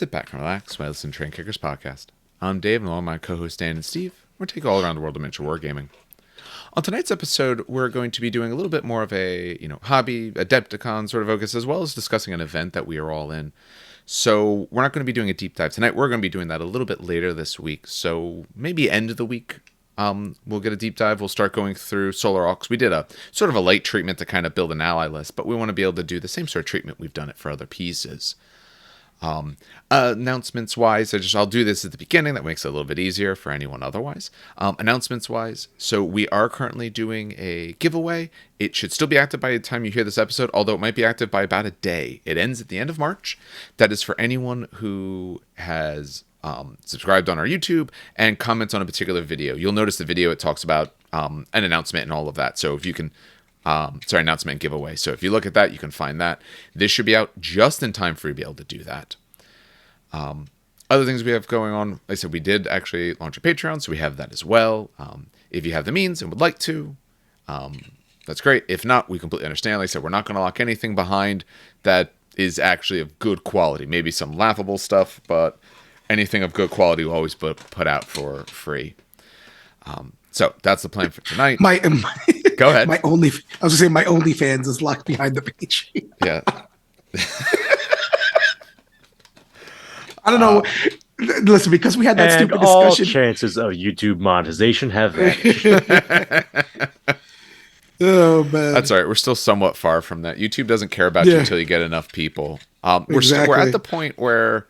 Sit back and relax while I listen to Train Kickers podcast. I'm Dave, and along with my co-hosts Dan and Steve, we're taking all around the world of miniature wargaming. On tonight's episode, we're going to be doing a little bit more of a hobby, Adepticon sort of focus, as well as discussing an event that we are all in. So we're not going to be doing a deep dive tonight. We're going to be doing that a little bit later this week. So maybe end of the week, we'll get a deep dive. We'll start going through Solar Aux. We did a sort of a light treatment to kind of build an ally list, but we want to be able to do the same sort of treatment we've done it for other pieces. Announcements wise, I'll do this at the beginning. That makes it a little bit easier for anyone otherwise. Announcements wise, so we are currently doing a giveaway. It should still be active by the time you hear this episode, although it might be active by about a day. It ends at the end of March. That is for anyone who has subscribed on our YouTube and comments on a particular video. You'll notice the video, it talks about an announcement and all of that. So if you can announcement and giveaway. So if you look at that, you can find that. This should be out just in time for you to be able to do that. Other things we have going on, like I said, we did actually launch a Patreon, so we have that as well. If you have the means and would like to, that's great. If not, we completely understand. Like I said, we're not going to lock anything behind that is actually of good quality. Maybe some laughable stuff, but anything of good quality will always put out for free. So that's the plan for tonight. Go ahead. My OnlyFans is locked behind the page. Yeah. I don't know. Listen, because we had that stupid discussion. All chances of YouTube monetization have vanished. Oh man, that's all right. We're still somewhat far from that. YouTube doesn't care about you until you get enough people. We're at the point where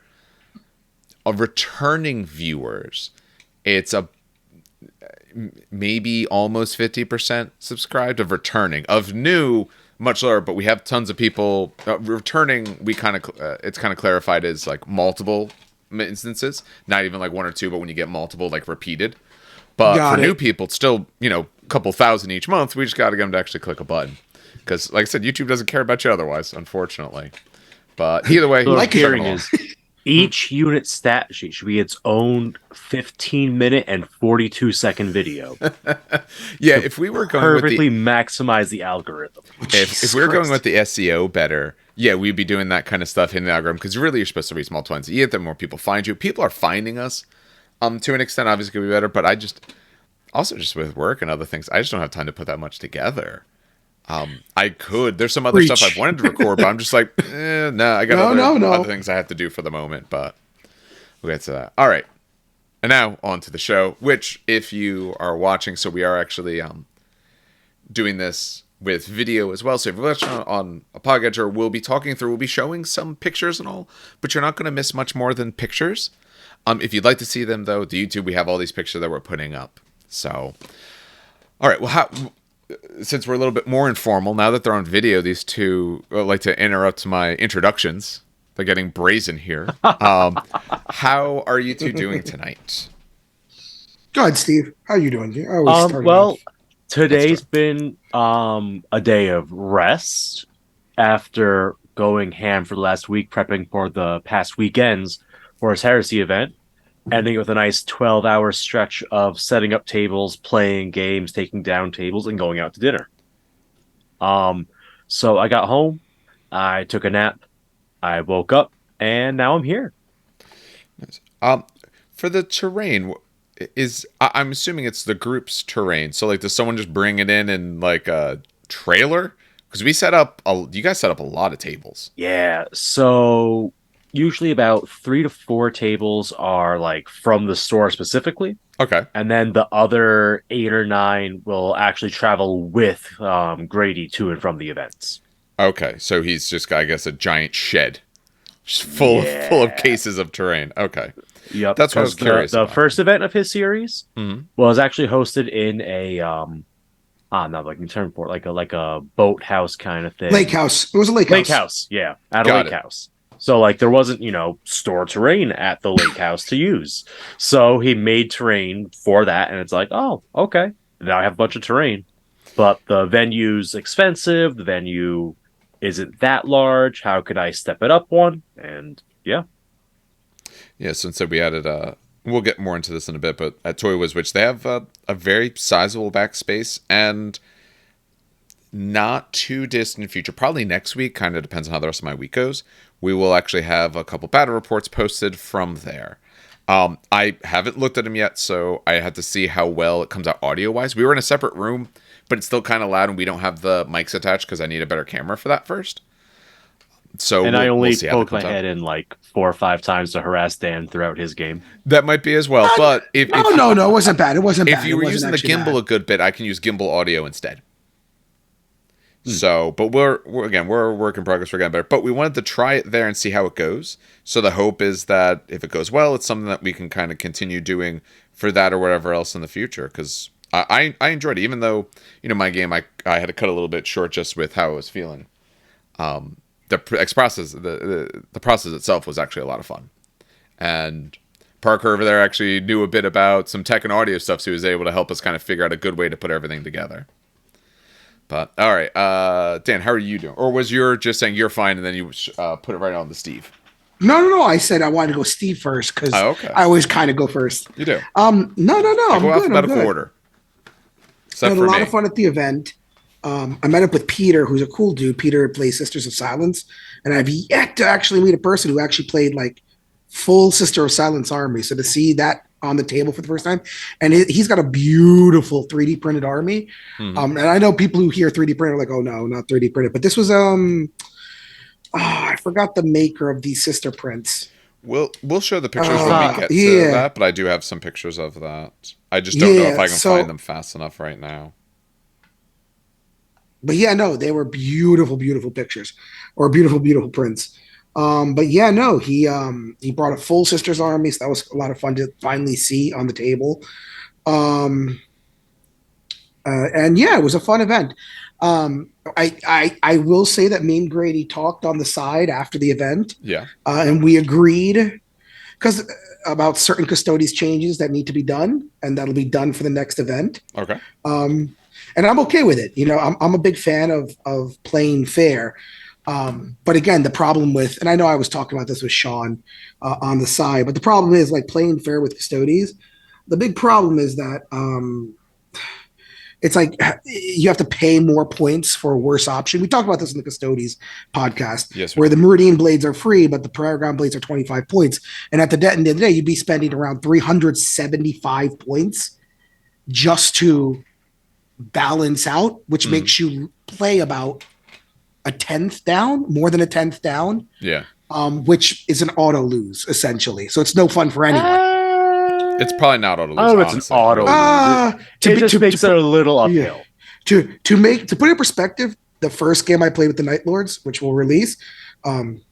of returning viewers, it's maybe almost 50% subscribed. Of returning, of new, much lower, but we have tons of people returning. We kind of it's kind of clarified as like multiple instances, not even like one or two, but when you get multiple, like repeated. But for new people, it's still a couple thousand each month. We just got to get them to actually click a button, because like I said, YouTube doesn't care about you otherwise, unfortunately. But either way, so like hearing is each unit stat sheet should be its own 15-minute and 42-second video. Yeah, if we were going perfectly maximize the algorithm. If we were going with the SEO better, yeah, we'd be doing that kind of stuff in the algorithm, because really you're supposed to reach multiple ones. You get that more people find you. People are finding us to an extent, obviously could be better, but I just with work and other things, I just don't have time to put that much together. I could. There's some other stuff I've wanted to record, but I'm just like, no, I got other things I have to do for the moment. But we'll get to that. All right. And now on to the show, which if you are watching, so we are actually doing this with video as well. So if you're watching on a podcast, we'll be showing some pictures and all, but you're not going to miss much more than pictures. If you'd like to see them, though, the YouTube, we have all these pictures that we're putting up. So, all right. Well, since we're a little bit more informal, now that they're on video, these two like to interrupt my introductions. They're getting brazen here. How are you two doing tonight? Go ahead, Steve. How are you doing? Today's been a day of rest after going ham for the last week, prepping for the past weekends for his Heresy event, ending with a nice 12-hour stretch of setting up tables, playing games, taking down tables, and going out to dinner. So I got home, I took a nap, I woke up, and now I'm here. Nice. For the terrain, I'm assuming it's the group's terrain. So, like, does someone just bring it in like a trailer? Because you guys set up a lot of tables. Yeah, so usually about 3 to 4 tables are like from the store specifically. Okay. And then the other 8 or 9 will actually travel with Grady to and from the events. Okay. So he's just got, I guess, a giant shed just full of cases of terrain. Okay. Yep. That's what I was curious about. The first event of his series was actually hosted in a like a boathouse kind of thing. Lake house. It was a lake house. Lake house, yeah. At a lake house. So, like, there wasn't, store terrain at the lake house to use. So he made terrain for that, and it's like, oh, okay. Now I have a bunch of terrain. But the venue's expensive. The venue isn't that large. How could I step it up one? And, yeah. Yeah, so instead we added, we'll get more into this in a bit, but at Toy Wiz, which they have a very sizable backspace, and not too distant future, probably next week, kind of depends on how the rest of my week goes, we will actually have a couple battle reports posted from there. I haven't looked at them yet, so I had to see how well it comes out audio-wise. We were in a separate room, but it's still kind of loud, and we don't have the mics attached because I need a better camera for that first. So I only see how poked that my comes head in like 4 or 5 times to harass Dan throughout his game. That might be as well, but no, it wasn't bad. It wasn't bad. If you were using the gimbal a good bit, I can use gimbal audio instead. So, but we're a work in progress. We're getting better, but we wanted to try it there and see how it goes. So the hope is that if it goes well, it's something that we can kind of continue doing for that or whatever else in the future. Because I enjoyed it, even though my game I had to cut a little bit short just with how I was feeling. The process itself was actually a lot of fun, and Parker over there actually knew a bit about some tech and audio stuff, so he was able to help us kind of figure out a good way to put everything together. But all right, Dan, how are you doing? Or was you just saying you're fine and then you put it right on to Steve? No. I said I wanted to go Steve first because I always kind of go first. You do? No. I'm go good. Alphabetical order. I had a lot of fun at the event. I met up with Peter, who's a cool dude. Peter plays Sisters of Silence, and I've yet to actually meet a person who actually played like full Sister of Silence army. So to see that on the table for the first time, and he's got a beautiful 3D printed army. And I know people who hear 3D printed are like, oh no, not 3D printed, but this was I forgot the maker of these sister prints. We'll show the pictures when we get to that, but I do have some pictures of that. I just don't know if I can find them fast enough right now. But yeah, no, they were beautiful, beautiful pictures or beautiful, beautiful prints. But yeah, no, he brought a full Sisters army, so that was a lot of fun to finally see on the table. And yeah, it was a fun event. I will say that me and Grady talked on the side after the event. Yeah. And we agreed about certain custodies changes that need to be done, and that'll be done for the next event. Okay. And I'm okay with it. I'm a big fan of playing fair. But again, the problem with, and I know I was talking about this with Sean on the side, but the problem is like playing fair with custodies. The big problem is that it's like you have to pay more points for a worse option. We talked about this in the Custodies podcast, yes, where the Meridian blades are free, but the Paragon blades are 25 points. And at the end of the day, you'd be spending around 375 points just to balance out, which makes you play about a 10th down, more than a 10th down. Yeah. Which is an auto lose, essentially. So it's no fun for anyone. It's probably not auto lose. Oh, it's an auto lose. It just makes it a little uphill. To put it in perspective, the first game I played with the Night Lords, which we'll release, I'm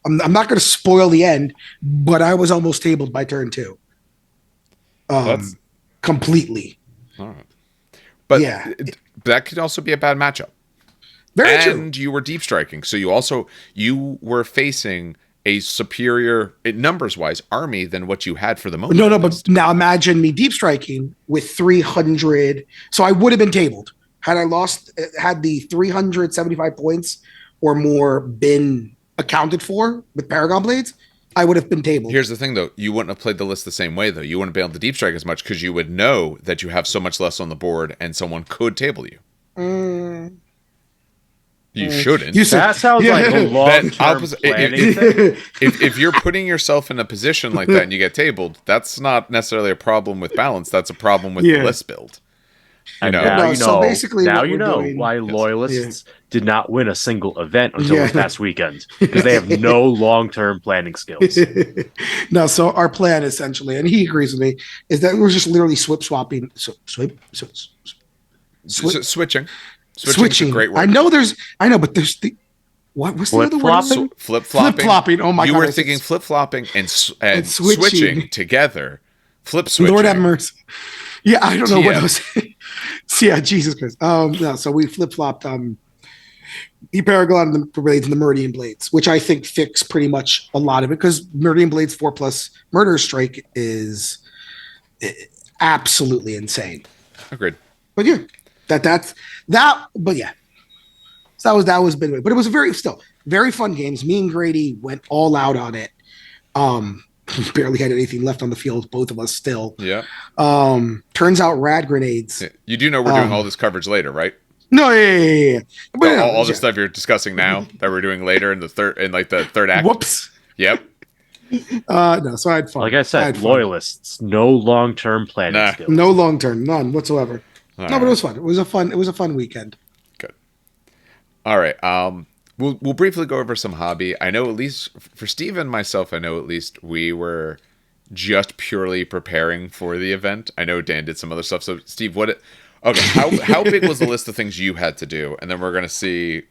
not going to spoil the end, but I was almost tabled by turn 2. Completely. All right. But yeah, that could also be a bad matchup. Very true. And you were deep striking, so you were facing a superior, numbers-wise, army than what you had for the moment. No, but now imagine me deep striking with 300. So I would have been tabled had I had the 375 points or more been accounted for with Paragon blades. I would have been tabled. Here's the thing, though. You wouldn't have played the list the same way, though. You wouldn't be able to deep strike as much because you would know that you have so much less on the board and someone could table you. You shouldn't. That sounds like a long-term planning thing. If you're putting yourself in a position like that and you get tabled, that's not necessarily a problem with balance. That's a problem with the list build. Now you know doing, why loyalists did not win a single event until this past weekend, because they have no long-term planning skills. No, so our plan essentially, and he agrees with me, is that we're just literally switching. Switching. Great word. I know, but there's the what's the other word? Flip-flopping. Oh my God. You were thinking flip-flopping and switching together. Flip-switching. Lord have mercy. Yeah, I don't know what I was saying. Yeah, Jesus Christ. No, so we flip-flopped the Paragon, the blades, and the Meridian blades, which I think fix pretty much a lot of it, because Meridian blades 4+ Murder Strike is absolutely insane. Agreed. But yeah, that's that. But yeah, so that was been. But it was very fun games. Me and Grady went all out on it. Barely had anything left on the field, both of us still. Yeah. Turns out rad grenades. You do know we're doing all this coverage later, right? No, yeah. But So all the stuff you're discussing now that we're doing later in the third act. Whoops. Yep. No, so I had fun. Like I said, loyalists, no long-term planning skills. No long-term, none whatsoever. All but it was fun. It was a fun weekend. Good. All right. We'll briefly go over some hobby. I know at least for Steve and myself, I know at least we were just purely preparing for the event. I know Dan did some other stuff. So Steve, how big was the list of things you had to do? And then we're gonna see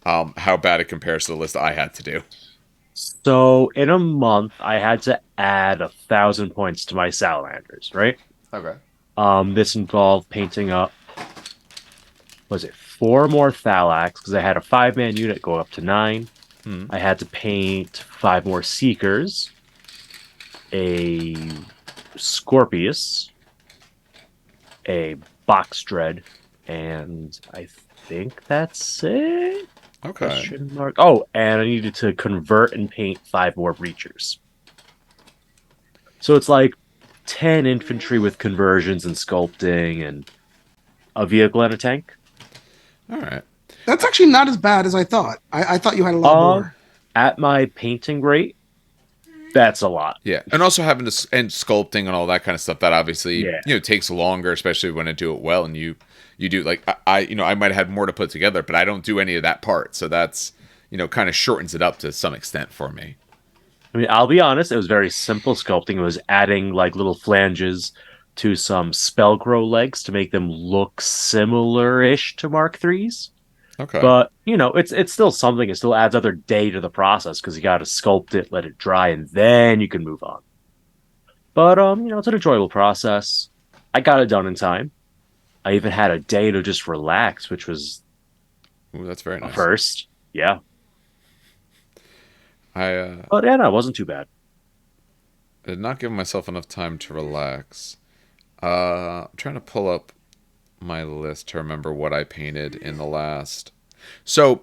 how bad it compares to the list I had to do. So in a month, I had to add 1,000 points to my salamanders, right? Okay. This involved painting up, was it 4 more Thalax, because I had a 5-man unit go up to 9. I had to paint 5 more Seekers, a Scorpius, a Box Dread, and I think that's it. Okay. Oh, and I needed to convert and paint 5 more Breachers. So it's like 10 infantry with conversions and sculpting and a vehicle and a tank. All right. That's actually not as bad as I thought. I thought you had a lot more. At my painting rate, that's a lot. Yeah, and also having to and sculpting and all that kind of stuff that obviously takes longer, especially when I do it well. And you do like I might have had more to put together, but I don't do any of that part, so that's kind of shortens it up to some extent for me. I mean, I'll be honest, it was very simple sculpting. It was adding like little flanges to some Spellgrow legs to make them look similar-ish to Mark III's. Okay. But, it's still something. It still adds another day to the process because you got to sculpt it, let it dry, and then you can move on. But, it's an enjoyable process. I got it done in time. I even had a day to just relax, which was that's very nice. First. Yeah. But, no, it wasn't too bad. I did not give myself enough time to relax. I'm trying to pull up my list to remember what I painted in the last. So,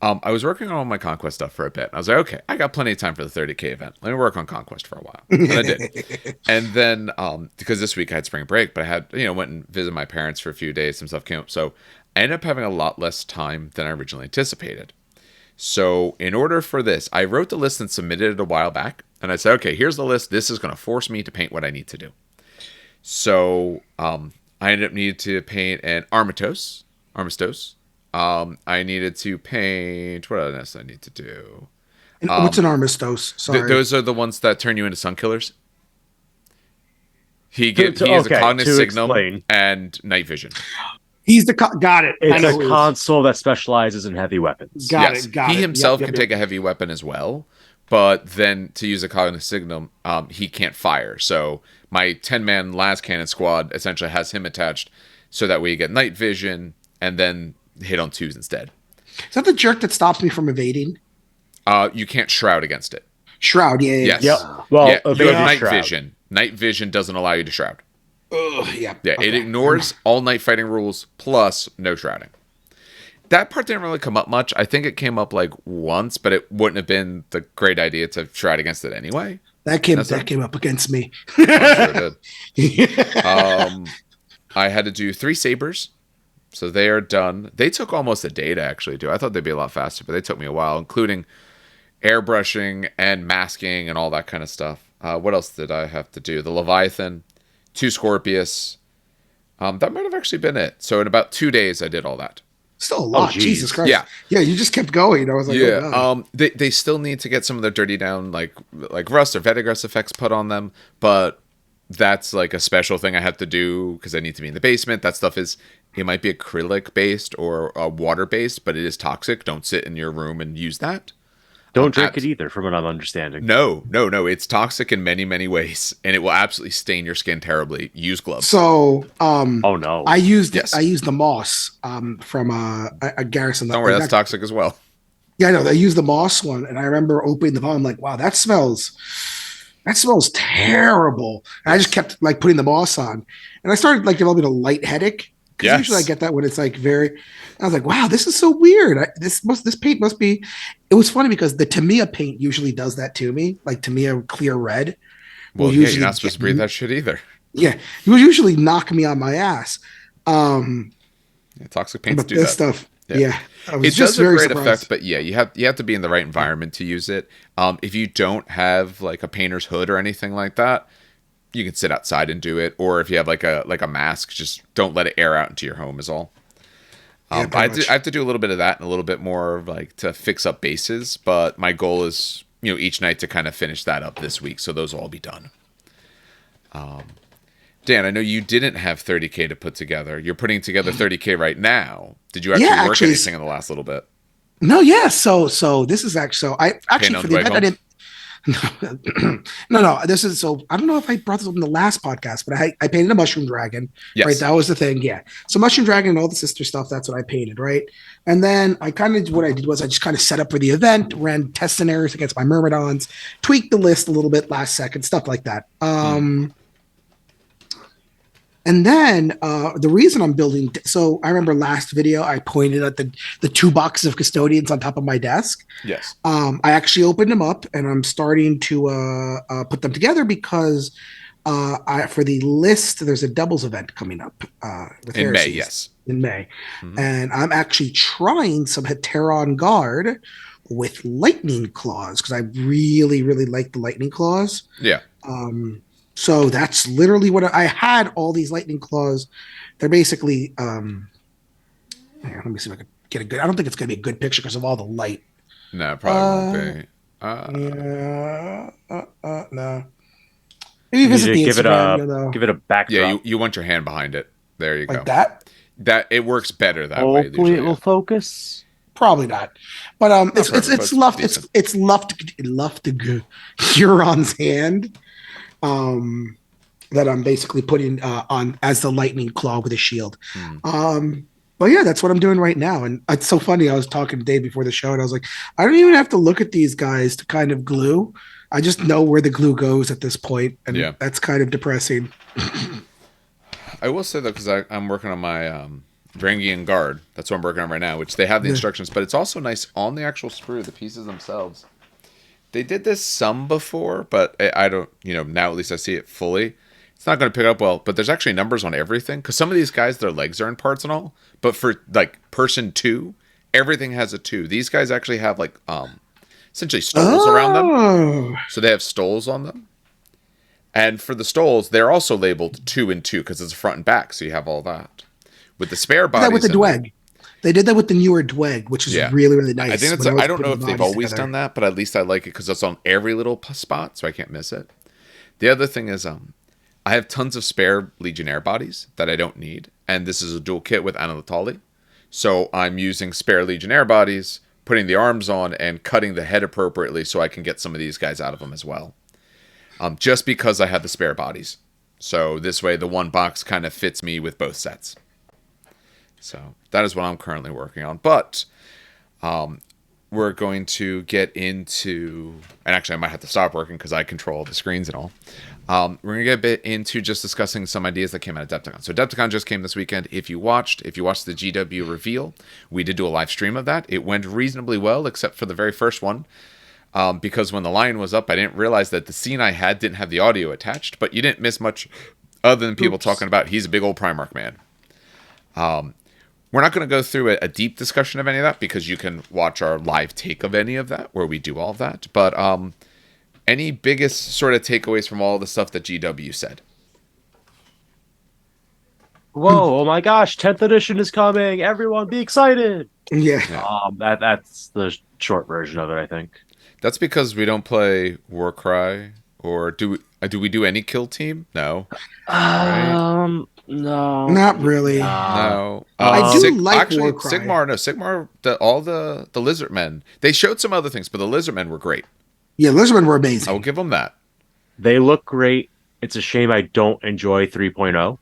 I was working on all my Conquest stuff for a bit. I was like, okay, I got plenty of time for the 30K event. Let me work on Conquest for a while. And I did. And then, because this week I had spring break, but I had, went and visited my parents for a few days. Some stuff came up. So, I ended up having a lot less time than I originally anticipated. So, in order for this, I wrote the list and submitted it a while back. And I said, okay, here's the list. This is going to force me to paint what I need to do. So, I ended up needing to paint an Armistice. I needed to paint... What else I need to do? What's an Armistice? Sorry. Those are the ones that turn you into Sun Killers. He has a Cognitive Signum and Night Vision. He's got it. It's a console that specializes in heavy weapons. Got it. He himself can take a heavy weapon as well, but then to use a Cognitive Signum, he can't fire. So my 10-man las cannon squad essentially has him attached, so that way you get Night Vision and then hit on 2s instead. Is that the jerk that stops me from evading? You can't shroud against it. Shroud, yeah. Yes. Yep. Well, you have Night Vision. Night Vision doesn't allow you to shroud. Yeah. Yeah, okay. It ignores all night fighting rules plus no shrouding. That part didn't really come up much. I think it came up like once, but it wouldn't have been the great idea to shroud against it anyway. That came up against me. I'm sure it did. I had to do 3 sabers, so they are done. They took almost a day to actually do. I thought they'd be a lot faster, but they took me a while, including airbrushing and masking and all that kind of stuff. What else did I have to do? The Leviathan, 2 Scorpius. That might have actually been it. So in about 2 days, I did all that. Still a lot. Jesus Christ. Yeah, you just kept going. I was like, yeah. Oh, they still need to get some of their dirty down, like rust or Vetigrus effects put on them, but that's like a special thing I have to do because I need to be in the basement. That stuff it might be acrylic based or water based, but it is toxic. Don't sit in your room and use that. Don't drink it either, from what I'm understanding. No. It's toxic in many, many ways, and it will absolutely stain your skin terribly. Use gloves. So, oh no, I used the moss from a garrison. Don't worry, that's toxic as well. Yeah, I know. I used the moss one, and I remember opening the bottle. I'm like, wow, that smells terrible. And I just kept like putting the moss on, and I started like developing a light headache. Because usually I get that when it's like I was like, wow, this is so weird. This paint must be. It was funny because the Tamiya paint usually does that to me, like Tamiya clear red. Well, yeah, you're not supposed to breathe that shit either. Yeah, it will usually knock me on my ass. Yeah, toxic paints But do this that. stuff, yeah, I was It just does a very great surprised. effect, but yeah, you have to be in the right environment to use it. If you don't have like a painter's hood or anything like that, you can sit outside and do it. Or if you have like a mask, just don't let it air out into your home is all. Yeah, I pretty much. have to do a little bit of that and a little bit more of like to fix up bases. But my goal is, each night to kind of finish that up this week. So those will all be done. Dan, I know you didn't have 30K to put together. You're putting together 30K right now. Did you Yeah, actually work actually, anything in the last little bit? no, yeah. So this is actually so I Paint actually on for the the way event I home? didn't. No, this is so. I don't know if I brought this up in the last podcast, but I painted a mushroom dragon, right? Yes. That was the thing, yeah. So mushroom dragon and all the sister stuff. That's what I painted, right? And then what I did was I just kind of set up for the event, ran test scenarios against my myrmidons, tweaked the list a little bit last second, stuff like that. Hmm. And then the reason I'm building, so I remember last video I pointed at the two boxes of custodians on top of my desk. Yes. I actually opened them up and I'm starting to put them together because for the list, there's a doubles event coming up with In May, heresies yes. in May. Hmm. And I'm actually trying some Heteron Guard with lightning claws because I really, really like the lightning claws. Yeah. So that's literally what I had all these lightning claws. They're basically hang on, let me see if I can get a good. I don't think it's gonna be a good picture because of all the light. No, it probably won't Uh, be. no. Maybe You need visit to the Instagram, you'll know. give it a Yeah, backdrop. you want your hand behind it. There you Like go. that. That it works better that way Hopefully, it usually. will Yeah. focus. Probably not. But Not perfect, but it's luft Huron's hand. That I'm basically putting on as the lightning claw with a shield. Hmm. But yeah, that's what I'm doing right now. And it's so funny. I was talking to Dave before the show, and I was like, I don't even have to look at these guys to kind of glue. I just know where the glue goes at this point, and Yeah. that's kind of depressing. I will say though, because I'm working on my Drangian guard. That's what I'm working on right now, which they have the Yeah. instructions, but it's also nice on the actual sprue, the pieces themselves. They did this some before, but I don't, now at least I see it fully. It's not going to pick up well, but there's actually numbers on everything. Because some of these guys, their legs are in parts and all. But for like person 2, everything has a 2. These guys actually have like essentially stoles around them. Oh, So they have stoles on them. And for the stoles, they're also labeled 2 and 2 because it's front and back. So you have all that. With the spare bodies. that with the Dweg. They did that with the newer Dweg, which is really, really nice. I think it's. I don't know if they've always done that, but at least I like it because it's on every little spot, so I can't miss it. The other thing is, I have tons of spare Legionnaire bodies that I don't need, and this is a dual kit with Anatoli. So I'm using spare Legionnaire bodies, putting the arms on, and cutting the head appropriately so I can get some of these guys out of them as well. Just because I have the spare bodies. So this way the one box kind of fits me with both sets. So that is what I'm currently working on. But we're going to get into, and actually I might have to stop working because I control the screens and all. We're going to get a bit into just discussing some ideas that came out of Adepticon. So Adepticon just came this weekend. If you watched the GW reveal, we did do a live stream of that. It went reasonably well, except for the very first one. Because when the line was up, I didn't realize that the scene I had didn't have the audio attached, but you didn't miss much other than people talking about he's a big old Primarch man. We're not going to go through a deep discussion of any of that because you can watch our live take of any of that where we do all of that. But any biggest sort of takeaways from all the stuff that GW said? Whoa! Oh my gosh! 10th edition is coming! Everyone, be excited! Yeah. That's the short version of it, I think. That's because we don't play Warcry, or do we do any kill team? No. No, Not really. No. I do like actually, Warcry. Sigmar, all the lizard men. They showed some other things, but the lizard men were great. Yeah, Lizardmen were amazing. I will give them that. They look great. It's a shame I don't enjoy 3.0,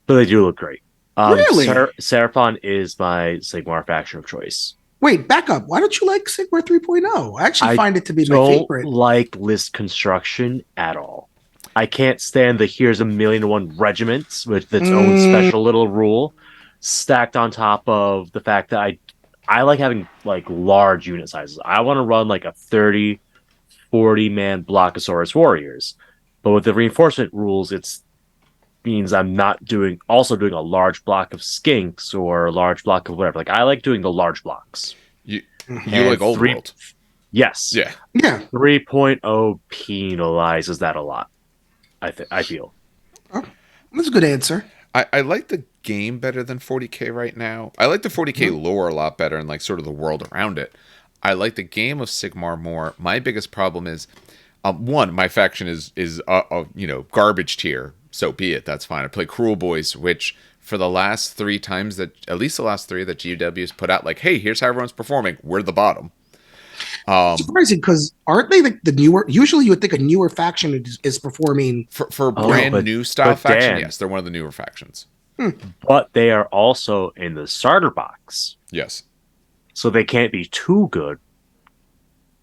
but they do look great. Really? Seraphon is my Sigmar faction of choice. Wait, back up. Why don't you like Sigmar 3.0? I actually find it to be my favorite. I don't like list construction at all. I can't stand the here's a 1,000,001 regiments with its own special little rule stacked on top of the fact that I like having like large unit sizes. I want to run like a 30, 40 man Blockosaurus warriors. But with the reinforcement rules, it's means I'm not doing a large block of skinks or a large block of whatever. Like I like doing the large blocks. You like old world. Yes. Yeah. 3.0 penalizes that a lot. I feel. Oh, that's a good answer. I like the game better than 40k right now. I like the 40k lore a lot better and like sort of the world around it. I like the game of Sigmar more. My biggest problem is, one, my faction is garbage tier. So be it. That's fine. I play Cruel Boys, which for the last 3 times at least the last 3 that GW's put out, like, hey, here's how everyone's performing. We're the bottom. Surprising because aren't they like the newer? Usually, you would think a newer faction is performing for brand new style faction. Yes, they're one of the newer factions. But they are also in the starter box. Yes. So they can't be too good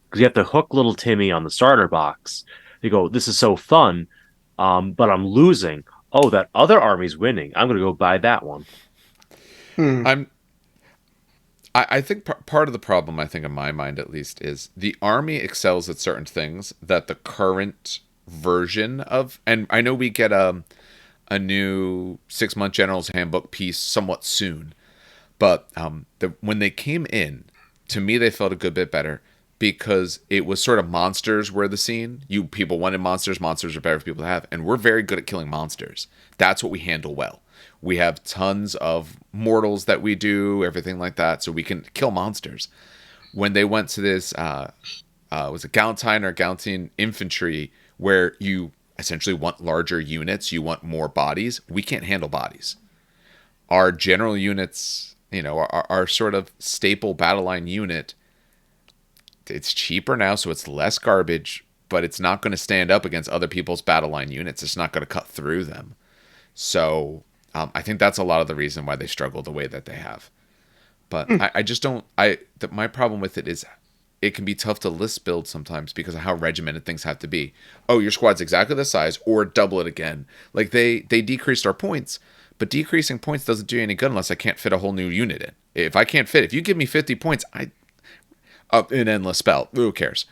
because you have to hook little Timmy on the starter box. You go, this is so fun, but I'm losing. Oh, that other army's winning. I'm going to go buy that one. I think part of the problem, I think in my mind at least, is the army excels at certain things that the current version of, and I know we get a new 6-month General's Handbook piece somewhat soon, but when they came in, to me they felt a good bit better because it was sort of monsters were the scene. You people wanted monsters. Monsters are better for people to have, and we're very good at killing monsters. That's what we handle well. We have tons of mortals that we do, everything like that, so we can kill monsters. When they went to this, was it Galantine or Galantine infantry, where you essentially want larger units, you want more bodies, we can't handle bodies. Our general units, our sort of staple battle line unit, it's cheaper now, so it's less garbage, but it's not going to stand up against other people's battle line units. It's not going to cut through them. So I think that's a lot of the reason why they struggle the way that they have. But I just don't. My problem with it is it can be tough to list build sometimes because of how regimented things have to be. Oh, your squad's exactly the size, or double it again. Like they decreased our points, but decreasing points doesn't do any good unless I can't fit a whole new unit in. If you give me 50 points, an endless spell. Who cares?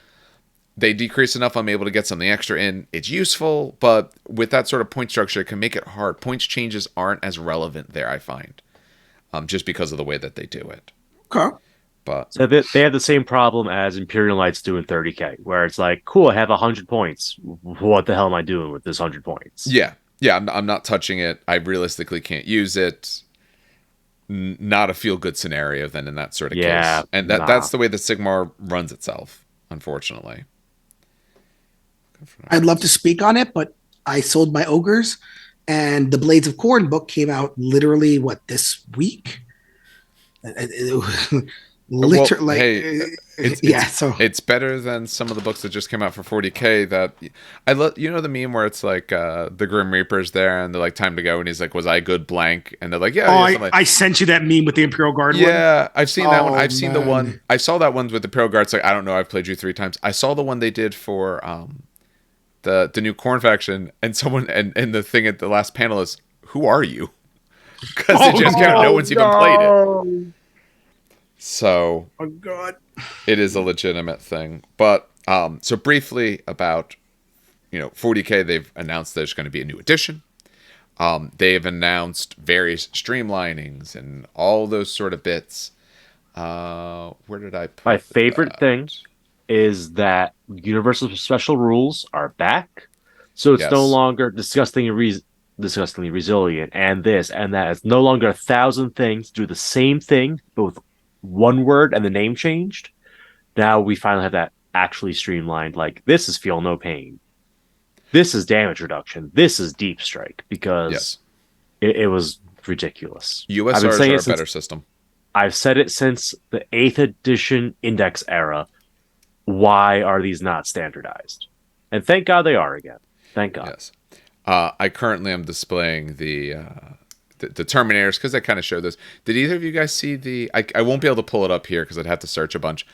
They decrease enough, I'm able to get something extra in. It's useful, but with that sort of point structure, it can make it hard. Points changes aren't as relevant there, I find, just because of the way that they do it. Okay. But so they have the same problem as Imperial Knights do in 30k, where it's like, cool, I have 100 points. What the hell am I doing with this 100 points? Yeah, I'm not touching it. I realistically can't use it. Not a feel-good scenario then in that sort of case. And that's the way the Sigmar runs itself, unfortunately. I'd love to speak on it, but I sold my ogres, and the Blades of Corn book came out literally this week. Literally, so it's better than some of the books that just came out for 40k. That I love. The meme where it's like the Grim Reaper's there, and they're like, "Time to go," and he's like, "Was I good blank?" And they're like, "Yeah." I sent you that meme with the Imperial Guard. Yeah, I've seen that one. I've seen the one. I saw that one with the Imperial Guard. It's like, I don't know. I've played you 3 times. I saw the one they did for the new Corn faction, and someone and the thing at the last panel is, "Who are you?" Because they just no one's even played it. So, oh God, it is a legitimate thing. But so briefly about 40k, they've announced there's going to be a new edition. They've announced various streamlinings and all those sort of bits. Where did I put my favorite thing is that Universal Special Rules are back, so it's no longer disgustingly resilient and this and that. It's no longer 1,000 things do the same thing, but with one word and the name changed. Now we finally have that actually streamlined. Like, this is Feel No Pain, this is damage reduction, this is deep strike, because it was ridiculous. USRs are a better system. I've said it since the 8th edition Index era. Why are these not standardized? And thank God they are again. Thank God. Yes. I currently am displaying the Terminators because I kind of showed this. Did either of you guys see I won't be able to pull it up here because I'd have to search a bunch.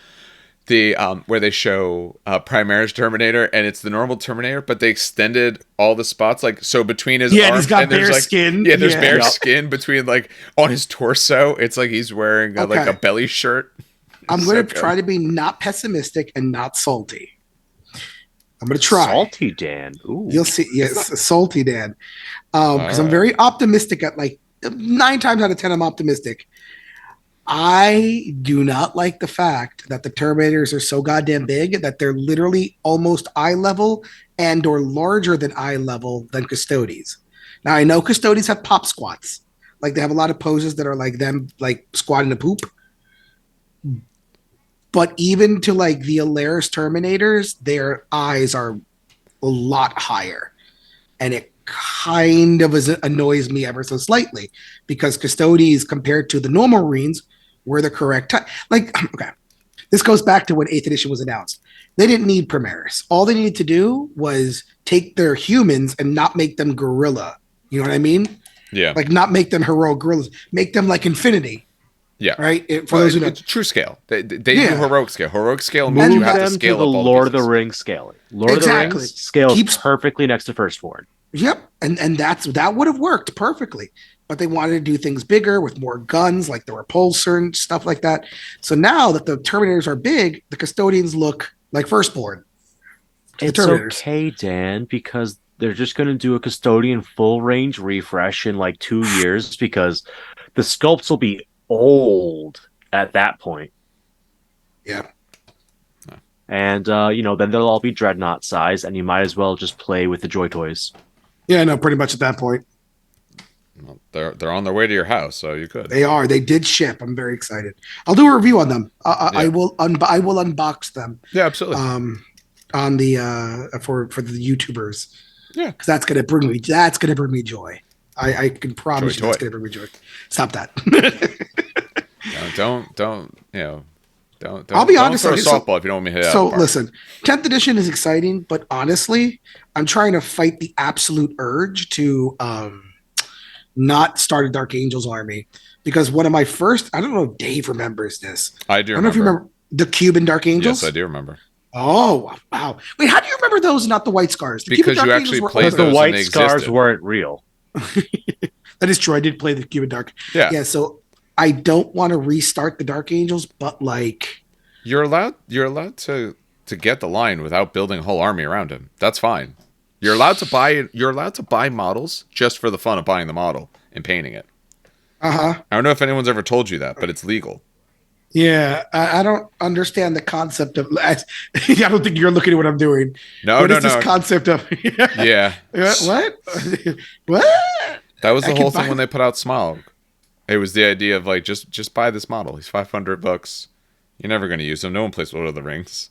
Where they show Primaris Terminator, and it's the normal Terminator, but they extended all the spots, like, so between his arms, he's got bare skin. Yeah, there's bare skin between, like, on his torso. It's like he's wearing like a belly shirt. I'm going to try to be not pessimistic and not salty. I'm going to try. Salty Dan. Ooh. You'll see. Yes, salty Dan. Because I'm very optimistic at like 9 times out of 10, I'm optimistic. I do not like the fact that the Terminators are so goddamn big that they're literally almost eye level and or larger than eye level than Custodes. Now, I know Custodes have pop squats. Like, they have a lot of poses that are like them, like squatting a poop. But even to like the Alaris Terminators, their eyes are a lot higher. And it kind of annoys me ever so slightly because Custodes compared to the normal Marines were the correct type. Like, okay, this goes back to when 8th edition was announced. They didn't need Primaris. All they needed to do was take their humans and not make them gorilla. You know what I mean? Yeah. Like, not make them heroic gorillas. Make them like Infinity. Yeah. Right? For those who know. It's true scale. They do heroic scale. Heroic scale means you have to scale to the Lord of the Rings scaling. Lord of the Rings scales perfectly next to Firstborn. Yep. And that would have worked perfectly. But they wanted to do things bigger with more guns, like the repulsor and stuff like that. So now that the Terminators are big, the Custodians look like Firstborn. It's okay, Dan, because they're just going to do a Custodian full range refresh in like 2 years because the sculpts will be old at that point. Yeah. And, then they'll all be Dreadnought size, and you might as well just play with the Joy Toys. Yeah, no, pretty much at that point. Well, they're on their way to your house, so you could. They are. They did ship. I'm very excited. I'll do a review on them. I will unbox them. Yeah, absolutely. On the for the YouTubers. Yeah, because that's gonna bring me joy. I can promise you that's gonna bring me joy. Stop that. Don't. I'll be honest. Throw a softball if you don't want me to hit So listen, 10th edition is exciting, but honestly, I'm trying to fight the absolute urge to not start a Dark Angels army because one of my first. I don't know if Dave remembers this. I do. I don't know if you remember the Cuban Dark Angels. Yes, I do remember. Oh wow! Wait, how do you remember those? Not the White Scars. Because you actually played those. The White Scars weren't real. That is true. I did play the Cuban Dark. Yeah. So I don't want to restart the Dark Angels, but like you're allowed to get the line without building a whole army around him. That's fine. You're allowed to buy models just for the fun of buying the model and painting it. I don't know if anyone's ever told you that, but it's legal. Yeah, I don't understand the concept of. I don't think you're looking at what I'm doing. No. This concept of? Yeah. What? That was the whole thing when they put out Smaug. It was the idea of like just buy this model. He's $500. You're never going to use him. No one plays Lord of the Rings.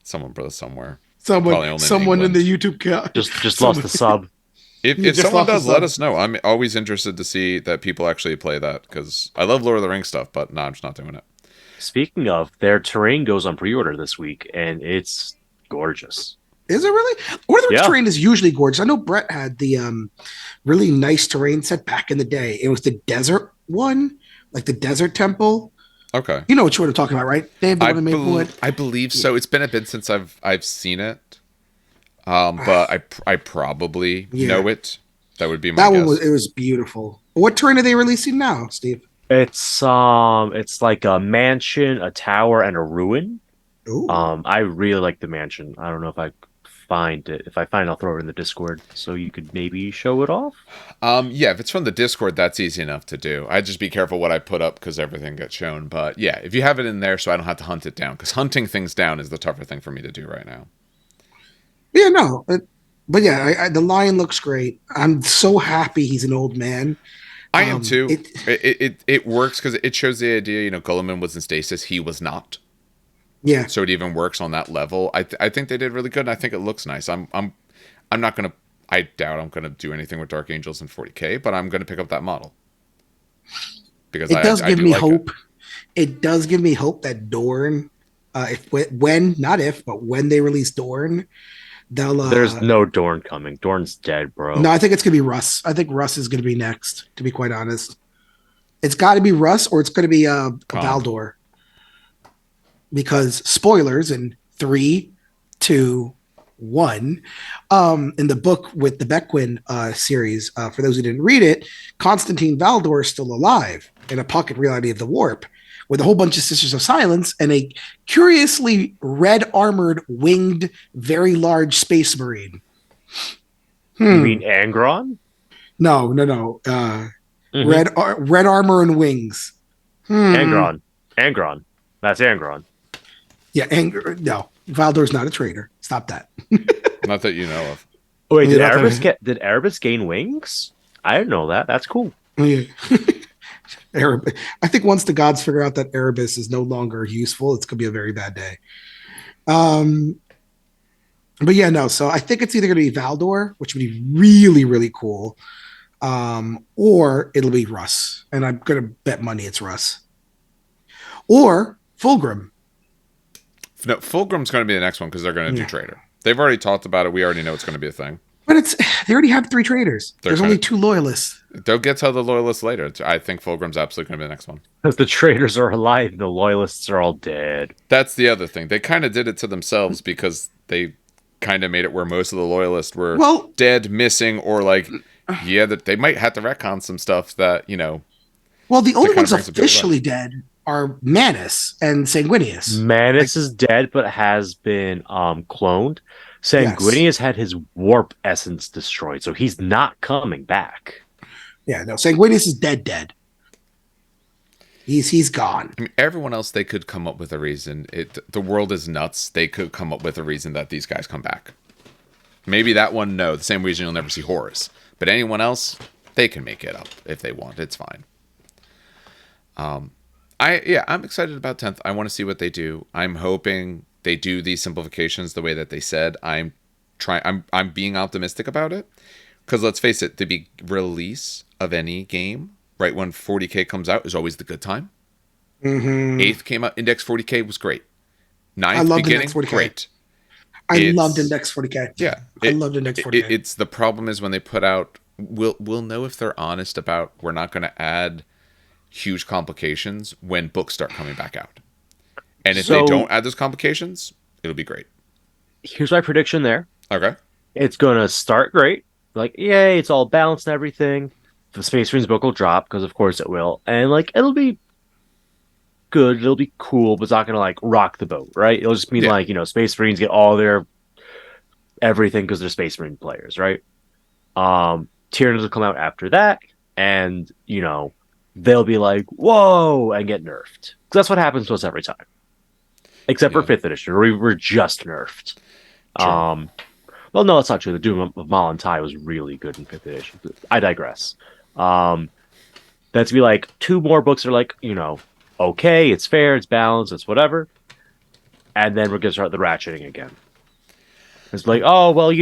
Someone somewhere. Someone in the YouTube account. Just lost the sub. If someone does, let us know. I'm always interested to see that people actually play that because I love Lord of the Rings stuff, but no, I'm just not doing it. Speaking of, their terrain goes on pre-order this week, and it's gorgeous. Is it really? Lord of the Rings terrain is usually gorgeous. I know Brett had the really nice terrain set back in the day. It was the desert one, like the desert temple. Okay. You know what I'm talking about, right? They have the one in Maplewood. I believe so. It's been a bit since I've seen it. But I probably know it. That would be my guess. It was beautiful. What terrain are they releasing now, Steve? It's like a mansion, a tower, and a ruin. Ooh. I really like the mansion. I don't know if I find it. If I find it, I'll throw it in the Discord so you could maybe show it off. Yeah, if it's from the Discord, that's easy enough to do. I'd just be careful what I put up because everything gets shown. But yeah, if you have it in there so I don't have to hunt it down, because hunting things down is the tougher thing for me to do right now. Yeah, no. But yeah, the lion looks great. I'm so happy he's an old man. I am too. It works because it shows the idea, Gulliman was in stasis. He was not. Yeah. So it even works on that level. I think they did really good, and I think it looks nice. I'm not gonna. I doubt I'm gonna do anything with Dark Angels in 40K, but I'm gonna pick up that model because it does give me hope. It does give me hope that Dorn, when they release Dorn, there's no Dorn coming. Dorn's dead, bro. No, I think it's gonna be Russ. I think Russ is gonna be next. To be quite honest, it's got to be Russ or it's gonna be Valdor. Because spoilers in 3, 2, 1, in the book with the Beckwin series, for those who didn't read it, Constantine Valdor is still alive in a pocket reality of the warp, with a whole bunch of Sisters of Silence and a curiously red armored, winged, very large space marine. You mean Angron? No. Red armor and wings. Angron. That's Angron. Yeah, no. Valdor's not a traitor. Stop that. Not that you know of. Oh, wait, did Erebus gain wings? I didn't know that. That's cool. Yeah. I think once the gods figure out that Erebus is no longer useful, it's gonna be a very bad day. But yeah, no. So I think it's either gonna be Valdor, which would be really, really cool, or it'll be Russ, and I'm gonna bet money it's Russ, or Fulgrim. No, Fulgrim's going to be the next one because they're going to do Trader. They've already talked about it. We already know it's going to be a thing. But they already have 3 traders. There's only 2 loyalists. They'll get to the loyalists later. I think Fulgrim's absolutely going to be the next one. Because the traders are alive, the loyalists are all dead. That's the other thing. They kind of did it to themselves because they kind of made it where most of the loyalists were dead, missing, or like, that they might have to retcon some stuff that, Well, the only ones officially dead are Manus and Sanguinius. Manus is dead, but has been cloned. Sanguinius had his warp essence destroyed, so he's not coming back. Yeah, no, Sanguinius is dead. He's gone. I mean, everyone else, they could come up with a reason. The world is nuts. They could come up with a reason that these guys come back. Maybe that one, no. The same reason you'll never see Horus. But anyone else, they can make it up if they want. It's fine. I'm excited about 10th. I want to see what they do. I'm hoping they do these simplifications the way that they said. I'm being optimistic about it. Because let's face it, the big release of any game, right when 40K comes out, is always the good time. 8th came out, Index 40K was great. 9th beginning, great. I loved Index 40K. Yeah. I loved Index 40K. It's the problem is when they put out, we'll know if they're honest about we're not going to add huge complications when books start coming back out. And if they don't add those complications, it'll be great. Here's my prediction there. Okay. It's going to start great. Like, yay, it's all balanced and everything. The Space Marines book will drop, because of course it will. And, like, it'll be good. It'll be cool, but it's not going to, like, rock the boat, right? It'll just mean, like, Space Marines get all their everything because they're Space Marine players, right? Tyranids will come out after that, and, they'll be like, whoa, and get nerfed. Because that's what happens to us every time. Except for 5th edition, where we were just nerfed. Sure. Well, no, that's not true. The Doom of Malantai was really good in 5th edition. I digress. That's be like 2 more books are like, okay, it's fair, it's balanced, it's whatever. And then we're going to start the ratcheting again. It's like, oh, well,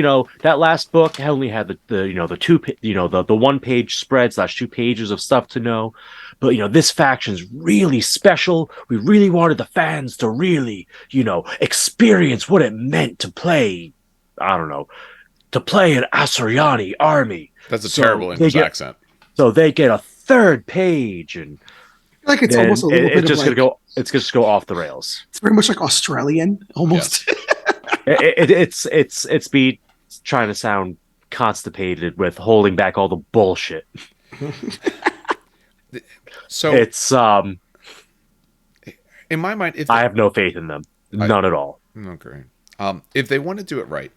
that last book only had the 1-page spread / 2 pages of stuff to know. But, this faction's really special. We really wanted the fans to really, experience what it meant to play, I don't know, to play an Asuryani army. That's a terrible English accent. So they get a 3rd page, and like it's almost a little bit it's just gonna go off the rails. It's very much like Australian, almost. Yeah. It's me trying to sound constipated with holding back all the bullshit. So it's in my mind, I have no faith in them, none at all. Okay. If they want to do it right,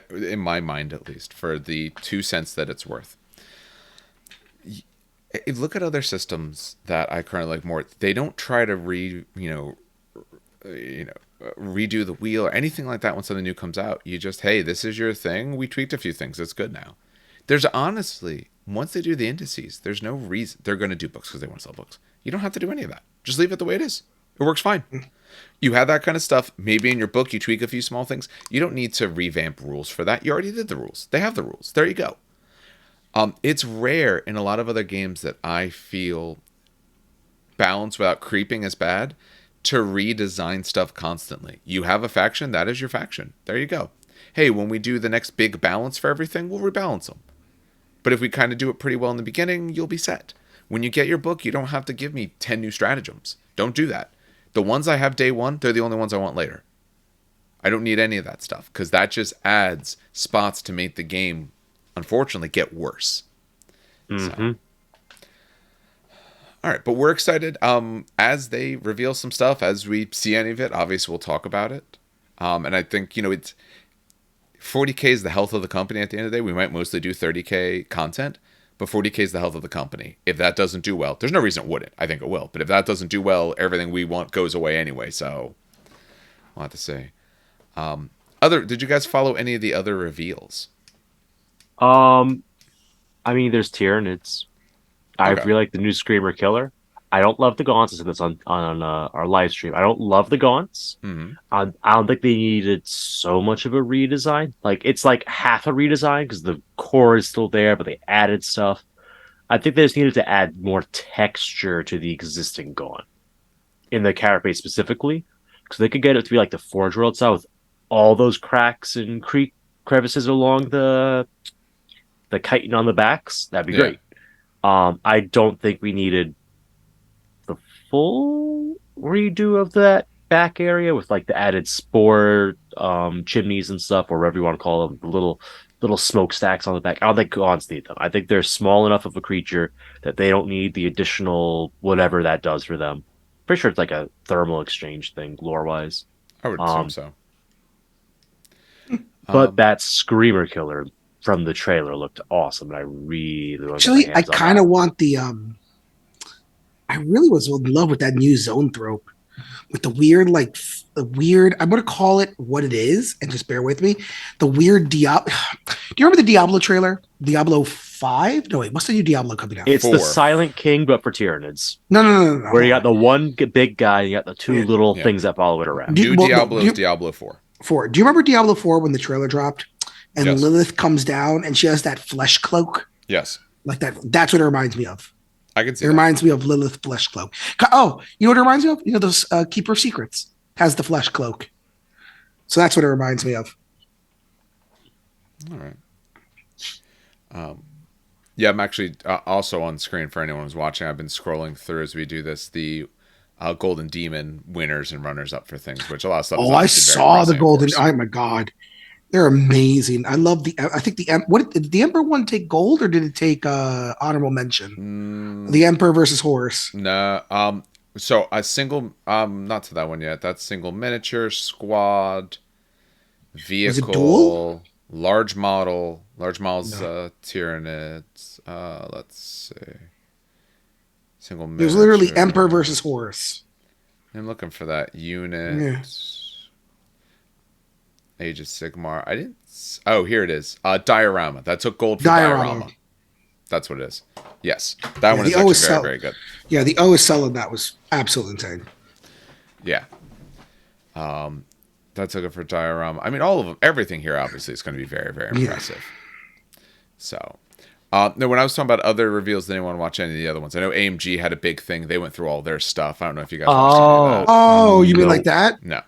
in my mind at least, for the 2 cents that it's worth, look at other systems that I currently like more. They don't try to redo the wheel or anything like that when something new comes out. You just, hey, this is your thing. We tweaked a few things. It's good now. There's honestly, once they do the indices, there's no reason they're going to do books because they want to sell books. You don't have to do any of that. Just leave it the way it is. It works fine. You have that kind of stuff. Maybe in your book you tweak a few small things. You don't need to revamp rules for that. You already did the rules. They have the rules. There you go. It's rare in a lot of other games that I feel balance without creeping is bad to redesign stuff constantly. You have a faction, that is your faction. There you go. Hey, when we do the next big balance for everything, we'll rebalance them. But if we kind of do it pretty well in the beginning, you'll be set. When you get your book, you don't have to give me 10 new stratagems. Don't do that. The ones I have day 1, they're the only ones I want later. I don't need any of that stuff because that just adds spots to make the game, unfortunately, get worse. Mm-hmm. All right, but we're excited. As they reveal some stuff, as we see any of it, obviously we'll talk about it. And I think it's 40K is the health of the company. At the end of the day, we might mostly do 30K content, but 40K is the health of the company. If that doesn't do well, there's no reason it wouldn't. I think it will. But if that doesn't do well, everything we want goes away anyway. So I'll have to say. Did you guys follow any of the other reveals? I mean, there's Tyranids. I really like the new Screamer Killer. I don't love the gaunts. I said this on our live stream. I don't love the gaunts. Mm-hmm. I don't think they needed so much of a redesign. Like, it's like half a redesign because the core is still there, but they added stuff. I think they just needed to add more texture to the existing gaunt in the carapace specifically, because they could get it to be like the Forge World style with all those cracks and crevices along the chitin on the backs. That'd be great. I don't think we needed the full redo of that back area with like the added spore chimneys and stuff, or whatever you want to call them, the little smokestacks on the back. I don't think gaunts need them. I think they're small enough of a creature that they don't need the additional whatever that does for them. Pretty sure it's like a thermal exchange thing, lore wise. I would assume so. But that Screamer Killer from the trailer looked awesome, and I really I kind of want the I really was in love with that new Zoanthrope with the weird I'm gonna call it what it is, and just bear with me. The weird Diablo. Do you remember the Diablo trailer? Diablo 5? No, wait, what's the new Diablo coming out? It's 4. The Silent King, but for Tyranids. No. Where you got the one big guy, you got the two little things that follow it around. Diablo is Diablo 4. 4. Do you remember Diablo 4 when the trailer dropped? And Lilith comes down and she has that flesh cloak. Yes. Like that. That's what it reminds me of. I can see it. Reminds me of Lilith flesh cloak. Oh, you know what it reminds me of? You know, those Keeper of Secrets has the flesh cloak. So that's what it reminds me of. All right. Yeah, I'm actually also on screen for anyone who's watching. I've been scrolling through as we do this, the Golden Demon winners and runners up for things, which a lot of stuff. I saw the Golden. Oh my God. They're amazing. I love I think did the Emperor one take gold or did it take honorable mention? The Emperor versus Horus. No. So a single, not to that one yet. That's single miniature, squad, vehicle, was it dual? large models, Tyranids. Let's see. Single miniature. There's literally Emperor versus Horus. I'm looking for that unit. Yeah. Age of Sigmar. I didn't. Oh, here it is. Diorama. That took gold for Diorama. That's what it is. Yes, that one is actually very, very good. Yeah, the O is selling. That was absolutely insane. Yeah. That took it for Diorama. I mean, all of them, everything here obviously is going to be very, very impressive. So, no, when I was talking about other reveals, they didn't want to watch any of the other ones. I know AMG had a big thing. They went through all their stuff. I don't know if you guys watched any of that. Oh, you mean like that? No.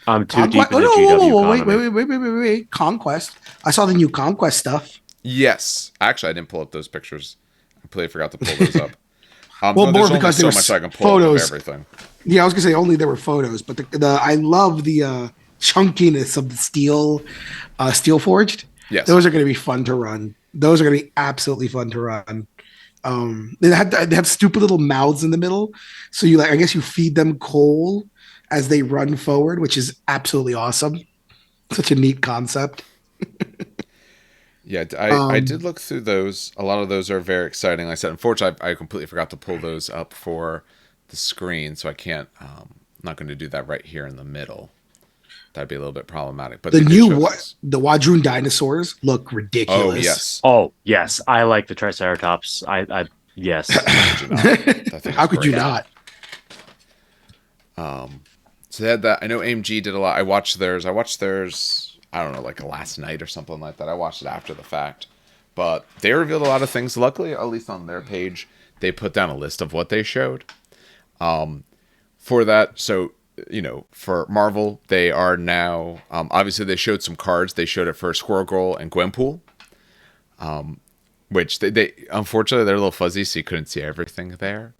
I'm too deep in the GW wait. Conquest. I saw the new Conquest stuff. Yes. Actually, I didn't pull up those pictures. I completely forgot to pull those up. Well, more because there were so much I can pull photos. Up of everything. Yeah, I was going to say only there were photos, but I love the chunkiness of the steel forged. Yes. Those are going to be fun to run. Those are going to be absolutely fun to run. They have stupid little mouths in the middle. So I guess you feed them coal as they run forward, which is absolutely awesome. Such a neat concept. Yeah, I did look through those. A lot of those are very exciting. Like I said, unfortunately, I completely forgot to pull those up for the screen, so I can't. I'm not going to do that right here in the middle. That'd be a little bit problematic. But the Wadroon dinosaurs look ridiculous. Oh yes, I like the Triceratops. Yes. How could you not? So they had that. I know AMG did a lot. I watched theirs. I don't know, like last night or something like that. I watched it after the fact. But they revealed a lot of things. Luckily, at least on their page, they put down a list of what they showed. For that, so, for Marvel, they are now... obviously, they showed some cards. They showed it for Squirrel Girl and Gwenpool. Which, they unfortunately, they're a little fuzzy, so you couldn't see everything there.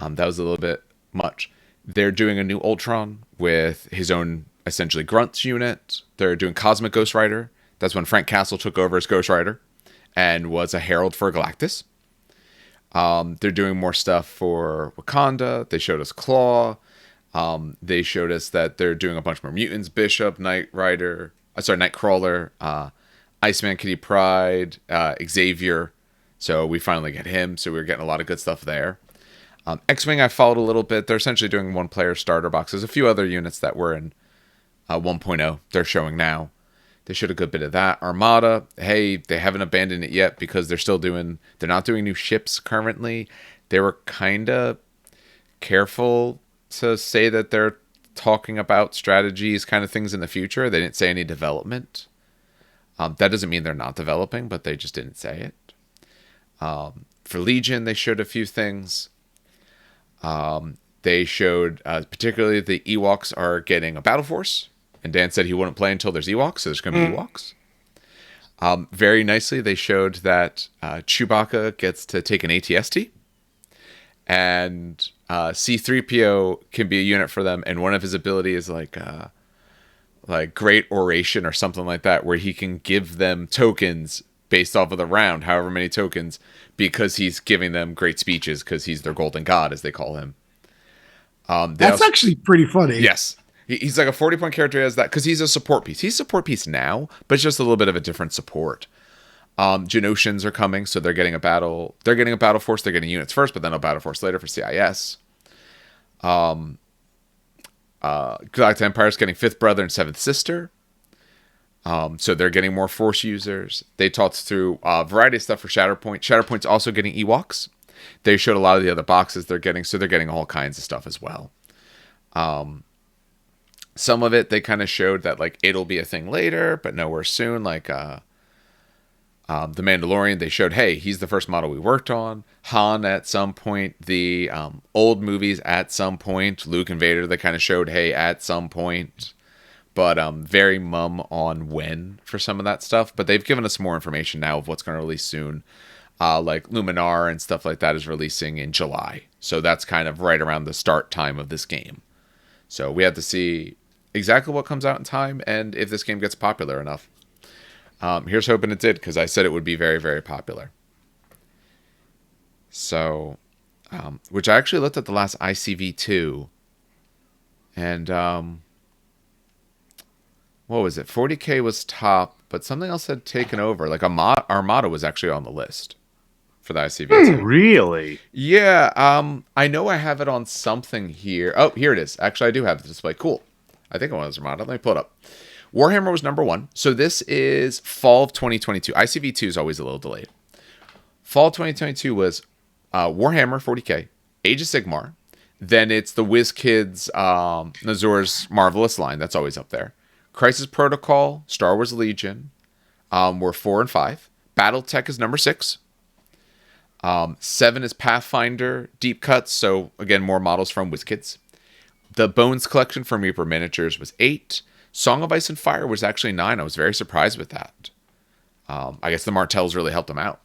That was a little bit much. They're doing a new Ultron with his own, essentially, Grunts unit. They're doing Cosmic Ghost Rider. That's when Frank Castle took over as Ghost Rider and was a herald for Galactus. They're doing more stuff for Wakanda. They showed us Claw. They showed us that they're doing a bunch more mutants: Bishop, Nightcrawler, Iceman, Kitty Pryde, Xavier. So we finally get him. So we're getting a lot of good stuff there. X-Wing I followed a little bit. They're essentially doing one-player starter boxes. A few other units that were in 1.0 they're showing now. They showed a good bit of that. Armada, hey, they haven't abandoned it yet because they're not doing new ships currently. They were kind of careful to say that they're talking about strategies, kind of things in the future. They didn't say any development. That doesn't mean they're not developing, but they just didn't say it. For Legion, they showed a few things. They showed, particularly the Ewoks are getting a battle force. And Dan said he wouldn't play until there's Ewoks, so there's going to be Ewoks. Very nicely, they showed that Chewbacca gets to take an ATST. And C-3PO can be a unit for them. And one of his abilities is like Great Oration or something like that, where he can give them tokens based off of the round, however many tokens, because he's giving them great speeches because he's their golden god, as they call him. That's actually pretty funny. Yes. He's like a 40-point character. He has that because he's a support piece. He's a support piece now, but it's just a little bit of a different support. Genosians are coming, so they're getting a battle. They're getting a battle force. They're getting units first, but then a battle force later for CIS. Galactic Empire's getting Fifth Brother and Seventh Sister. So they're getting more Force users. They talked through a variety of stuff for Shatterpoint. Shatterpoint's also getting Ewoks. They showed a lot of the other boxes they're getting, so they're getting all kinds of stuff as well. Some of it they kind of showed that like it'll be a thing later, but nowhere soon. Like the Mandalorian, they showed, hey, he's the first model we worked on. Han at some point, the old movies at some point. Luke and Vader, they kind of showed, hey, at some point. But very mum on when for some of that stuff. But they've given us more information now of what's going to release soon. Like Luminar and stuff like that is releasing in July. So that's kind of right around the start time of this game. So we have to see exactly what comes out in time and if this game gets popular enough. Here's hoping it did, because I said it would be very, very popular. So, which I actually looked at the last ICV2, and what was it? 40K was top, but something else had taken over. Like Armada was actually on the list for the ICV2. Really? Yeah. I know I have it on something here. Oh, here it is. Actually, I do have the display. Cool. I think it was Armada. Let me pull it up. Warhammer was number 1. So this is fall of 2022. ICV2 is always a little delayed. Fall 2022 was Warhammer 40K, Age of Sigmar. Then it's the WizKids Nazor's Marvelous line. That's always up there. Crisis Protocol, Star Wars Legion were 4 and 5. Battletech is number 6. 7 is Pathfinder Deep Cuts. So again, more models from WizKids. The Bones collection from Reaper Miniatures was 8. Song of Ice and Fire was actually 9. I was very surprised with that. I guess the Martells really helped them out.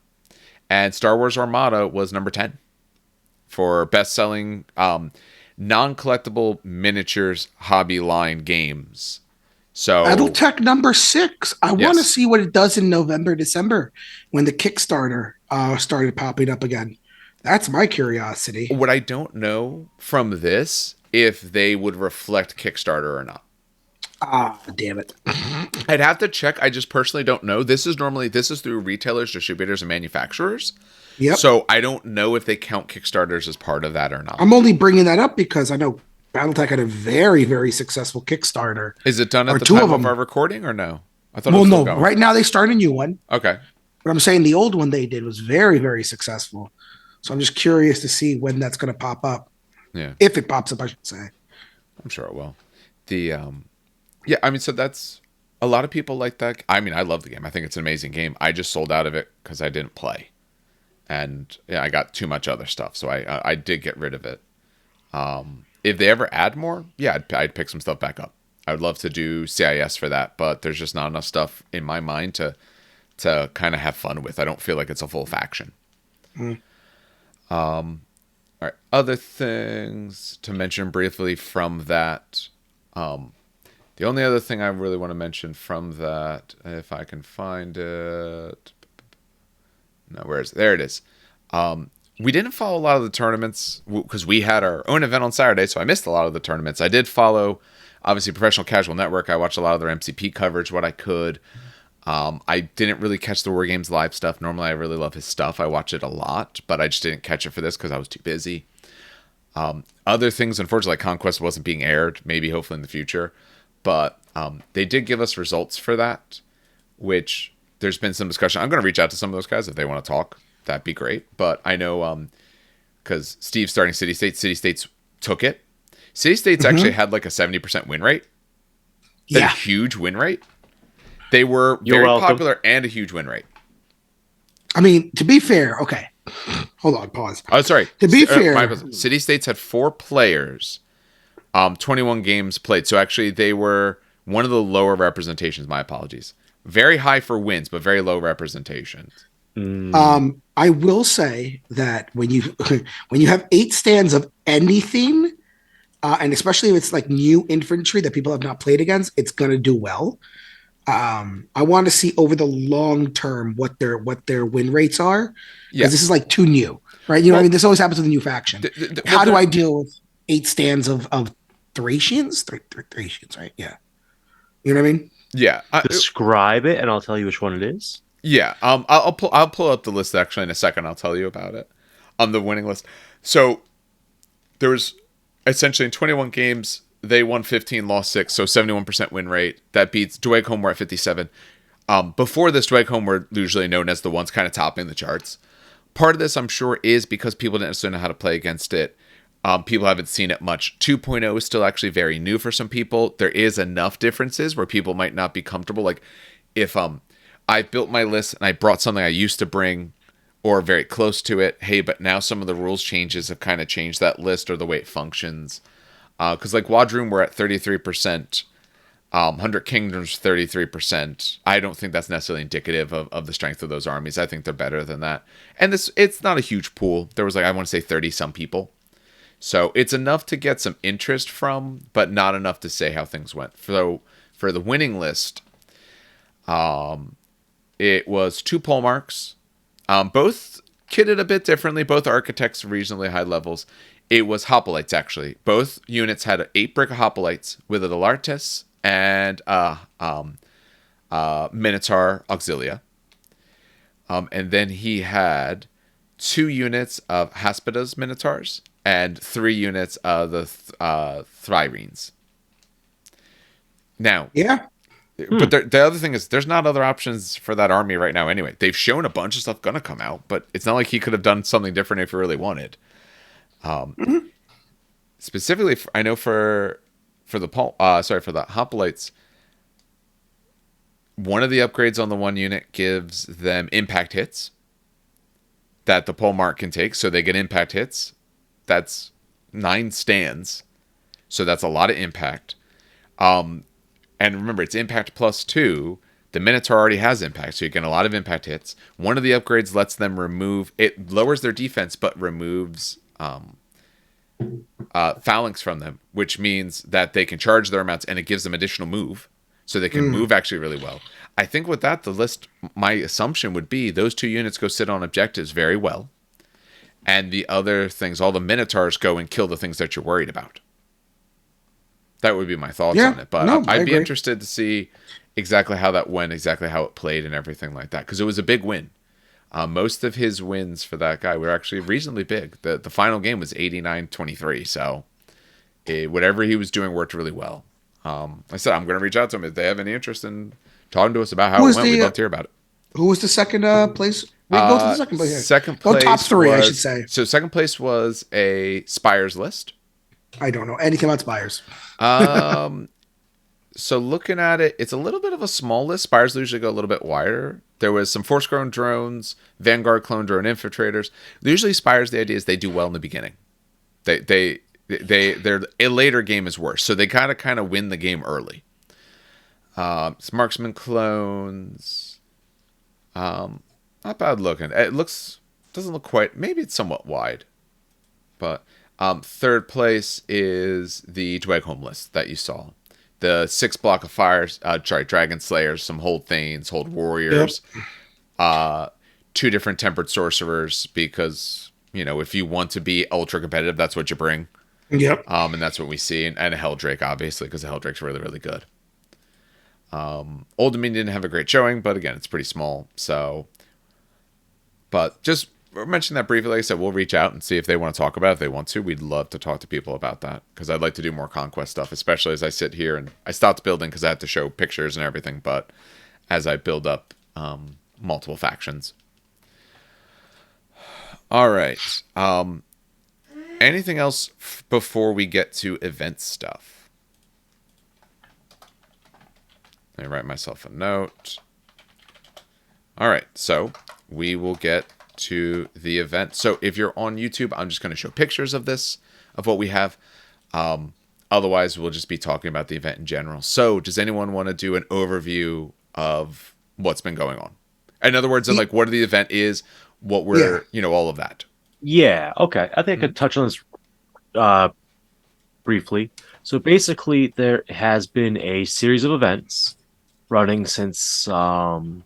And Star Wars Armada was number 10 for best-selling non-collectible miniatures hobby line games. So Battletech number 6. I want to see what it does in November, December when the Kickstarter started popping up again. That's my curiosity. What I don't know from this, if they would reflect Kickstarter or not. Ah, damn it. I'd have to check. I just personally don't know. This is through retailers, distributors, and manufacturers. Yep. So I don't know if they count Kickstarters as part of that or not. I'm only bringing that up because I know Battletech had a very, very successful Kickstarter. Is it done at the time of our recording or no? I thought. Well, no. Right now they start a new one. Okay. But I'm saying the old one they did was very, very successful. So I'm just curious to see when that's going to pop up. Yeah. If it pops up, I should say. I'm sure it will. Yeah, I mean, so that's a lot of people like that. I mean, I love the game. I think it's an amazing game. I just sold out of it because I didn't play, and yeah, I got too much other stuff, so I did get rid of it. If they ever add more, yeah, I'd pick some stuff back up. I would love to do CIS for that, but there's just not enough stuff in my mind to kind of have fun with. I don't feel like it's a full faction. All right, other things to mention briefly from that. The only other thing I really want to mention from that, if I can find it. No, where is it? There it is. we didn't follow a lot of the tournaments because we had our own event on Saturday, so I missed a lot of the tournaments. I did follow, obviously, Professional Casual Network. I watched a lot of their MCP coverage, what I could. I didn't really catch the War Games live stuff. Normally, I really love his stuff. I watch it a lot, but I just didn't catch it for this because I was too busy. Other things, unfortunately, like Conquest wasn't being aired. Maybe, hopefully, in the future. But they did give us results for that, which there's been some discussion. I'm going to reach out to some of those guys if they want to talk. That'd be great. But I know because Steve's starting City States. City States took it. City States actually had like a 70% win rate. Yeah. A huge win rate. They were very popular and a huge win rate. I mean, to be fair, okay. Hold on, pause. Oh, sorry. To be fair, City States had 4 players, 21 games played. So actually, they were one of the lower representations. My apologies. Very high for wins, but very low representation. I will say that when you have 8 stands of anything, and especially if it's like new infantry that people have not played against, it's gonna do well. I want to see over the long term what their win rates are, because this is like too new, right? You know what I mean? This always happens with a new faction. How do I deal with 8 stands of Thracians? Thracians, right? Yeah. You know what I mean? Yeah. Describe it, and I'll tell you which one it is. Yeah. I'll pull up the list actually in a second. I'll tell you about it. On the winning list. So there was essentially in 21 games. They won 15, lost 6, so 71% win rate. That beats Dweg Home, were at 57. Before this, Dweg Home were usually known as the ones kind of topping the charts. Part of this, I'm sure, is because people didn't necessarily know how to play against it. People haven't seen it much. 2.0 is still actually very new for some people. There is enough differences where people might not be comfortable. Like, if I built my list and I brought something I used to bring or very close to it, hey, but now some of the rules changes have kind of changed that list or the way it functions. Because like Wadroom, we're at 33%. 100 Kingdoms, 33%. I don't think that's necessarily indicative of the strength of those armies. I think they're better than that. And it's not a huge pool. There was like, I want to say 30-some people. So it's enough to get some interest from, but not enough to say how things went. So for the winning list, it was 2 pole marks. Both kitted a bit differently. Both architects reasonably high levels. It was hoplites, actually. Both units had 8 brick of hoplites with a Delartes and Minotaur Auxilia. And then he had 2 units of Haspada's Minotaurs and 3 units of the Thryrenes. Now, yeah. But the other thing is, there's not other options for that army right now anyway. They've shown a bunch of stuff going to come out, but it's not like he could have done something different if he really wanted. Specifically, I know for the hoplites, one of the upgrades on the one unit gives them impact hits that the pole mark can take, so they get impact hits. That's 9 stands, so that's a lot of impact. And remember, it's impact plus 2. The Minotaur already has impact, so you get a lot of impact hits. One of the upgrades lets them it lowers their defense, but removes phalanx from them, which means that they can charge their amounts, and it gives them additional move, so they can move actually really well. I think with that, the list, my assumption would be those 2 units go sit on objectives very well, and the other things, all the Minotaurs go and kill the things that you're worried about. That would be my thoughts on it, but I'd be interested to see exactly how that went, exactly how it played, and everything like that, because it was a big win. Most of his wins for that guy were actually reasonably big. The final game was 89-23, so whatever he was doing worked really well. I said I'm going to reach out to him if they have any interest in talking to us about how it went. We'd love to hear about it. Who was the second place? We go to the second place here. Second place. Top 3, I should say. So second place was a Spires list. I don't know anything about Spires. So looking at it, it's a little bit of a small list. Spires usually go a little bit wider. There was some Force-grown drones, Vanguard clone drone infiltrators. Usually Spires, the idea is they do well in the beginning. Their a later game is worse, so they kind of win the game early. It's marksman clones. Not bad looking. It doesn't look quite. Maybe it's somewhat wide, but third place is the Dweg Home list that you saw. The 6 block of fires, Dragon Slayers, some Hold Thanes, Hold Warriors, 2 different Tempered Sorcerers, because if you want to be ultra competitive, that's what you bring. Yep. And that's what we see. And a Helldrake, obviously, because the Helldrake's really, really good. Old Dominion didn't have a great showing, but again, it's pretty small. So, but just mention that briefly. Like I said, we'll reach out and see if they want to talk about it. If they want to, we'd love to talk to people about that, because I'd like to do more Conquest stuff, especially as I sit here and I stopped building because I had to show pictures and everything. But as I build up multiple factions. All right. Anything else before we get to event stuff? Let me write myself a note. All right, so we will get to the event. So if you're on YouTube, I'm just going to show pictures of this, of what we have. Otherwise, we'll just be talking about the event in general. So does anyone want to do an overview of what's been going on? In other words, like what the event is, what we're, all of that. Yeah, okay. I think I could touch on this briefly. So basically, there has been a series of events running since, I'll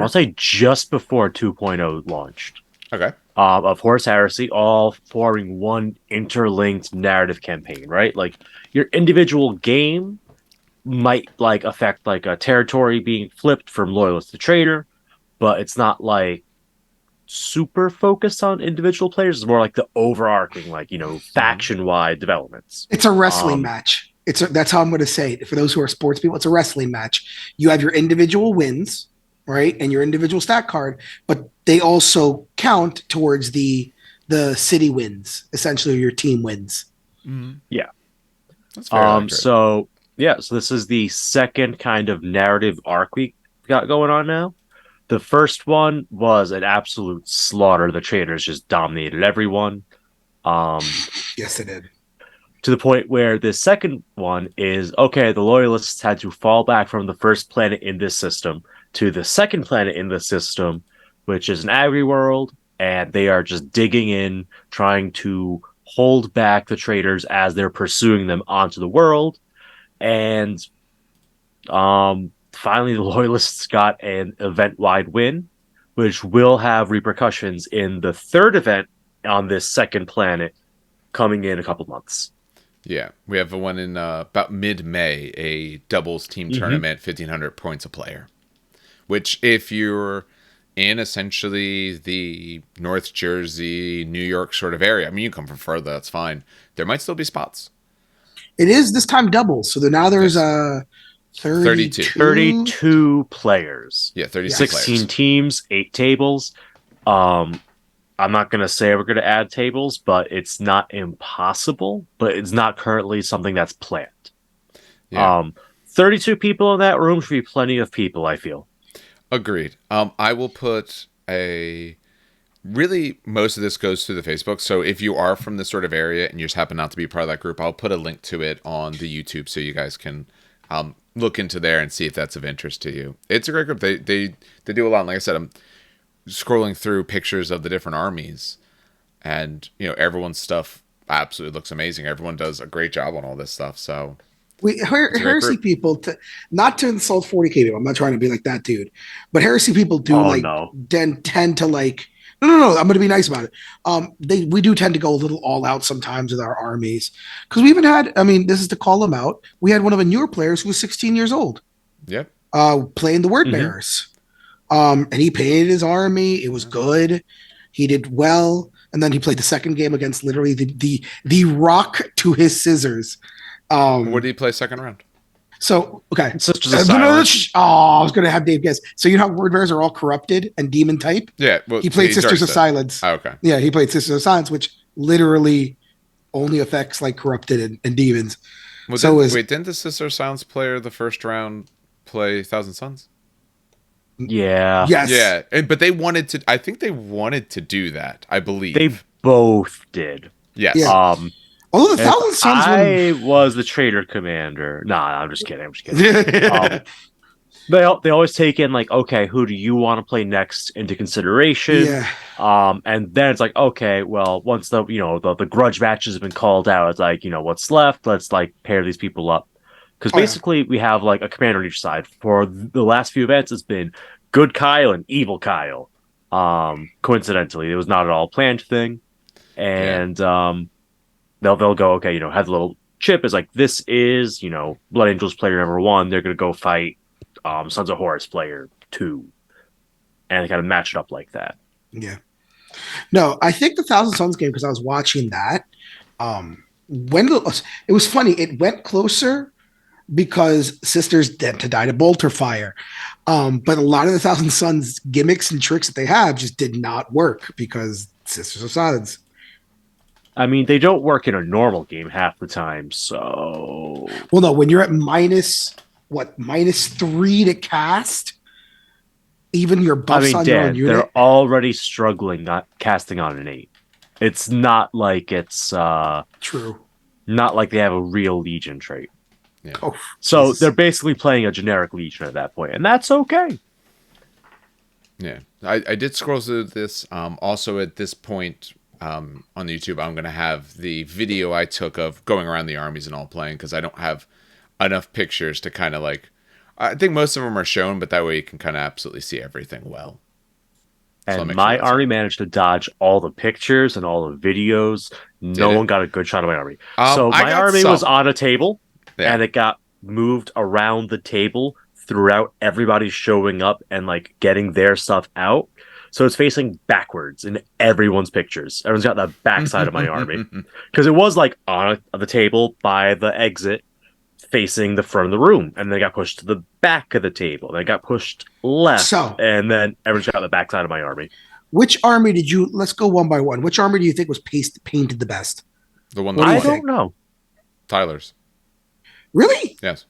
say just before 2.0 launched. Okay. Of Horus Heresy, all forming one interlinked narrative campaign, right? Like, your individual game might, like, affect, like, a territory being flipped from Loyalist to Traitor, but it's not, like, super focused on individual players. It's more like the overarching, like, faction-wide developments. It's a wrestling match. That's how I'm going to say it. For those who are sports people, it's a wrestling match. You have your individual wins, right, and your individual stat card, but they also count towards the city wins, essentially your team wins. Mm-hmm. Yeah. That's very accurate. So this is the second kind of narrative arc we got going on now. The first one was an absolute slaughter. The Traitors just dominated everyone. Yes, they did. To the point where the second one is, okay, the Loyalists had to fall back from the first planet in this system to the second planet in the system, which is an agri-world, and they are just digging in, trying to hold back the Traitors as they're pursuing them onto the world. And finally, the Loyalists got an event-wide win, which will have repercussions in the third event on this second planet coming in a couple months. Yeah, we have one in about mid-May, a doubles team tournament, 1,500 points a player. Which, if you're in essentially the North Jersey, New York sort of area, I mean, you come from further, that's fine. There might still be spots. It is this time doubles, so now there's 32 players. Yeah, 32 16 players. teams, 8 tables. I'm not going to say we're going to add tables, but it's not impossible, but it's not currently something that's planned. Yeah. 32 people in that room should be plenty of people, I feel. Agreed. I will put really, most of this goes through the Facebook. So if you are from this sort of area and you just happen not to be part of that group, I'll put a link to it on the YouTube so you guys can look into there and see if that's of interest to you. It's a great group. They do a lot. And like I said, I'm scrolling through pictures of the different armies, and everyone's stuff absolutely looks amazing. Everyone does a great job on all this stuff. So heresy people, not to insult 40k people, I'm not trying to be like that dude, but heresy people do tend to like. No. I'm going to be nice about it. We do tend to go a little all out sometimes with our armies, because we even had. I mean, this is to call them out. We had one of the newer players who was 16 years old. Yep. Playing the Word Bearers. And he painted his army. It was good. He did well. And then he played the second game against literally the rock to his scissors. What did he play second round? So, okay. Sisters of Silence. I was going to have Dave guess. So, you know how Word Bearers are all corrupted and demon type? Yeah. Well, he played Sisters of Silence. Oh, okay. Yeah, he played Sisters of Silence, which literally only affects like corrupted and demons. Well, didn't the Sisters of Silence player the first round play Thousand Suns? Yeah. Yes. Yeah. But they wanted to. I think they wanted to do that. I believe they both did. Yes. Yeah. Although the Thousand Suns, I was the Traitor commander. Nah, I'm just kidding. They always take in like, okay, who do you want to play next into consideration? Yeah. And then it's like, okay, well, once the grudge matches have been called out, it's like, what's left? Let's like pair these people up. Because basically we have like a commander on each side. For the last few events, it's been good Kyle and evil Kyle. Coincidentally, it was not at all a planned thing, Yeah. and they'll go, okay, have the little chip is like, this is Blood Angels player number 1. They're gonna go fight Sons of Horus player 2, and they kind of match it up like that. Yeah. No, I think the Thousand Suns game, because I was watching that. When it was funny, it went closer because sisters tend to die to bolter fire. But a lot of the Thousand Suns gimmicks and tricks that they have just did not work because Sisters of Silence. I mean, they don't work in a normal game half the time, so. Well, no, when you're at -3 to cast, even your buffs on your own unit. They're already struggling not casting on an 8. It's not like it's true. Not like they have a real Legion trait. Yeah. Oh, so they're basically playing a generic Legion at that point, and that's okay. Yeah, I did scroll through this. Also, at this point on YouTube, I'm going to have the video I took of going around the armies and all playing, because I don't have enough pictures to kind of like... I think most of them are shown, but that way you can kind of absolutely see everything well. And my army managed to dodge all the pictures and all the videos. No one got a good shot of my army. So my army was on a table, and it got moved around the table throughout everybody showing up and like getting their stuff out. So it's facing backwards in everyone's pictures. Everyone's got the backside of my army. Because it was like on the table by the exit, facing the front of the room, and then it got pushed to the back of the table, then it got pushed left, and then everyone's got the backside of my army. Which army did you... Let's go one by one. Which army do you think was painted the best? The one that I don't know. Tyler's. Really? Yes.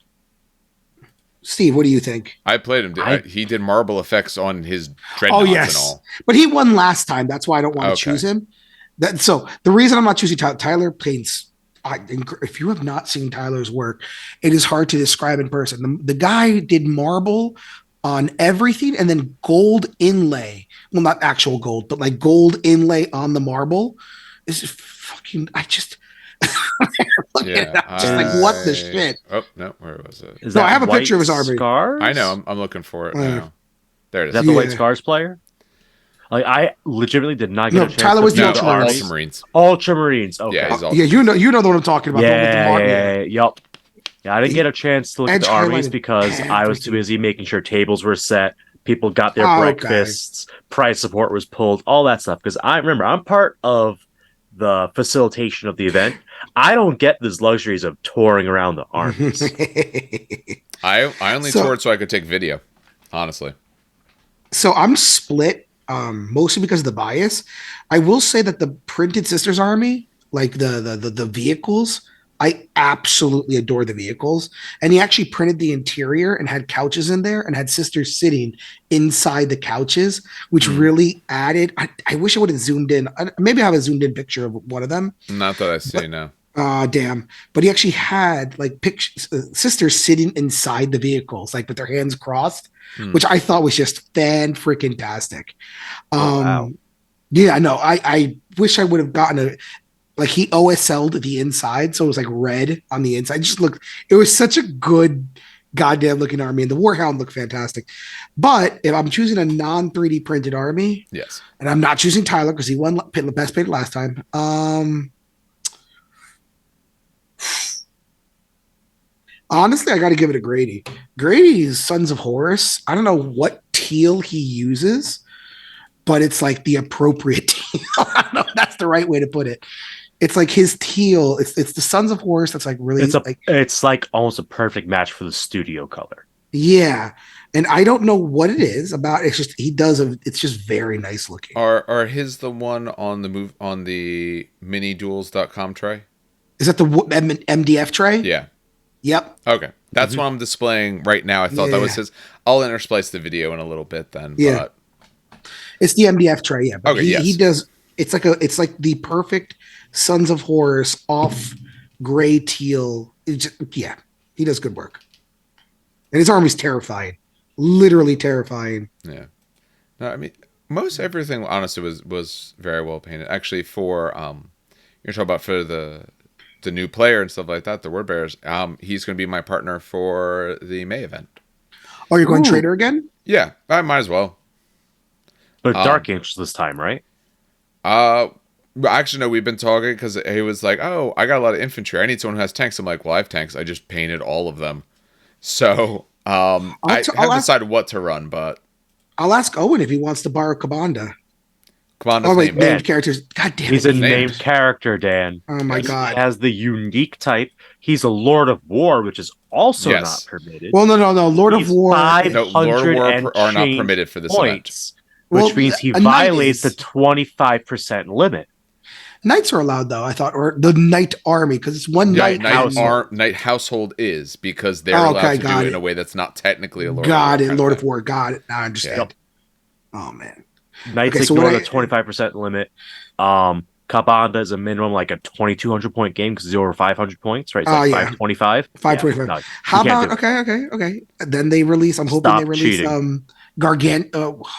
Steve, what do you think? I played him. He did marble effects on his dreadnoughts and all. But he won last time. That's why I don't want to choose him. So the reason I'm not choosing Tyler paints... if you have not seen Tyler's work, it is hard to describe in person. The guy did marble on everything, and then gold inlay. Well, not actual gold, but like gold inlay on the marble. Is fucking... I just... what the shit? Oh no, where was it? No, I have a picture of his army. Scars? I know. I'm looking for it now. There it is. Is that the White Scars player? Like, I legitimately did not get a chance. Tyler was the Ultramarines. Ultramarines. Okay. Yeah, you know what I'm talking about. Yup. Yeah, I didn't get a chance to look at the armies because I was too busy making sure tables were set, people got their breakfasts, prize support was pulled, all that stuff. Because I'm part of the facilitation of the event. I don't get these luxuries of touring around the armies. I only toured so I could take video, honestly. So I'm split, mostly because of the bias. I will say that the printed Sisters army, like the vehicles, I absolutely adore the vehicles. And he actually printed the interior and had couches in there and had sisters sitting inside the couches, which really added... I wish I would have zoomed in. Maybe I have a zoomed in picture of one of them. Not that I see now. Damn. But he actually had like sisters sitting inside the vehicles, like with their hands crossed, which I thought was just fan-freaking-tastic. Wow. Yeah, I know. I wish I would have gotten a... Like, he OSL'd the inside, so it was like red on the inside. It was such a good goddamn looking army, and the Warhound looked fantastic. But if I'm choosing a non 3D printed army, yes, and I'm not choosing Tyler because he won best painted last time. Honestly, I got to give it to Grady. Grady's Sons of Horus. I don't know what teal he uses, but it's like the appropriate teal. I don't know if that's the right way to put it. It's like his teal. It's the Sons of Horus. That's like really. It's like almost a perfect match for the studio color. Yeah, and I don't know what it is about. It's just it's just very nice looking. Are his the one on the miniduels.com tray? Is that the MDF tray? Yeah. Yep. Okay, that's what I'm displaying right now. I thought that was his. I'll intersplice the video in a little bit then. Yeah. But... It's the MDF tray. Yeah. But okay. He does. It's like the perfect Sons of Horus off gray teal. He does good work. And his army's terrifying. Literally terrifying. Yeah. No, I mean, most everything honestly was very well painted. Actually, for you're talking about for the new player and stuff like that, the Word Bearers, he's going to be my partner for the May event. Oh, you're going Trader again? Yeah, I might as well. But Dark Angels this time, right? Actually, no, we've been talking because he was like, oh, I got a lot of infantry. I need someone who has tanks. I'm like, well, I have tanks. I just painted all of them. So I haven't decided what to run, but I'll ask Owen if he wants to borrow Kabanda. Kabanda's named characters. God damn it. He's a named character, Dan. Oh my God. He has the unique type. He's a Lord of War, which is also not permitted. Well, no. Lord of War. No, Lord of War are not permitted for this event. Which means he violates the 25% limit. Knights are allowed, though, I thought, or the Knight Army, because it's one Knight household. Knight household is, because they're allowed to do it in a way that's not technically a Lord of War. Got it, Lord of War. Got it. Now I understand. Yeah. Oh, man. Knights ignore the 25% limit. Kabanda is a minimum like a 2,200 point game because it's over 500 points, right? It's like 525. 525. No, how about okay? Then they release. I'm hoping they release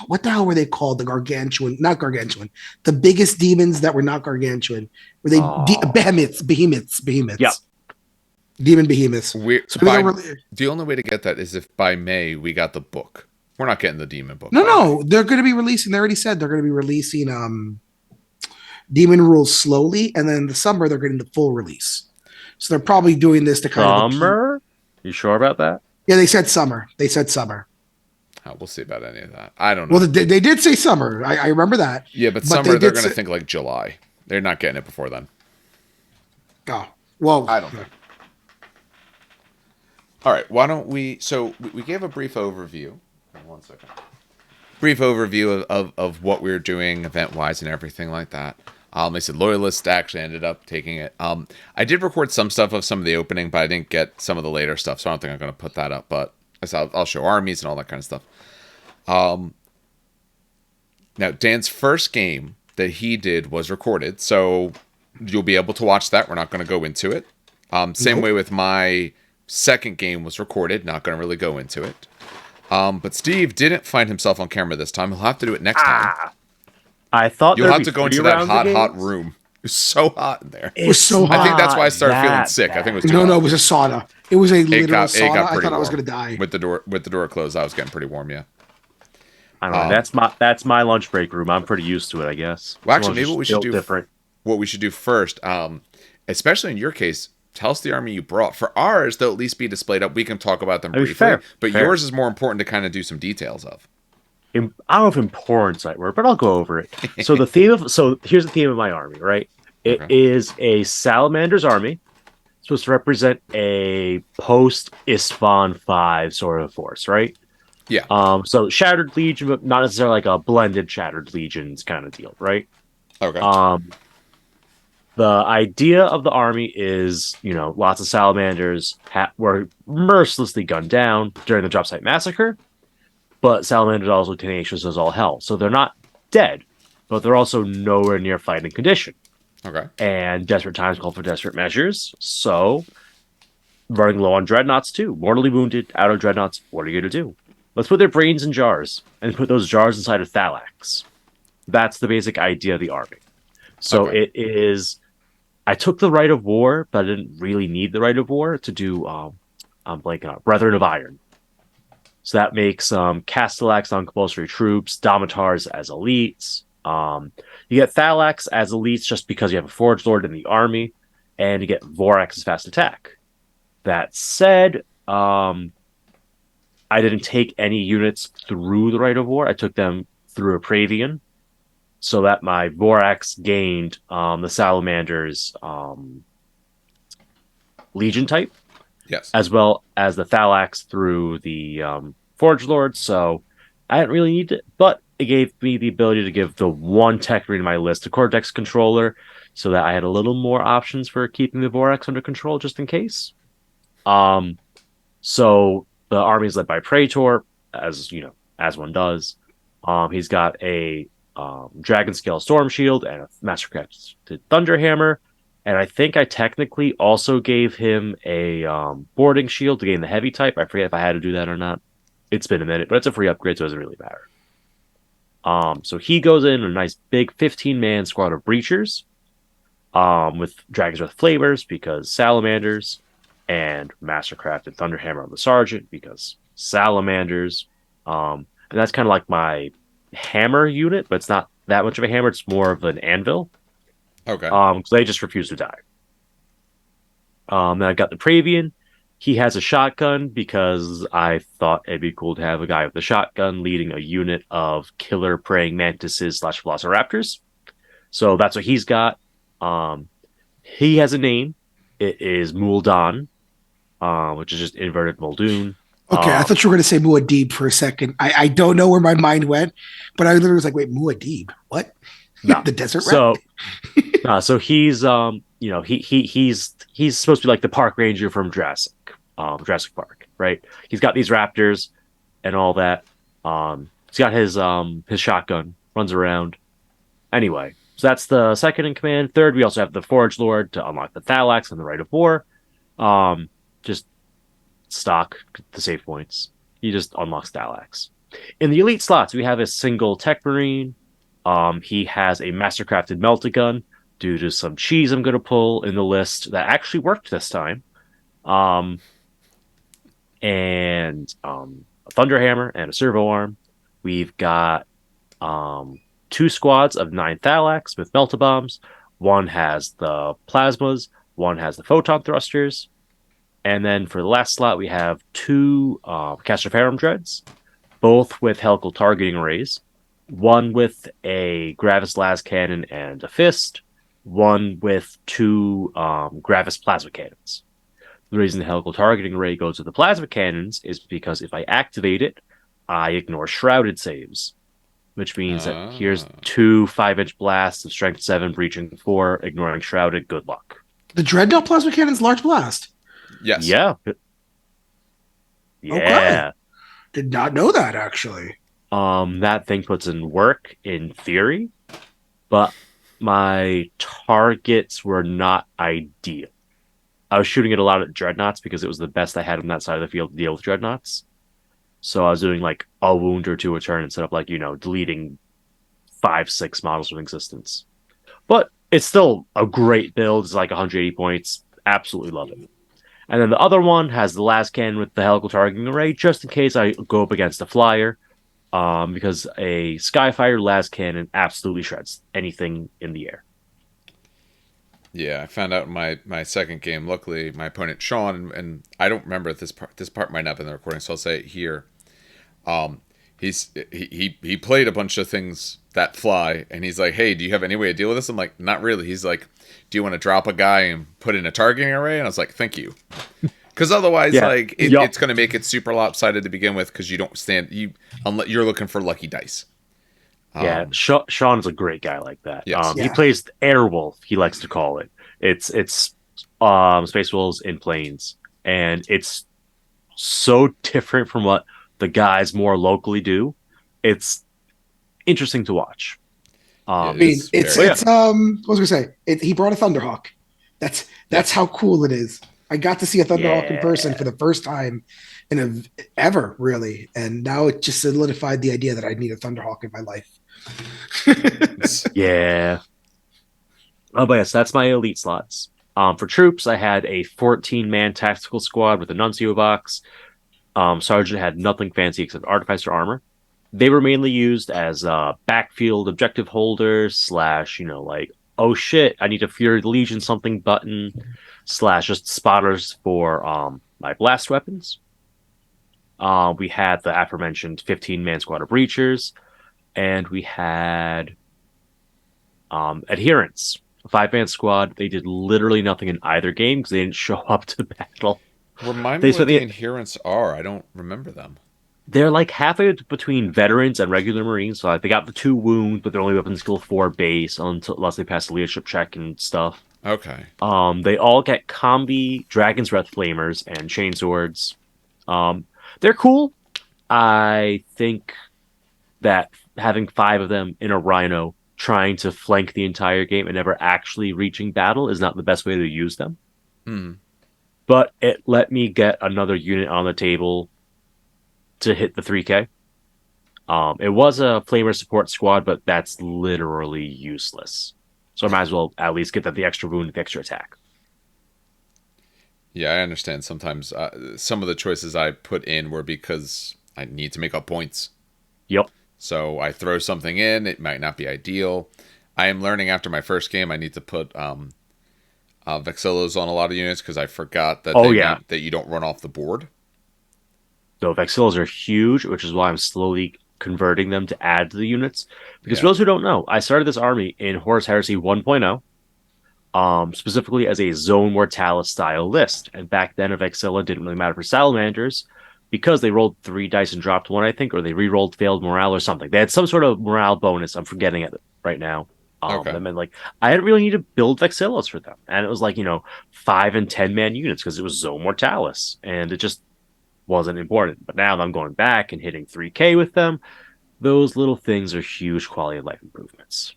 what the hell were they called? The not gargantuan. The biggest demons that were not gargantuan. Were they behemoths? Yeah. Demon behemoths. The only way to get that is if by May we got the book. We're not getting the demon book. No. They're going to be releasing. They already said they're going to be releasing Demon Rules slowly, and then in the summer they're getting the full release. So they're probably doing this to kind of summer. You sure about that? Yeah, they said summer. Oh, we'll see about any of that. I don't know. Well, they did say summer. I remember that. Yeah, but summer they're going to think like July. They're not getting it before then. Oh, well, I don't think. All right, why don't we? So we gave a brief overview. One second. Brief overview of what we were doing event-wise and everything like that. They said Loyalist actually ended up taking it. I did record some stuff of some of the opening, but I didn't get some of the later stuff, so I don't think I'm going to put that up. But I'll show armies and all that kind of stuff. Now, Dan's first game that he did was recorded, so you'll be able to watch that. We're not going to go into it. Same way with my second game was recorded. Not going to really go into it. But Steve didn't find himself on camera this time. He'll have to do it next time. I thought you'll have to go into that hot room. It was so hot in there. It was so hot. I think that's why I started feeling sick. I think it was too hot. It was a sauna. It was a literal sauna. I thought I was going to die. With the door closed, I was getting pretty warm. Yeah. I don't know. That's my lunch break room. I'm pretty used to it, I guess. Well, actually, maybe what we should do different. What we should do first, especially in your case. Tell us the army you brought. For ours, they'll at least be displayed up. We can talk about them briefly. Fair. Yours is more important to kind of do some details of. I don't know if important's the right word, but I'll go over it. So here's the theme of my army, right? It is a Salamander's army. It's supposed to represent a post-Isfahan 5 sort of force, right? Yeah. So Shattered Legion, but not necessarily like a blended Shattered Legions kind of deal, right? Okay. The idea of the army is, lots of salamanders were mercilessly gunned down during the Drop Site Massacre, but salamanders are also tenacious as all hell. So they're not dead, but they're also nowhere near fighting condition. Okay. And desperate times call for desperate measures. So running low on dreadnoughts too. Mortally wounded, out of dreadnoughts, what are you going to do? Let's put their brains in jars and put those jars inside of Thalax. That's the basic idea of the army. So it is... I took the Rite of War, but I didn't really need the Rite of War to do Brethren of Iron. So that makes Castellax on compulsory troops, Domitars as elites. You get Thalax as elites just because you have a Forge Lord in the army, and you get Vorax as fast attack. That said, I didn't take any units through the Rite of War. I took them through a Pravian. So that my Vorax gained the Salamander's Legion type. Yes. As well as the Thalax through the Forge Lord. So I didn't really need it, but it gave me the ability to give the one tech read in my list to Cortex Controller so that I had a little more options for keeping the Vorax under control just in case. So the army is led by Praetor, as one does. He's got a Dragon Scale Storm Shield and a Mastercrafted Thunderhammer, and I think I technically also gave him a boarding shield to gain the heavy type. I forget if I had to do that or not. It's been a minute, but it's a free upgrade, so it doesn't really matter. So he goes in a nice big 15-man squad of breachers with Dragon's Breath Flavors because salamanders, and Mastercrafted Thunderhammer on the Sergeant because salamanders. And that's kind of like my hammer unit, but it's not that much of a hammer. It's more of an anvil. Okay. So they just refuse to die. Then I got the Pravian. He has a shotgun because I thought it'd be cool to have a guy with a shotgun leading a unit of killer praying mantises slash velociraptors. So that's what he's got. Um, he has a name. It is Muldan, which is just inverted Muldoon. Okay, I thought you were going to say Muad'Dib for a second. I don't know where my mind went, but I literally was like, wait, Muad'Dib? What? No. The desert rat? So he's he's supposed to be like the park ranger from Jurassic Park, right? He's got these raptors and all that. He's got his shotgun, runs around. Anyway, so that's the second in command. Third, we also have the Forge Lord to unlock the Thalax and the Rite of War. Just stock the save points. He just unlocks Thalax. In the elite slots, we have a single Tech Marine. He has a mastercrafted melta due to some cheese I'm going to pull in the list that actually worked this time. Um, and a Thunderhammer and a Servo Arm. We've got two squads of 9 Thalax with Melta Bombs. One has the Plasmas, one has the Photon Thrusters. And then for the last slot, we have two Castroferum Dreads, both with helical targeting arrays. One with a Gravis Las Cannon and a Fist. One with two Gravis Plasma Cannons. The reason the helical targeting array goes with the Plasma Cannons is because if I activate it, I ignore Shrouded saves. Which means that here's two 5-inch blasts of Strength 7, Breaching 4, ignoring Shrouded. Good luck. The Dreadnought Plasma Cannon's large blast. Yes. Yeah. Okay. Did not know that, actually. That thing puts in work in theory, but my targets were not ideal. I was shooting it a lot at Dreadnoughts because it was the best I had on that side of the field to deal with Dreadnoughts. So I was doing like a wound or two a turn instead of like, deleting 5-6 models from existence. But it's still a great build. It's like 180 points. Absolutely love it. And then the other one has the last cannon with the helical targeting array, just in case I go up against a flyer. Because a Skyfire last cannon absolutely shreds anything in the air. Yeah, I found out in my second game. Luckily, my opponent Sean, and I don't remember this part. This part might not have been in the recording, so I'll say it here. He played a bunch of things that fly, and he's like, "Hey, do you have any way to deal with this?" I'm like, "Not really." He's like, "Do you want to drop a guy and put in a targeting array?" And I was like, "Thank you," because otherwise, it's going to make it super lopsided to begin with. Because you don't unless you're looking for lucky dice. Yeah, Sean's a great guy like that. Yes. He plays Airwolf, he likes to call it. It's Space Wolves in planes, and it's so different from what the guys more locally do. It's interesting to watch. What was I gonna say? He brought a Thunderhawk. That's how cool it is. I got to see a Thunderhawk in person for the first time ever, really, and now it just solidified the idea that I need a Thunderhawk in my life. Yeah. Oh, but yes, that's my elite slots. For troops, I had a 14-man tactical squad with a Nuncio box. Sergeant had nothing fancy except Artificer armor. They were mainly used as backfield objective holders / like, oh shit, I need to Fury the Legion something button / just spotters for my blast weapons. We had the aforementioned 15-man squad of breachers, and we had adherents, a 5-man squad. They did literally nothing in either game because they didn't show up to the battle. Remind me what the adherents are. I don't remember them. They're like halfway between veterans and regular Marines. So like, they got the 2 wounds, but they're only weapon skill 4 base unless they pass the leadership check and stuff. Okay. They all get combi, Dragon's Breath Flamers, and Chainswords. They're cool. I think that having 5 of them in a Rhino trying to flank the entire game and never actually reaching battle is not the best way to use them. But it let me get another unit on the table to hit the 3K. It was a Flamer support squad, but that's literally useless. So I might as well at least get the extra wound, the extra attack. Yeah, I understand. Sometimes some of the choices I put in were because I need to make up points. Yep. So I throw something in. It might not be ideal. I am learning after my first game I need to put Vexillos on a lot of units because I forgot that that you don't run off the board. So Vexillos are huge, which is why I'm slowly converting them to add to the units. Because for those who don't know, I started this army in Horus Heresy 1.0, specifically as a Zone Mortalis style list. And back then, a Vexilla didn't really matter for Salamanders because they rolled 3 dice and dropped 1, I think, or they re-rolled failed morale or something. They had some sort of morale bonus. I'm forgetting it right now. And then, like, I didn't really need to build Vexillos for them. And it was like, 5 and 10 man units because it was Zone Mortalis. And it just wasn't important. But now that I'm going back and hitting 3K with them, those little things are huge quality of life improvements.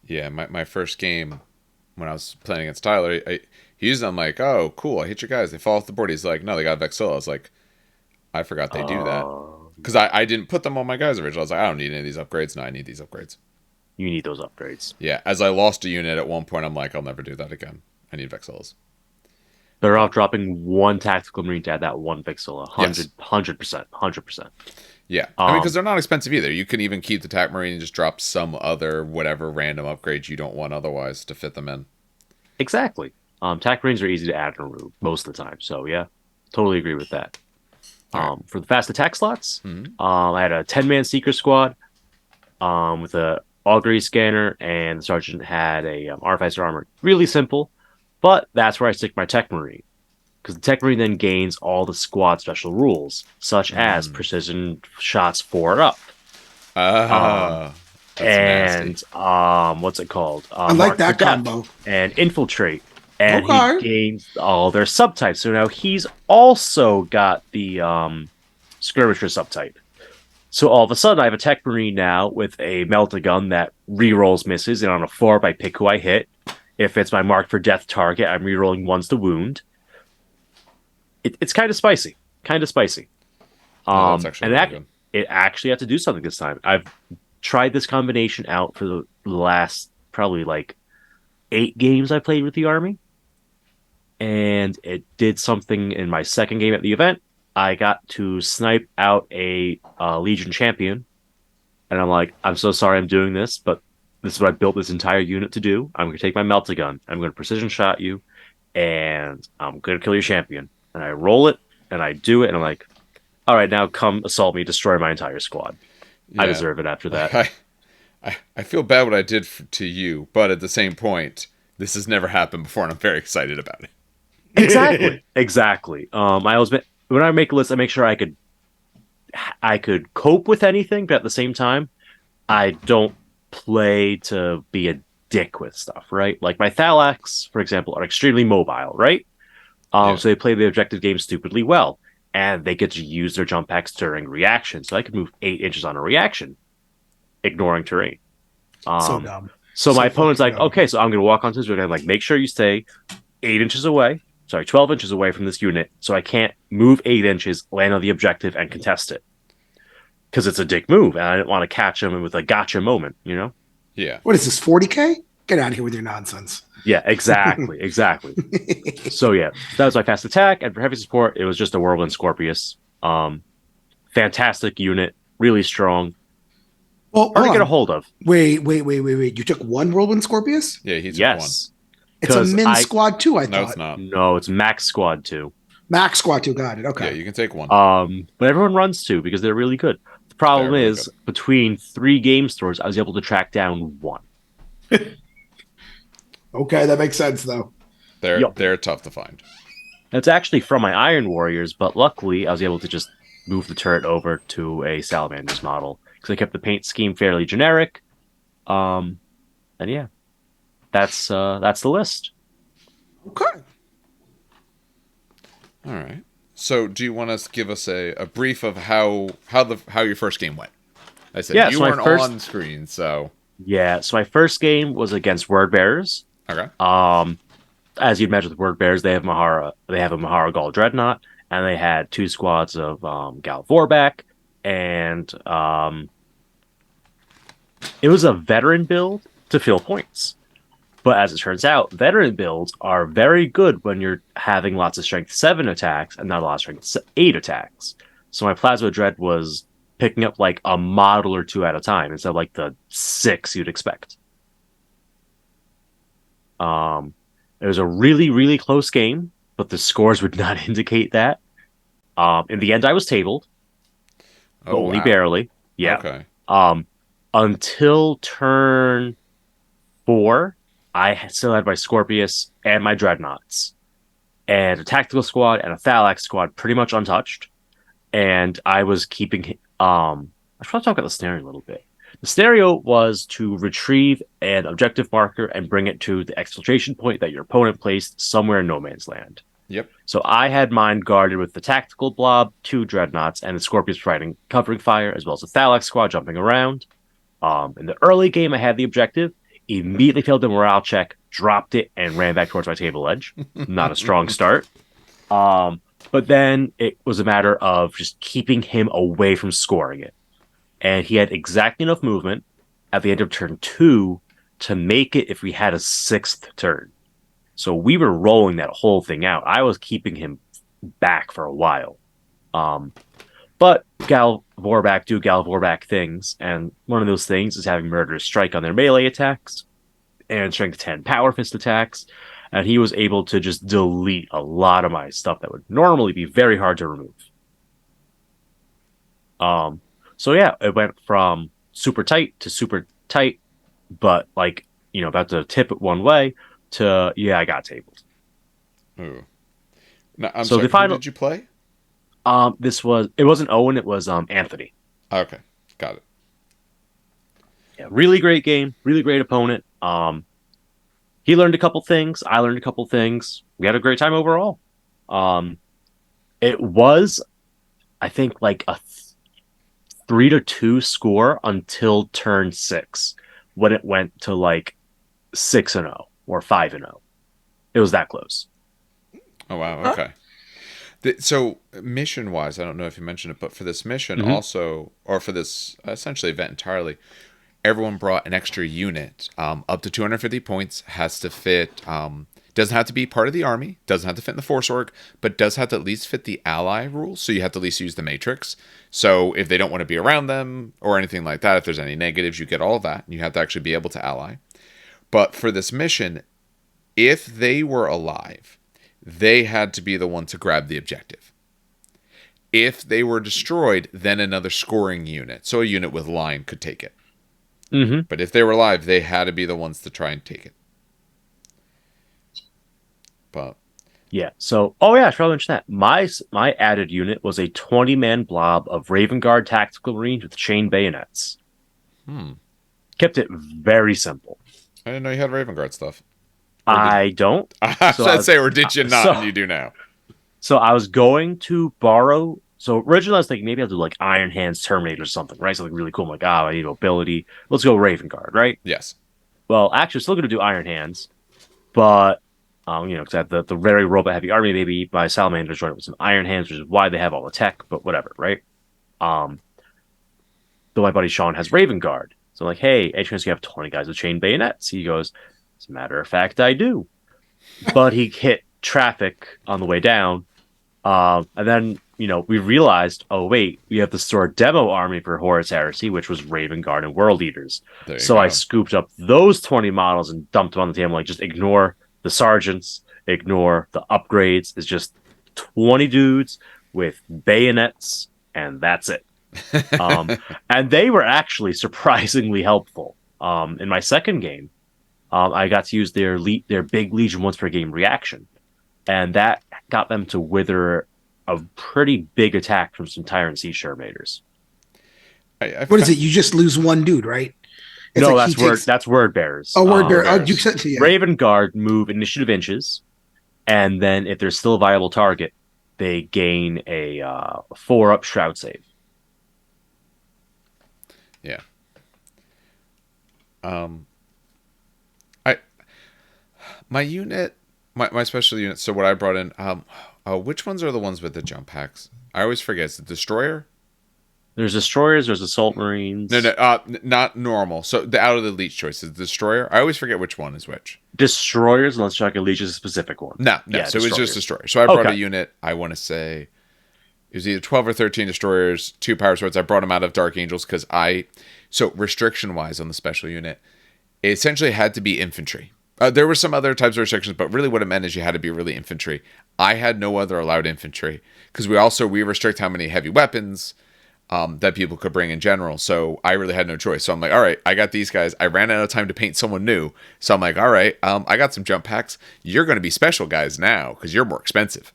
Yeah, my first game when I was playing against Tyler, he used them like, oh, cool, I hit your guys. They fall off the board. He's like, no, they got Vexilla. I was like, I forgot they do that. Because I didn't put them on my guys originally. I was like, I don't need any of these upgrades. No, I need these upgrades. You need those upgrades. Yeah, as I lost a unit at one point, I'm like, I'll never do that again. I need Vexillas. They're off dropping 1 tactical marine to add that 1 Vexilla. 100%. Yeah. I mean, because they're not expensive either. You can even keep the TAC Marine and just drop some other whatever random upgrades you don't want otherwise to fit them in. Exactly. TAC Marines are easy to add and remove most of the time. So, yeah, totally agree with that. For the fast attack slots, I had a 10-man Seeker squad with a augury scanner, and the sergeant had a artificer armor. Really simple, but that's where I stick my Tech Marine. Because the Tech Marine then gains all the squad special rules, such as precision shots 4 up. Nasty. What's it called? I like that combo. And infiltrate. And he gains all their subtypes. So now he's also got the skirmisher subtype. So all of a sudden I have a Tech Marine now with a Meltagun that rerolls misses, and on a 4 I pick who I hit. If it's my mark for death target, I'm rerolling ones to wound. It's kind of spicy. That's actually really good. It actually had to do something this time. I've tried this combination out for the last probably like 8 games I played with the army. And it did something in my second game at the event. I got to snipe out a Legion champion. And I'm like, I'm so sorry I'm doing this, but this is what I built this entire unit to do. I'm going to take my Meltagun. I'm going to precision shot you. And I'm going to kill your champion. And I roll it, and I do it, and I'm like, all right, now come assault me, destroy my entire squad. Yeah, I deserve it after that. I feel bad what I did to you, but at the same point, this has never happened before, and I'm very excited about it. Exactly. I always when I make a list, I make sure I could cope with anything, but at the same time, I don't play to be a dick with stuff, right? Like my Thalax, for example, are extremely mobile, right? So they play the objective game stupidly well, and they get to use their jump packs during reaction. So I could move 8 inches on a reaction, ignoring terrain. So dumb. So my opponent's like, okay, so I'm going to walk onto this unit. I'm like, make sure you stay 12 inches away from this unit, so I can't move 8 inches, land on the objective, and contest it. Because it's a dick move, and I didn't want to catch him with a gotcha moment, Yeah. What is this, 40K? Get out of here with your nonsense. Yeah, exactly. So yeah, that was my fast attack, and for heavy support, it was just a Whirlwind Scorpius. Fantastic unit, really strong. Well, hard to get a hold of. Wait. You took 1 Whirlwind Scorpius? Yeah, he took 1. It's a min squad 2, I thought. No, it's not. No, it's max squad 2. Max squad 2, got it. Okay. Yeah, you can take 1. But everyone runs 2 because they're really good. The problem is, between 3 game stores, I was able to track down 1. Okay, that makes sense, though. They're tough to find. It's actually from my Iron Warriors, but luckily I was able to just move the turret over to a Salamanders model because I kept the paint scheme fairly generic. And yeah, that's the list. Okay. All right. So, do you want to give us a brief of how your first game went? I said you weren't on screen, so yeah. So my first game was against Word Bearers. Okay. As you'd imagine with Word Bears, they have Mahara. They have a Mahara Gaul Dreadnought, and they had 2 squads of Gal Vorback, and it was a veteran build to fill points. But as it turns out, veteran builds are very good when you're having lots of strength 7 attacks and not a lot of strength 8 attacks. So my Plasma Dread was picking up like a model or two at a time instead of like the 6 you'd expect. It was a really, really close game, but the scores would not indicate that. In the end, I was tabled, but Oh, only wow. barely. Yeah. Okay. Until turn 4, I still had my Scorpius and my Dreadnoughts, and a Tactical Squad and a Thalax Squad pretty much untouched. And I was keeping. I should probably talk about the scenario a little bit. The scenario was to retrieve an objective marker and bring it to the exfiltration point that your opponent placed somewhere in no man's land. Yep. So I had mine guarded with the tactical blob, 2 dreadnoughts, and the Scorpius providing covering fire, as well as the Thalax squad jumping around. In the early game, I had the objective, immediately failed the morale check, dropped it, and ran back towards my table edge. Not a strong start. But then it was a matter of just keeping him away from scoring it. And he had exactly enough movement at the end of turn 2 to make it if we had a 6th turn. So we were rolling that whole thing out. I was keeping him back for a while. But Gal Vorback do Gal Vorback things, and one of those things is having Murderous Strike on their melee attacks and Strength 10 Power Fist attacks, and he was able to just delete a lot of my stuff that would normally be very hard to remove. So yeah, it went from super tight to super tight, but like, about to tip it one way to, yeah, I got tabled. Ooh. Now, I'm so sorry, the final, who did you play? It wasn't Owen, it was Anthony. Okay, got it. Yeah, really great game, really great opponent. He learned a couple things, I learned a couple things. We had a great time overall. It was, I think, like a 3-2 score until turn 6, when it went to like 6-0 or 5-0. It was that close. Oh wow, okay. So mission-wise, I don't know if you mentioned it, but for this mission also, or for this essentially event entirely, everyone brought an extra unit, up to 250 points, has to fit, doesn't have to be part of the army, doesn't have to fit in the force org, but does have to at least fit the ally rules, so you have to at least use the matrix. So if they don't want to be around them or anything like that, if there's any negatives, you get all that, and you have to actually be able to ally. But for this mission, if they were alive, they had to be the one to grab the objective. If they were destroyed, then another scoring unit, so a unit with line, could take it. Mm-hmm. But if they were alive, they had to be the ones to try and take it. But yeah, so I should probably mention that my added unit was a 20-man blob of Raven Guard tactical marines with chain bayonets. Kept it very simple. I didn't know you had Raven Guard stuff. I don't. I'd say, or did you not? And you do now. So I was going to borrow. So originally I was thinking maybe I'll do like Iron Hands Terminator or something, right? Something really cool. I'm like, I need mobility. Let's go Raven Guard, right? Yes. Well, actually, still going to do Iron Hands, but because I had the very robot heavy army, maybe my Salamanders joined with some Iron Hands, which is why they have all the tech. But whatever, right? Though my buddy Sean has Raven Guard, so I'm like, hey, any chance you have 20 guys with chain bayonets? He goes, as a matter of fact, I do. But he hit traffic on the way down. And then, we realized, oh, wait, we have the store demo army for Horus Heresy, which was Raven Guard and World Eaters. So I scooped up those 20 models and dumped them on the table. Like, just ignore the sergeants, ignore the upgrades. It's just 20 dudes with bayonets, and that's it. And they were actually surprisingly helpful. In my second game, I got to use their big Legion once per game reaction, and that got them to wither a pretty big attack from some Tyrant Sea Shermators. What is it? You just lose one dude, right? It's no, like that's word bearers. Oh, word bearer. You said to Raven Guard move initiative inches, and then if there's still a viable target, they gain a 4-up shroud save. Yeah. My unit, my special unit. So what I brought in, which ones are the ones with the jump packs? I always forget. It's the destroyer. There's destroyers. There's assault marines. No, not normal. So the out of the leech choice is the destroyer. I always forget which one is which. Destroyers, unless Chuck and Leech is a specific one. No. Yeah, so it was just destroyer. So I brought a unit. I want to say It was either 12 or 13 destroyers, 2 power swords. I brought them out of Dark Angels because so restriction-wise on the special unit, it essentially had to be infantry. There were some other types of restrictions, but really what it meant is you had to be really infantry. I had no other allowed infantry because we restrict how many heavy weapons that people could bring in general. So I really had no choice. So I'm like, all right, I got these guys. I ran out of time to paint someone new. So I'm like, all right, I got some jump packs. You're going to be special guys now because you're more expensive.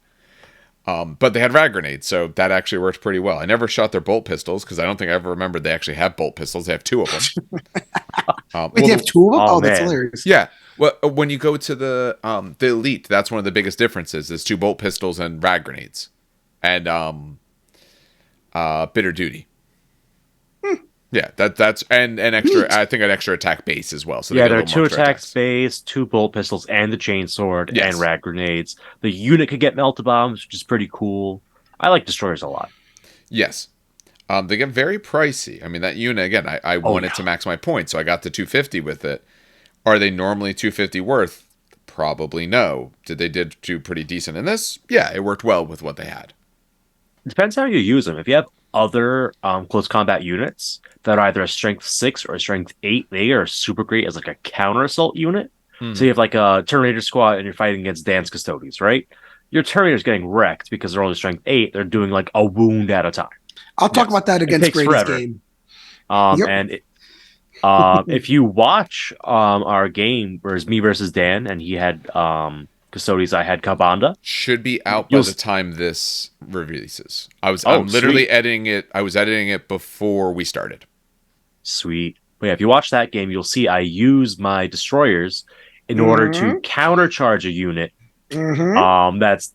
But they had rag grenades, so that actually worked pretty well. I never shot their bolt pistols because I don't think I ever remembered they actually have bolt pistols. They have 2 of them. Wait, they have 2 of them? Oh, that's hilarious. Yeah. Well, when you go to the elite, that's one of the biggest differences is 2 bolt pistols and rag grenades, and bitter duty. Yeah, that's and an extra. Neat. I think an extra attack base as well. So yeah, there are 2 attack base, 2 bolt pistols, and the chainsword and rag grenades. The unit could get melta bombs, which is pretty cool. I like destroyers a lot. Yes, they get very pricey. I mean, that unit again. I wanted to max my points, so I got the 250 with it. Are they normally 250 worth? Probably no. Did do pretty decent in this? Yeah, it worked well with what they had. It depends how you use them. If you have other close combat units that are either a strength 6 or a strength 8, they are super great as like a counter assault unit. So you have like a Terminator squad and you're fighting against Dan's Custodians, right? Your Terminator's getting wrecked because they're only strength 8. They're doing like a wound at a time. I'll talk about that against Brady's game. And if you watch our game, where it's me versus Dan, and he had Custodians, I had Kabanda. Should be out by the time this releases. I'm literally editing it. I was editing it before we started. Sweet. But yeah, if you watch that game, you'll see I use my destroyers in order to countercharge a unit that's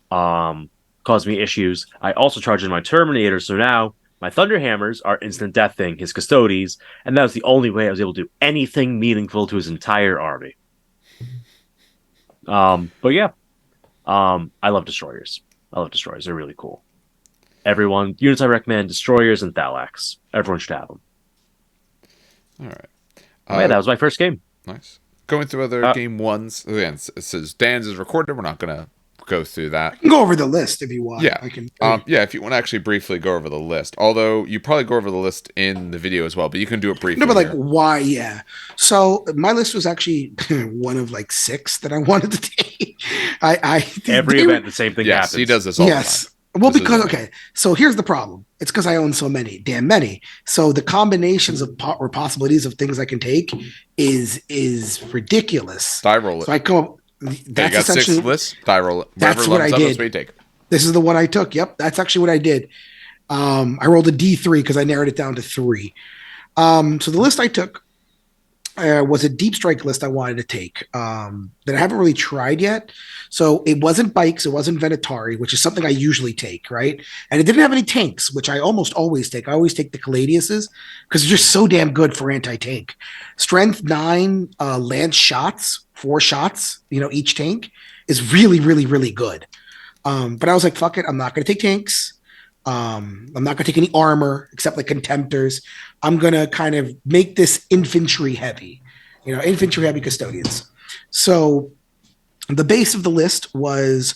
caused me issues. I also charge in my Terminator, so now my Thunderhammers are instant death thing, his Custodies, and that was the only way I was able to do anything meaningful to his entire army. But yeah, I love destroyers. They're really cool. Units I recommend, destroyers and Thalax. Everyone should have them. All right. Yeah, that was my first game. Nice. Going through other game ones. Again, it says Dan's is recorded. We're not going to go through that. I can go over the list if you want. Yeah. I can. If you want to actually briefly go over the list. Although you probably go over the list in the video as well, but you can do it briefly. No, but why? Yeah. So my list was actually one of 6 that I wanted to take. Every event, the same thing happens. He does this all the time. Well, so here's the problem. It's because I own so damn many. So the combinations of or possibilities of things I can take is ridiculous. Die roll it. So I come up. That's got 6 lists. Die roll it. That's what I did. That's what you take. This is the one I took. Yep, that's actually what I did. I rolled a D3 because I narrowed it down to 3. So the list I took was a deep strike list I wanted to take that I haven't really tried yet. So it wasn't bikes, it wasn't Venatari, which is something I usually take, right? And it didn't have any tanks, which I almost always take. I always take the Caladiuses because they're just so damn good for anti-tank. Strength 9 lance shots, 4 shots, each tank is really, really, really good. But I was like, fuck it, I'm not going to take tanks. I'm not going to take any armor except Contemptors. I'm going to kind of make this infantry heavy, infantry heavy Custodians. So the base of the list was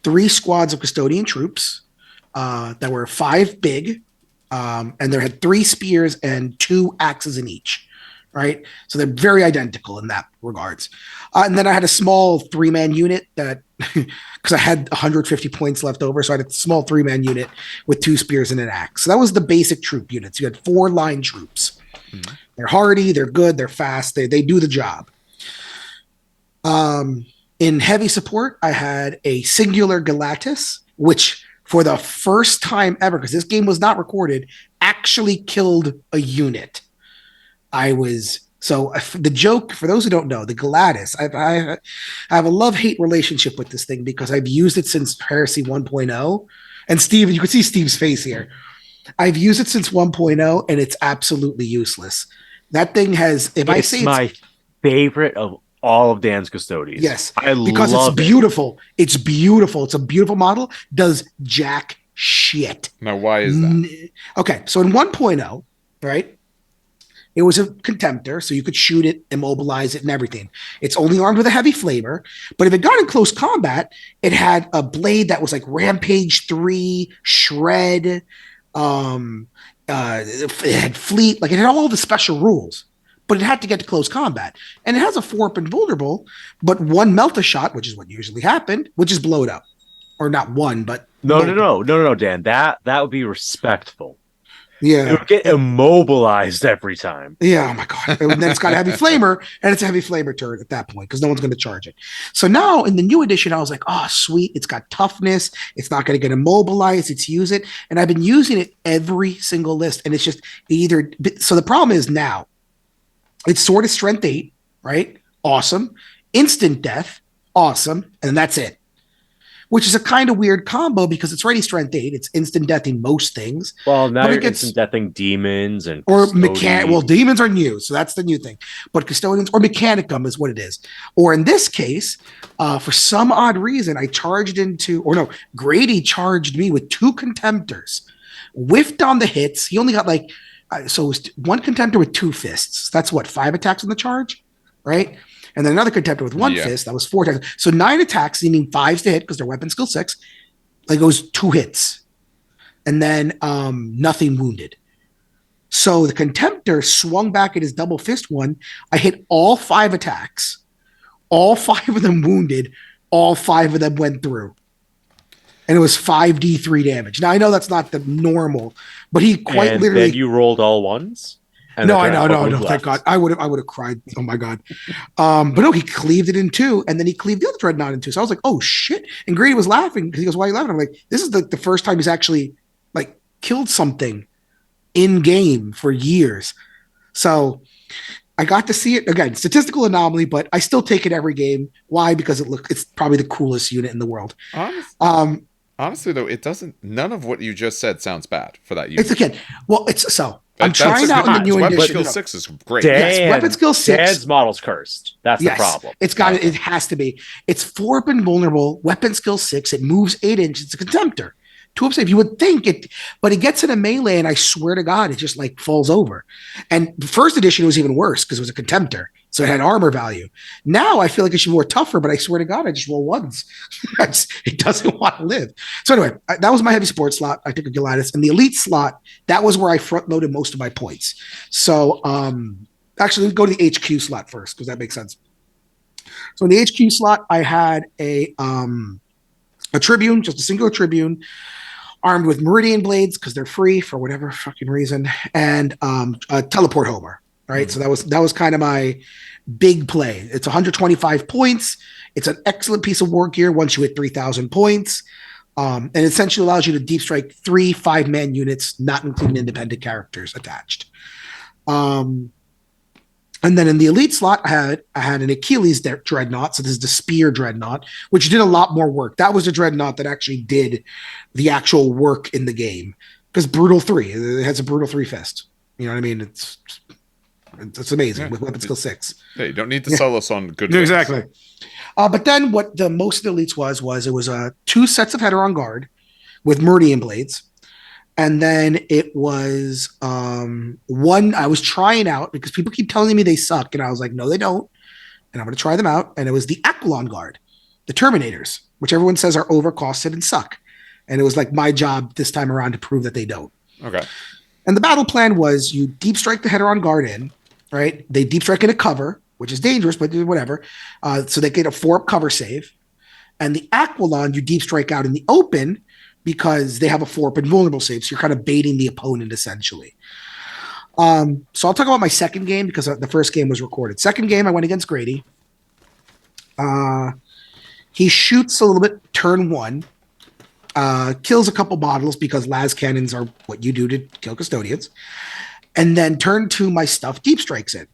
3 squads of Custodian troops that were 5 big, and there had 3 spears and 2 axes in each, right? So they're very identical in that regards. And then I had a small 3-man unit that, because I had 150 points left over, so I had a small 3-man unit with 2 spears and an axe. So that was the basic troop units. You had 4 line troops. Mm-hmm. They're hardy, they're good, they're fast, they do the job. In heavy support, I had a singular Galatis, which for the first time ever, because this game was not recorded, actually killed a unit. So the joke, for those who don't know, the Galatis, I have a love-hate relationship with this thing because I've used it since Heresy 1.0. And Steve, you can see Steve's face here. I've used it since 1.0, and it's absolutely useless. That thing has, it's my favorite of all of Dan's Custodians. Yes, because it's beautiful. It's beautiful. It's a beautiful model. Does jack shit. Now, why is that? Okay, so in 1.0, right? It was a contemptor, so you could shoot it, immobilize it, and everything. It's only armed with a heavy flamer, but if it got in close combat, it had a blade that was like Rampage 3, Shred, it had Fleet, like it had all the special rules, but it had to get to close combat. And it has a 4-up and vulnerable, but one melt a shot, which is what usually happened, which is blow it up. Or not one, but no, Dan. That would be respectful. Yeah, it would get immobilized every time. Yeah, oh my god! And then it's got a heavy flamer, and it's a heavy flamer turret at that point because no one's going to charge it. So now in the new edition, I was like, oh sweet, it's got toughness. It's not going to get immobilized. It's use it, and I've been using it every single list, and it's just either. So the problem is now, it's sword of strength 8, right? Awesome, instant death, awesome, and that's it. Which is a kind of weird combo because it's already strength 8. It's instant deathing most things. Well, now you're instant deathing demons and Well, demons are new, so that's the new thing. But custodians or mechanicum is what it is. Or in this case, for some odd reason, Grady charged me with 2 contemptors, whiffed on the hits. He only got so it was 1 contemptor with 2 fists. That's what, 5 attacks on the charge, right? And then another contemptor with 1 fist. That was 4 attacks. So 9 attacks, needing 5s to hit because they're weapon skill 6. Like goes 2 hits. And then nothing wounded. So the contemptor swung back at his double fist one. I hit all 5 attacks. All 5 of them wounded. All 5 of them went through. And it was 5d3 damage. Now I know that's not the normal, but he quite literally. Then you rolled all ones? No, thank God. I would have cried. Oh my God. But no, he cleaved it in 2, and then he cleaved the other dreadnought in 2. So I was like, oh shit. And Grady was laughing because he goes, why are you laughing? I'm like, this is the first time he's actually like killed something in game for years. So I got to see it again, statistical anomaly, but I still take it every game. Why? Because it's probably the coolest unit in the world. Honestly though, none of what you just said sounds bad for that unit. It's again, well, it's so I'm trying out in the new edition. Weapon skill 6 is great. Weapon skill 6. Dan's model's cursed. That's the problem. It has to be. It's 4-up and vulnerable. Weapon skill 6. It moves 8 inches. It's a contemptor. 2-up save. You would think it, but it gets in a melee, and I swear to God, it just like falls over. And the first edition was even worse because it was a contemptor, so it had armor value. Now I feel like it should be more tougher, but I swear to God, I just roll 1s. It doesn't want to live. So anyway, that was my heavy support slot. I took a Gladys, and the elite slot, that was where I front loaded most of my points. So actually, let's go to the HQ slot first because that makes sense. So in the HQ slot, I had a Tribune, just a singular Tribune, armed with Meridian blades because they're free for whatever fucking reason, and a teleport homer. Right, so that was kind of my big play. It's 125 points. It's an excellent piece of war gear once you hit 3,000 points, and it essentially allows you to deep strike 3 5-man units, not including independent characters attached. And then in the elite slot, I had an Achilles dreadnought. So this is the spear dreadnought, which did a lot more work. That was the dreadnought that actually did the actual work in the game because brutal 3. It has a brutal 3 fist. You know what I mean? It's amazing with weapon skill 6. Yeah, you don't need to sell us on good. Exactly. But then what the most of the elites was it was 2 sets of header on guard with Meridian blades. And then it was 1 I was trying out because people keep telling me they suck. And I was like, no, they don't. And I'm going to try them out. And it was the Aquilon guard, the Terminators, which everyone says are overcosted and suck. And it was like my job this time around to prove that they don't. Okay. And the battle plan was you deep strike the header on guard in, right? They deep strike into cover, which is dangerous, but whatever. So they get a 4-up cover save. And the Aquilon, you deep strike out in the open because they have a 4-up and vulnerable save. So you're kind of baiting the opponent essentially. So I'll talk about my second game because the first game was recorded. Second game, I went against Grady. He shoots a little bit turn 1. Kills a couple bottles because las cannons are what you do to kill custodians. And then turn 2, my stuff deep strikes in.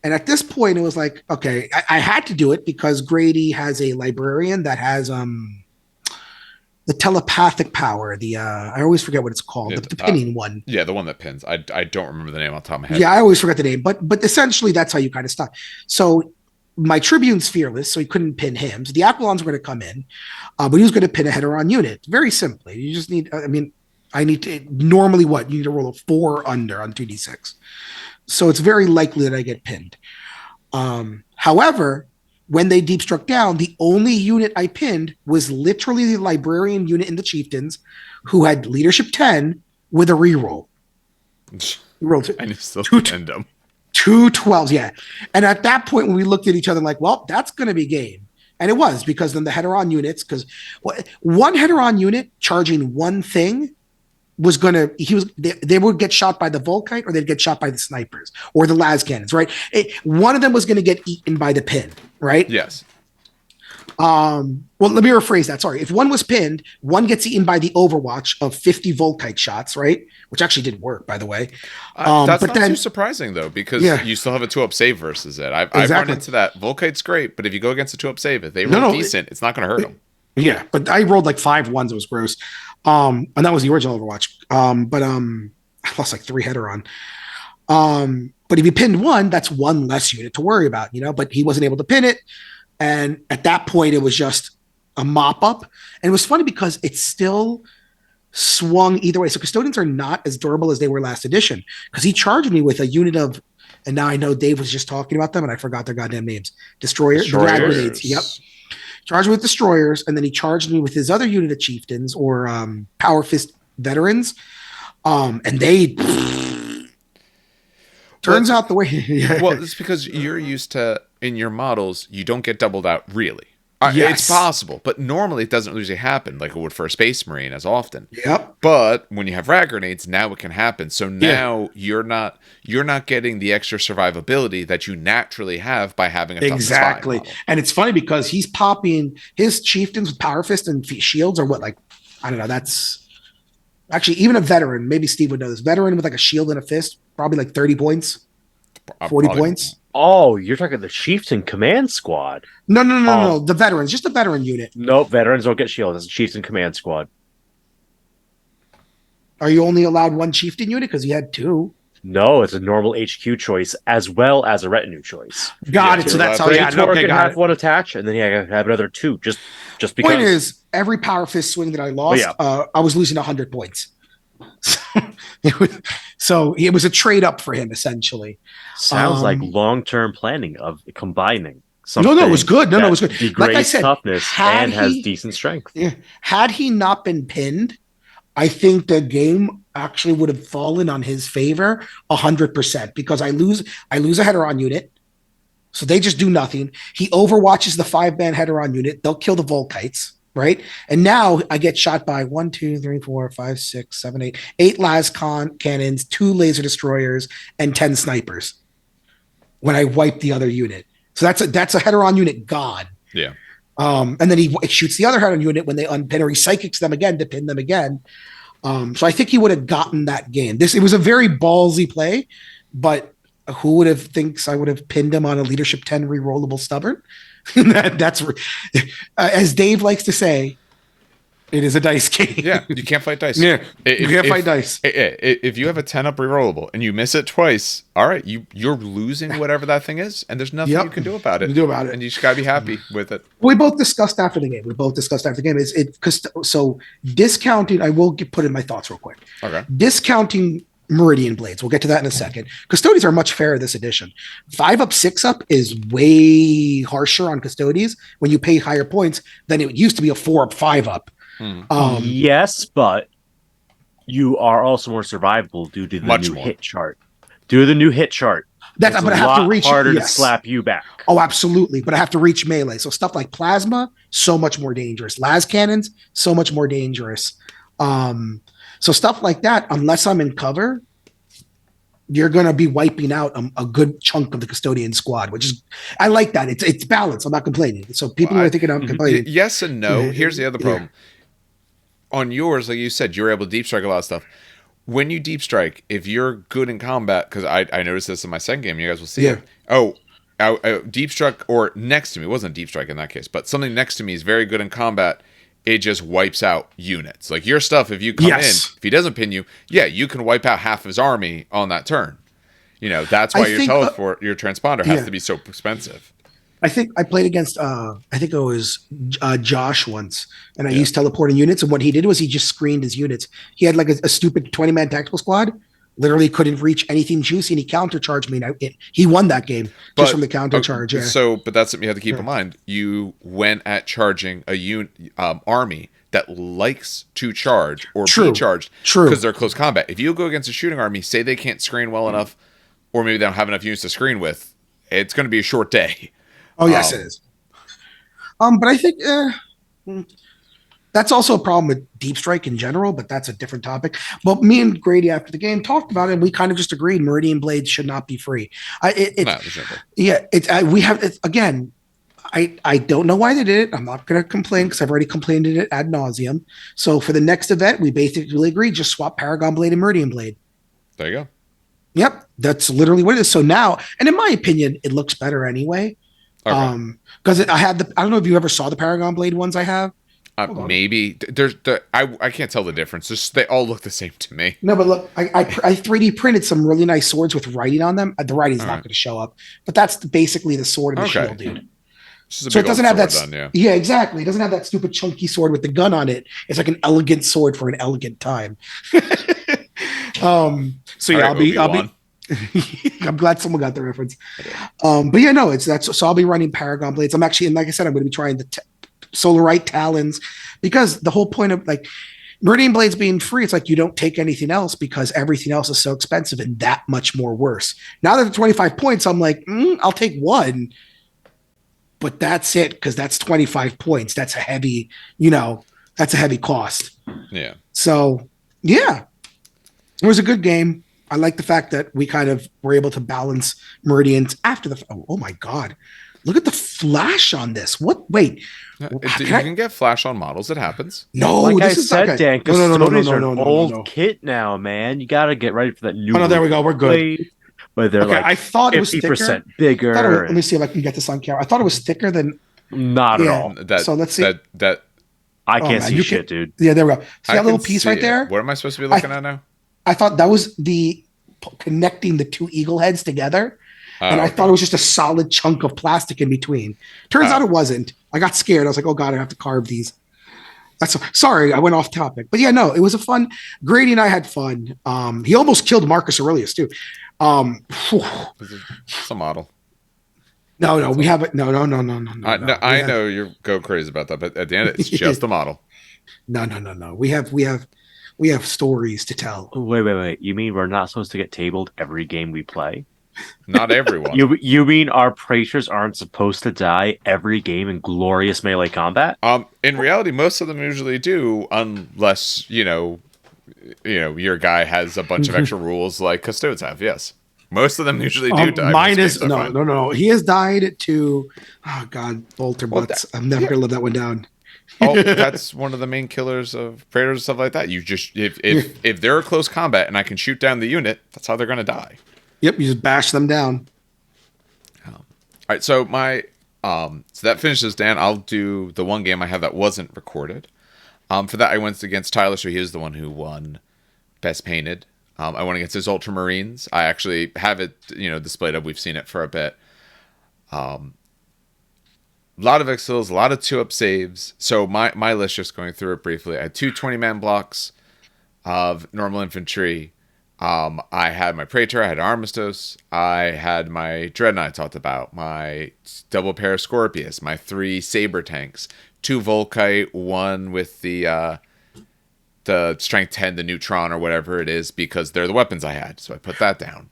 And at this point, it was like, okay, I had to do it because Grady has a librarian that has the telepathic power. I always forget what it's called, the pinning one. Yeah, the one that pins. I don't remember the name off the top of my head. Yeah, I always forget the name. But essentially, that's how you kind of stop. So my Tribune's fearless, so he couldn't pin him. So the Aquilons were going to come in, but he was going to pin a header on unit. Very simply. You just need, I need to, normally what? You need to roll a 4 under on 2d6. So it's very likely that I get pinned. However, when they deep struck down, the only unit I pinned was literally the librarian unit in the chieftains, who had leadership 10 with a reroll. Rolled and you still pinned them. 2 12s, yeah. And at that point, when we looked at each other like, well, that's going to be game. And it was, because then the Heteron units, because one Heteron unit charging one thing was going to, they would get shot by the Volkite, or they'd get shot by the snipers or the las cannons, right? One of them was going to get eaten by the pin, right? Yes. Well, let me rephrase that. Sorry. If one was pinned, one gets eaten by the Overwatch of 50 Volkite shots, right? Which actually did work, by the way. That's not too surprising, though, because you still have a 2-up save versus it. I've run into that. Volkite's great, but if you go against a 2-up save, if they roll decent, it's not going to hurt them. Yeah, but I rolled like 5 ones. It was gross. And that was the original Overwatch. But I lost like 3 Heteron. But if you pinned one, that's one less unit to worry about, but he wasn't able to pin it. And at that point, it was just a mop up. And it was funny because it still swung either way. So custodians are not as durable as they were last edition, because he charged me with a unit of, and now I know Dave was just talking about them and I forgot their goddamn names. Destroyers. Drag grenades. Yep. Charged me with destroyers. And then he charged me with his other unit of chieftains, or Power Fist veterans. And they turns out the way. Well, it's because you're used to, in your models, you don't get doubled out, really. Yes. It's possible, but normally it doesn't usually happen like it would for a Space Marine as often. Yep. But when you have rag grenades, now it can happen. So now you're not getting the extra survivability that you naturally have by having a exactly. And it's funny because he's popping his chieftains with Power Fist and shields, or what, like, I don't know. That's actually even a veteran. Maybe Steve would know this. Veteran with like a shield and a fist, probably like 30 points, 40 points. Oh, you're talking the Chieftain Command Squad. No. The veterans, just the veteran unit. No, veterans don't get shield. It's a Chieftain Command Squad. Are you only allowed one Chieftain unit? Because you had 2. No, it's a normal HQ choice as well as a retinue choice. Got it. So that's how you can have one attach, and then you have another 2. Just because. Point is, every Power Fist swing that I lost, I was losing 100 points. So it was a trade up for him, essentially. Sounds like long-term planning of combining. No, it was good. No, it was good. Degrades like I said, toughness and has decent strength. Yeah. Had he not been pinned, I think the game actually would have fallen on his favor 100%, because I lose a Heteron unit. So they just do nothing. He overwatches the 5-man Heteron unit. They'll kill the Volkites. Right. And now I get shot by 1, 2, 3, 4, 5, 6, 7, 8 las cannons, 2 laser destroyers, and 10 snipers when I wipe the other unit. So that's a Heteron unit gone. Yeah. And then he shoots the other Heteron unit when they unpin, or he psychics them again to pin them again. So I think he would have gotten that game. It was a very ballsy play, but who would have thinks I would have pinned him on a leadership 10 rerollable stubborn? That's as Dave likes to say, it is a dice game. Yeah, you can't fight dice. Yeah, you can't fight dice. If you have a 10-up rerollable and you miss it twice, all right, you're losing whatever that thing is, and there's nothing you can do about it. And you just gotta be happy with it. We both discussed after the game. So discounting. I will put in my thoughts real quick. Okay. Discounting Meridian Blades. We'll get to that in a second. Custodies are much fairer this edition. 5-up, 6-up is way harsher on Custodies when you pay higher points than it used to be a 4-up, 5-up. Yes, but you are also more survivable due to the new hit chart. Due to the new hit chart. But I have to reach harder to slap you back. Oh, absolutely. But I have to reach melee. So stuff like plasma, so much more dangerous. Las cannons, so much more dangerous. So stuff like that, unless I'm in cover, you're going to be wiping out a good chunk of the custodian squad, which is, I like that. It's balanced. I'm not complaining. So people are thinking I'm complaining. Yes and no. Here's the other problem. On yours, like you said, you're able to deep strike a lot of stuff. When you deep strike, if you're good in combat, because I noticed this in my second game, you guys will see it. Deep strike, or next to me, it wasn't deep strike in that case, but something next to me is very good in combat. It just wipes out units. Like your stuff, if you come in, if he doesn't pin you, you can wipe out half his army on that turn. That's why your transponder has to be so expensive. I think I played against, I think it was Josh once, and I used teleporting units, and what he did was he just screened his units. He had like a stupid 20-man tactical squad, literally couldn't reach anything juicy, and he countercharged me. And he won that game just from the countercharge. But that's something you have to keep in mind. You went at charging a army that likes to charge or be charged because they're close combat. If you go against a shooting army, say they can't screen well enough, or maybe they don't have enough units to screen with, it's going to be a short day. Oh yes, it is. But I think that's also a problem with Deep Strike in general, but that's a different topic. But me and Grady after the game talked about it, and we kind of just agreed Meridian Blades should not be free. Again, I don't know why they did it. I'm not going to complain because I've already complained it ad nauseum. So for the next event, we basically agreed, just swap Paragon Blade and Meridian Blade. There you go. Yep, that's literally what it is. So now, and in my opinion, it looks better anyway. Okay. Because I don't know if you ever saw the Paragon Blade ones I have. Maybe I can't tell the difference. They all look the same to me. No, but look, I 3D printed some really nice swords with writing on them. The writing's not going to show up, but that's basically the sword and the shield, dude. So it doesn't have that. Yeah, exactly. It doesn't have that stupid chunky sword with the gun on it. It's like an elegant sword for an elegant time. So yeah, I'll be I'm glad someone got the reference. But yeah, no, so I'll be running Paragon Blades. I'm actually, and like I said, I'm going to be trying the Solarite Talons, because the whole point of like Meridian Blades being free, it's like you don't take anything else because everything else is so expensive and that much more worse. Now that it's 25 points, I'm like, I'll take one, but that's it, because that's 25 points. That's a heavy, that's a heavy cost. Yeah. So yeah, it was a good game. I like the fact that we kind of were able to balance Meridians after the. Oh my God. Look at the flash on this. What? Wait. You can get flash on models. It happens. No, like I said, Dan, custodians are an old kit now, man. You got to get ready for that new. Oh, no, there we go. We're good. But they're like I thought it was 50% bigger. Let me see if I can get this on camera. I thought it was thicker than. Not at all. So let's see. I can't see shit, dude. Yeah, there we go. See that little piece right there? What am I supposed to be looking at now? I thought that was connecting the two eagle heads together. And I thought it was just a solid chunk of plastic in between. Turns out it wasn't. I got scared. I was like, oh God, I have to carve these. Sorry, I went off topic. But yeah, no, it was a fun. Grady and I had fun. He almost killed Marcus Aurelius too. It's a model. No, we haven't. No. I know you're go crazy about that, but at the end, it's just a model. No. We have stories to tell. Wait. You mean we're not supposed to get tabled every game we play? Not everyone. You mean our praetors aren't supposed to die every game in glorious melee combat? In reality, most of them usually do, unless your guy has a bunch of extra rules like Custodes have. Yes, most of them usually do die. Mine is no. He has died to Bolter butts. I'm never gonna let that one down. That's one of the main killers of praetors and stuff like that. You just if they're a close combat and I can shoot down the unit, that's how they're gonna die. Yep, you just bash them down. All right, so so that finishes Dan. I'll do the one game I have that wasn't recorded. For that, I went against Tyler, so he was the one who won Best Painted. I went against his Ultramarines. I actually have it, displayed up. We've seen it for a bit. A lot of exfils, a lot of 2-up saves. So my list, just going through it briefly, I had 2 20-man blocks of normal infantry. I had my Praetor, I had Armistos, I had my Dreadnought I talked about, my double pair of Scorpius, my 3 Saber tanks, 2 Volkite, 1 with the Strength 10, the Neutron or whatever it is, because they're the weapons I had, so I put that down.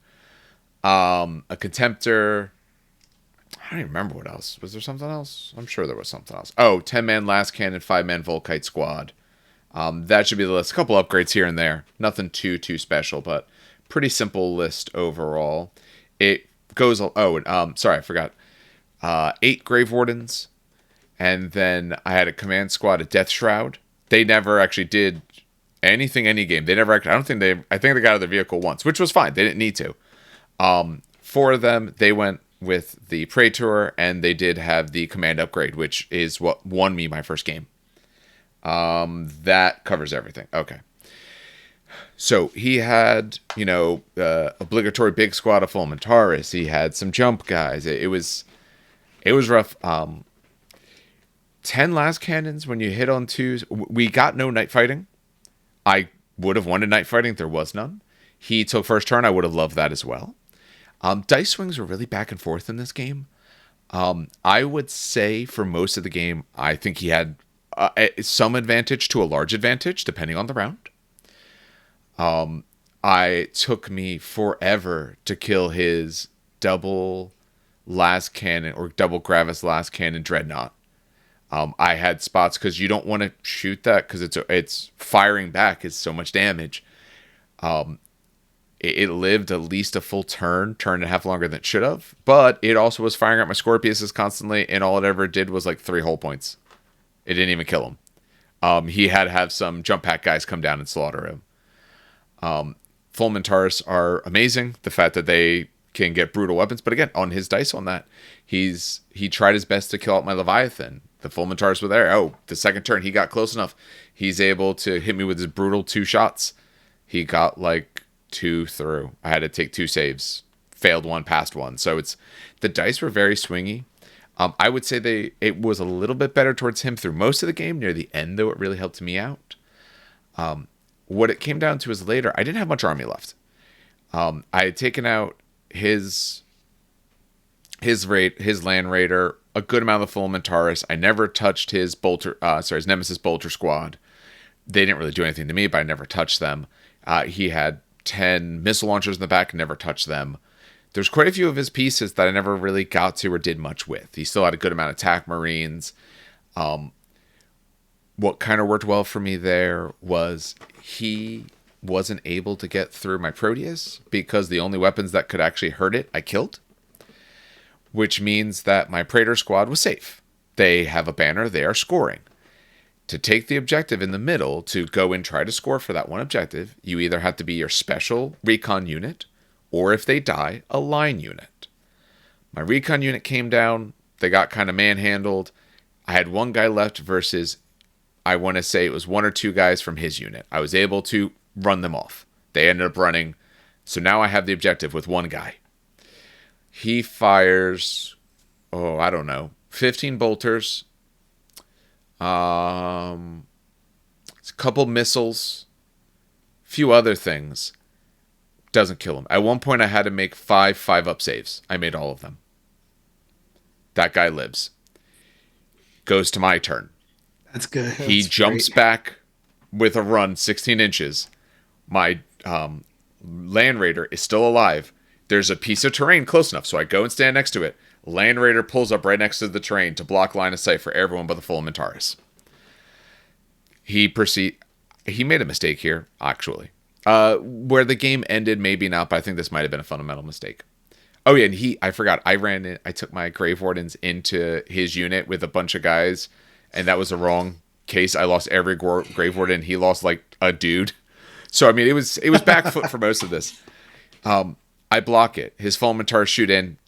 A Contemptor, I don't even remember what else. Was there something else? I'm sure there was something else. 10-man Last Cannon, 5-man Volkite squad. That should be the list. A couple upgrades here and there. Nothing too special, but pretty simple list overall. It goes... sorry, I forgot. 8 Grave Wardens. And then I had a command squad, a Death Shroud. They never actually did anything any game. They never actually... I think they got out of their vehicle once, which was fine. They didn't need to. 4 of them, they went with the Praetor, and they did have the command upgrade, which is what won me my first game. That covers everything. Okay. So he had, obligatory big squad of Fulmentaris. He had some jump guys. It was rough. 10 last cannons when you hit on 2s. We got no night fighting. I would have wanted night fighting. There was none. he took first turn, I would have loved that as well. Dice swings were really back and forth in this game. I would say for most of the game, I think he had some advantage to a large advantage, depending on the round. It took me forever to kill his double last cannon or double Gravis last cannon dreadnought. I had spots because you don't want to shoot that because it's firing back is so much damage. It lived at least a full turn and a half longer than it should have, but it also was firing at my Scorpiuses constantly, and all it ever did was like 3 hull points. It didn't even kill him. He had to have some jump pack guys come down and slaughter him. Fulmintaris are amazing. The fact that they can get brutal weapons, but again, on his dice on that, he tried his best to kill out my Leviathan. The Fulmintaris were there. Oh, the second turn, he got close enough. He's able to hit me with his brutal 2 shots. He got like 2 through. I had to take 2 saves. Failed 1, passed 1. So the dice were very swingy. I would say it was a little bit better towards him through most of the game. Near the end, though, it really helped me out. What it came down to is later, I didn't have much army left. I had taken out his Land Raider, a good amount of the Fulmintaris. I never touched his his Nemesis Bolter squad. They didn't really do anything to me, but I never touched them. He had 10 missile launchers in the back, never touched them. There's quite a few of his pieces that I never really got to or did much with. He still had a good amount of attack marines. What kind of worked well for me there was he wasn't able to get through my Proteus because the only weapons that could actually hurt it, I killed. Which means that my Praetor squad was safe. They have a banner, they are scoring. To take the objective in the middle, to go and try to score for that one objective, you either have to be your special recon unit, or if they die, a line unit. My recon unit came down, they got kind of manhandled. I had 1 guy left versus, I want to say it was 1 or 2 guys from his unit. I was able to run them off. They ended up running, so now I have the objective with 1 guy. He fires, 15 bolters, a couple missiles, few other things. Doesn't kill him. At one point, I had to make 5 up saves. I made all of them. That guy lives. Goes to my turn. That's good. He jumps back with a run 16 inches. My Land Raider is still alive. There's a piece of terrain close enough, so I go and stand next to it. Land Raider pulls up right next to the terrain to block line of sight for everyone but the Fulmintaris. He made a mistake here, actually. Where the game ended, maybe not, but I think this might have been a fundamental mistake. Oh yeah, and I forgot, I took my Grave Wardens into his unit with a bunch of guys, and that was the wrong case. I lost every Grave Warden, he lost like a dude. So I mean, it was back foot for most of this. I block it. His Fulmintaris shoot in,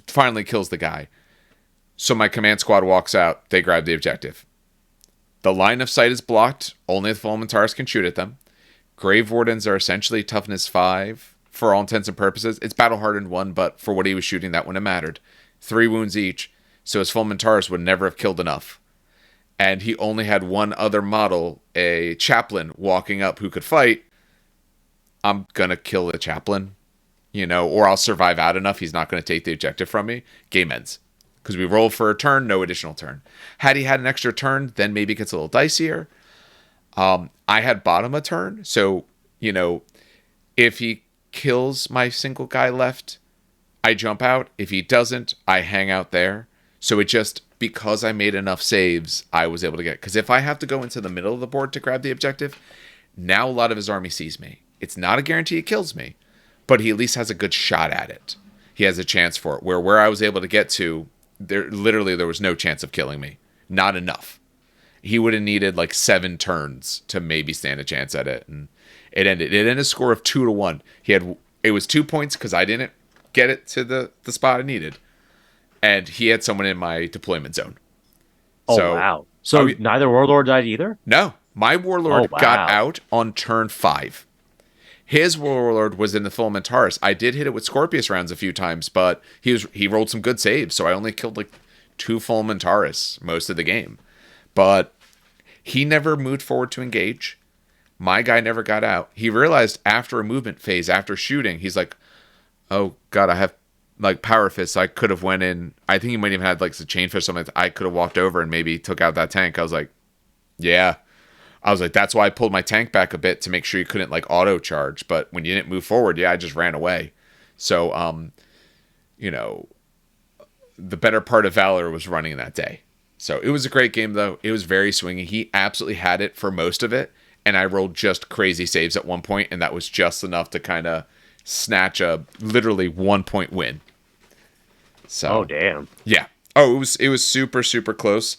finally kills the guy. So my command squad walks out. They grab the objective. The line of sight is blocked. Only the Fulmintaris can shoot at them. Grave Wardens are essentially toughness 5 for all intents and purposes. It's battle hardened 1, but for what he was shooting, that wouldn't have mattered. 3 wounds each. So his Fulmintaris would never have killed enough. And he only had 1 other model, a chaplain, walking up who could fight. I'm going to kill the chaplain. Or I'll survive out enough. He's not going to take the objective from me. Game ends. Because we roll for a turn, no additional turn. Had he had an extra turn, then maybe it gets a little dicier. I had bottom a turn. So, if he kills my single guy left, I jump out. If he doesn't, I hang out there. So because I made enough saves, I was able to get... Because if I have to go into the middle of the board to grab the objective, now a lot of his army sees me. It's not a guarantee it kills me, but he at least has a good shot at it. He has a chance for it. Where I was able to get to, there was no chance of killing me. Not enough. He would have needed like 7 turns to maybe stand a chance at it. And it ended a score of 2-1. It was 2 points because I didn't get it to the spot I needed. And he had someone in my deployment zone. Oh, wow. So neither Warlord died either? No. My Warlord got out on turn 5. His Warlord was in the Fulmintaris. I did hit it with Scorpius rounds a few times, but he rolled some good saves, so I only killed like 2 Fulmintaris most of the game. But he never moved forward to engage. My guy never got out. He realized after a movement phase, after shooting, he's like, oh god, I have like power fists. I could have went in. I think he might even had like some chain fist or something. I could have walked over and maybe took out that tank. I was like, yeah. I was like, that's why I pulled my tank back a bit to make sure you couldn't like auto charge. But when you didn't move forward, yeah, I just ran away. So, you know, the better part of Valor was running that day. So it was a great game though. It was very swingy. He absolutely had it for most of it. And I rolled just crazy saves at one point, and that was just enough to kind of snatch a literally 1 point win. So, oh damn, yeah. Oh, it was super super close.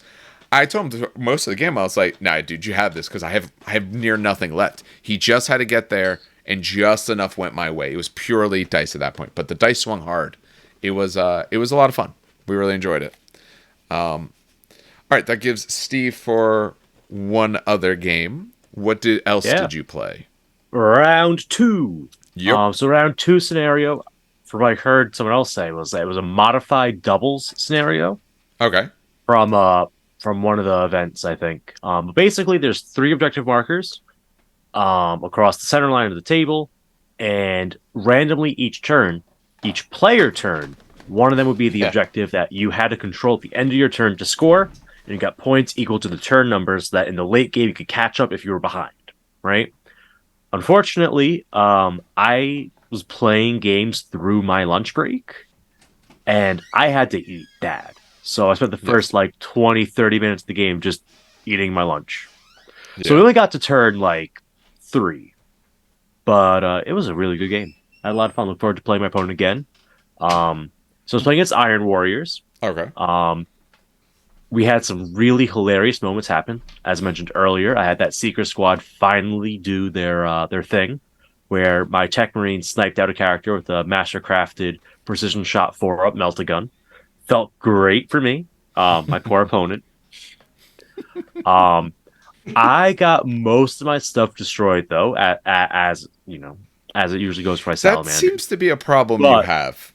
I told him most of the game, I was like, "Nah, dude, you have this because I have near nothing left." He just had to get there, and just enough went my way. It was purely dice at that point, but the dice swung hard. It was a lot of fun. We really enjoyed it. All right, that gives Steve for one other game. What else did you play? Round 2. Yep. So round 2 scenario, from what I heard someone else say, was that it was a modified doubles scenario. Okay. From one of the events, I think. Basically, there's 3 objective markers across the center line of the table, and randomly each player turn, one of them would be the objective that you had to control at the end of your turn to score. And you got points equal to the turn numbers that in the late game you could catch up if you were behind, right? Unfortunately, I was playing games through my lunch break, and I had to eat bad. So I spent the first 20, 30 minutes of the game just eating my lunch. Yeah. So we only got to turn 3. But it was a really good game. I had a lot of fun. Look forward to playing my opponent again. So I was playing against Iron Warriors. Okay. We had some really hilarious moments happen. As mentioned earlier, I had that Seeker Squad finally do their thing, where my Tech Marine sniped out a character with a master-crafted precision shot 4-up melt-a-gun. Felt great for me, my poor opponent. I got most of my stuff destroyed, though, as you know, as it usually goes for my Salamander. That seems to be a problem you have.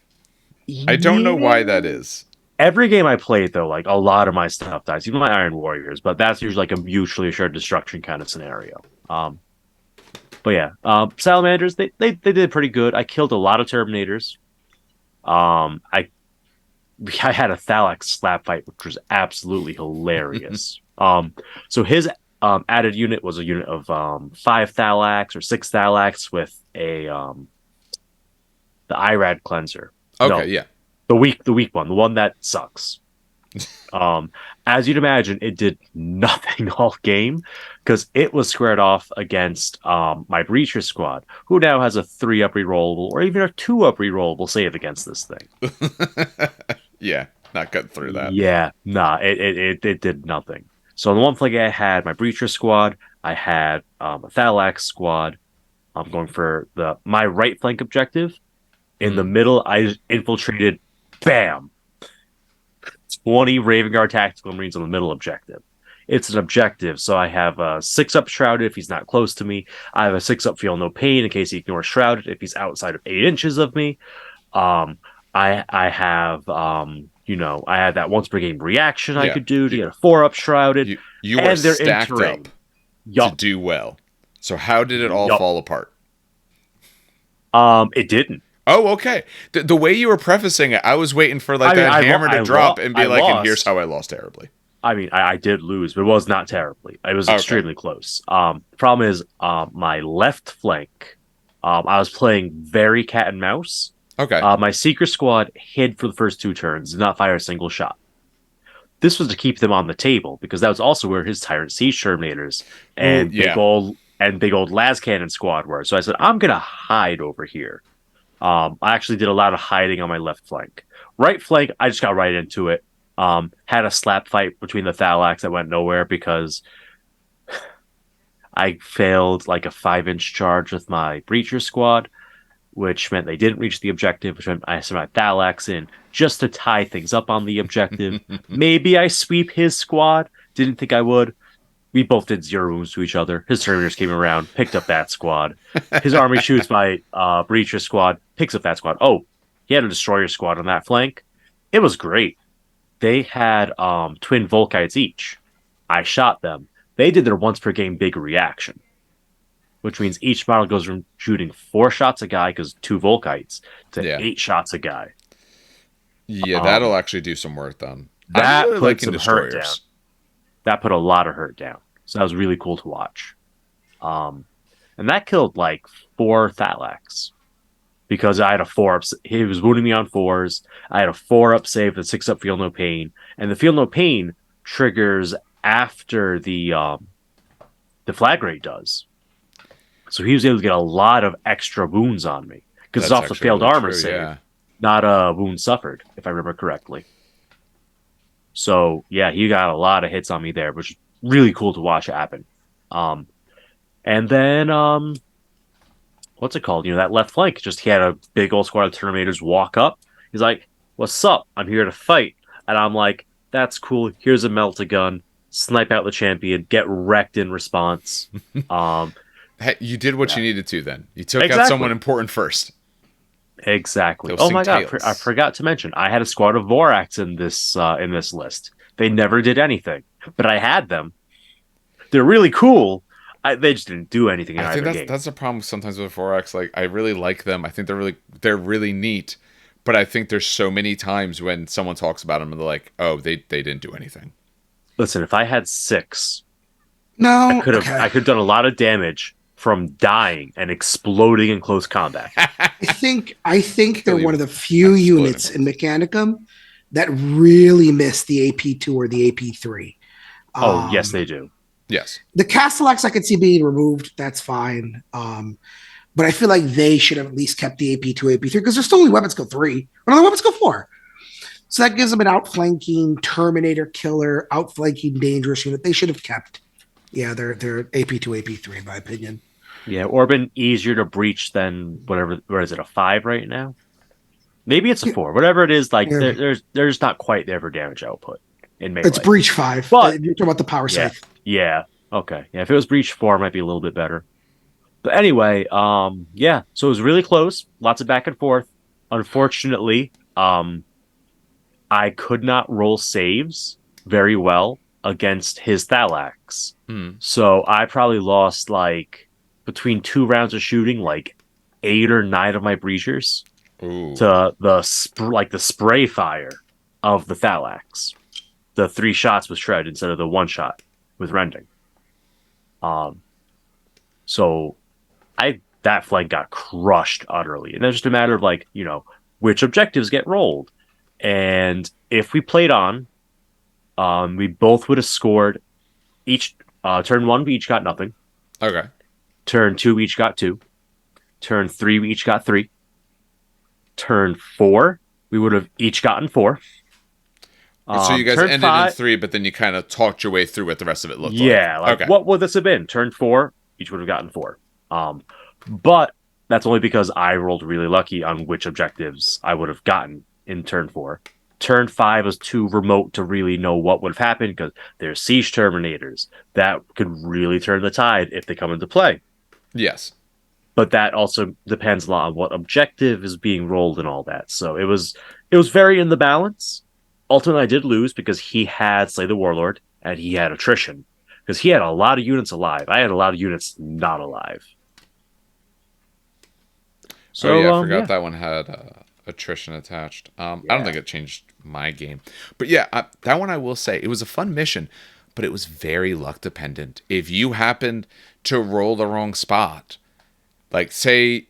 I don't know why that is. Every game I played, though, a lot of my stuff dies, even my Iron Warriors, but that's usually a mutually assured destruction kind of scenario. But yeah, Salamanders, they did pretty good. I killed a lot of Terminators. I had a Thalax slap fight, which was absolutely hilarious. So his added unit was a unit of 5 Thalax or 6 Thalax with the Irad cleanser. Okay, yeah. The weak one, the one that sucks. As you'd imagine, it did nothing all game because it was squared off against my Breacher squad, who now has a 3-up rerollable or even a 2-up rerollable save against this thing. Yeah, not cutting through that. Yeah, nah, it did nothing. So on the one flank, I had my Breacher squad, I had a Thalax squad. I'm going for my right flank objective. In the middle, I infiltrated. Bam! 20 Raven Guard Tactical Marines on the middle objective. It's an objective, so I have a 6-up Shrouded if he's not close to me. I have a 6-up Feel No Pain in case he ignores Shrouded if he's outside of 8 inches of me. I have, I had that once per game reaction I could do to get a 4-up Shrouded. You were stacked up to do well. So how did it all fall apart? It didn't. Oh, okay. The way you were prefacing it, I was waiting for that hammer to drop and be and here's how I lost terribly. I mean, I did lose, but it was not terribly. It was extremely close. The problem is my left flank, I was playing very cat and mouse. Okay. My Seeker squad hid for the first 2 turns, did not fire a single shot. This was to keep them on the table, because that was also where his Tyrant Siege Terminators and big old Las Cannon squad were. So I said, I'm going to hide over here. I actually did a lot of hiding on my left flank. Right flank, I just got right into it. Had a slap fight between the Thalax that went nowhere because I failed a 5-inch charge with my Breacher squad, which meant they didn't reach the objective, which meant I sent my Thalax in just to tie things up on the objective. Maybe I sweep his squad. Didn't think I would. We both did 0 wounds to each other. His Terminators came around, picked up that squad. His army shoots my Breacher squad, picks up that squad. Oh, he had a Destroyer squad on that flank. It was great. They had twin Volkites each. I shot them. They did their once per game big reaction. which means each model goes from shooting 4 shots a guy, because 2 Volkites, to Yeah. 8 shots a guy. Yeah, that'll actually do some work then. That I'm really put liking some hurt down. destroyers. That put a lot of hurt down. So that was really cool to watch. And that killed like 4 Thalax. Because I had a 4-up. He was wounding me on 4s. I had a 4-up save, the 6-up Feel No Pain. And the Feel No Pain triggers after the flag rate does. So he was able to get a lot of extra wounds on me. Because it's off the failed really armor save, not a wound suffered, if I remember correctly. So, yeah, he got a lot of hits on me there, which is really cool to watch happen. And then, what's it called? That left flank, he had a big old squad of Terminators walk up. He's like, "What's up? I'm here to fight." And I'm like, "That's cool. Here's a Melt-A-Gun. Snipe out the champion. Get wrecked in response." Hey, you did what you needed to then. You took out someone important first. Exactly. Oh my god, I forgot to mention, I had a squad of Vorax in this list. They never did anything, but I had them. They're really cool. They just didn't do anything in either game. I think that's the problem sometimes with Vorax. Like, I really like them. I think they're really neat, but I think there's so many times when someone talks about them and they're like, "Oh, they didn't do anything." Listen, if I had 6, I could have done a lot of damage from dying and exploding in close combat. I think they're one of the few units in Mechanicum that really miss the AP2 or the AP3. Oh, yes, they do. Yes. The Castellax I could see being removed. That's fine. But I feel like they should have at least kept the AP2, AP3 because there's still only weapons go 3. Or no, weapons go 4. So that gives them an outflanking Terminator killer, outflanking dangerous unit. They should have kept. Yeah, they're AP2, AP3 in my opinion. Yeah, or been easier to breach than whatever. Where is it, a 5 right now? Maybe it's a 4. Whatever it is, like there's not quite there for damage output in melee. It's breach 5. But you're talking about the power scythe. Yeah. Okay. Yeah, if it was breach 4, it might be a little bit better. But anyway, yeah. So it was really close. Lots of back and forth. Unfortunately, I could not roll saves very well against his Thalax. So I probably lost like between 2 rounds of shooting, like 8 or 9 of my breachers to the spray fire of the Thalax. The 3 shots with Shred instead of the 1 shot with Rending. So that flank got crushed utterly. And it's just a matter of like, which objectives get rolled. And if we played on, we both would have scored each turn 1, we each got nothing. Okay. Turn 2, we each got 2. Turn 3, we each got 3. Turn 4, we would have each gotten 4. So you guys ended in 3, but then you kind of talked your way through what the rest of it looked like. Yeah, okay. What would this have been? Turn 4, each would have gotten 4. But that's only because I rolled really lucky on which objectives I would have gotten in turn 4. Turn 5 was too remote to really know what would have happened because there's Siege Terminators. That could really turn the tide if they come into play. Yes. But that also depends a lot on what objective is being rolled and all that. So it was very in the balance. Ultimately, I did lose because he had Slay the Warlord and he had attrition. Because he had a lot of units alive. I had a lot of units not alive. So, I forgot that one had attrition attached. I don't think it changed my game. But yeah, that one I will say, it was a fun mission, but it was very luck dependent. If you happened to roll the wrong spot, like say,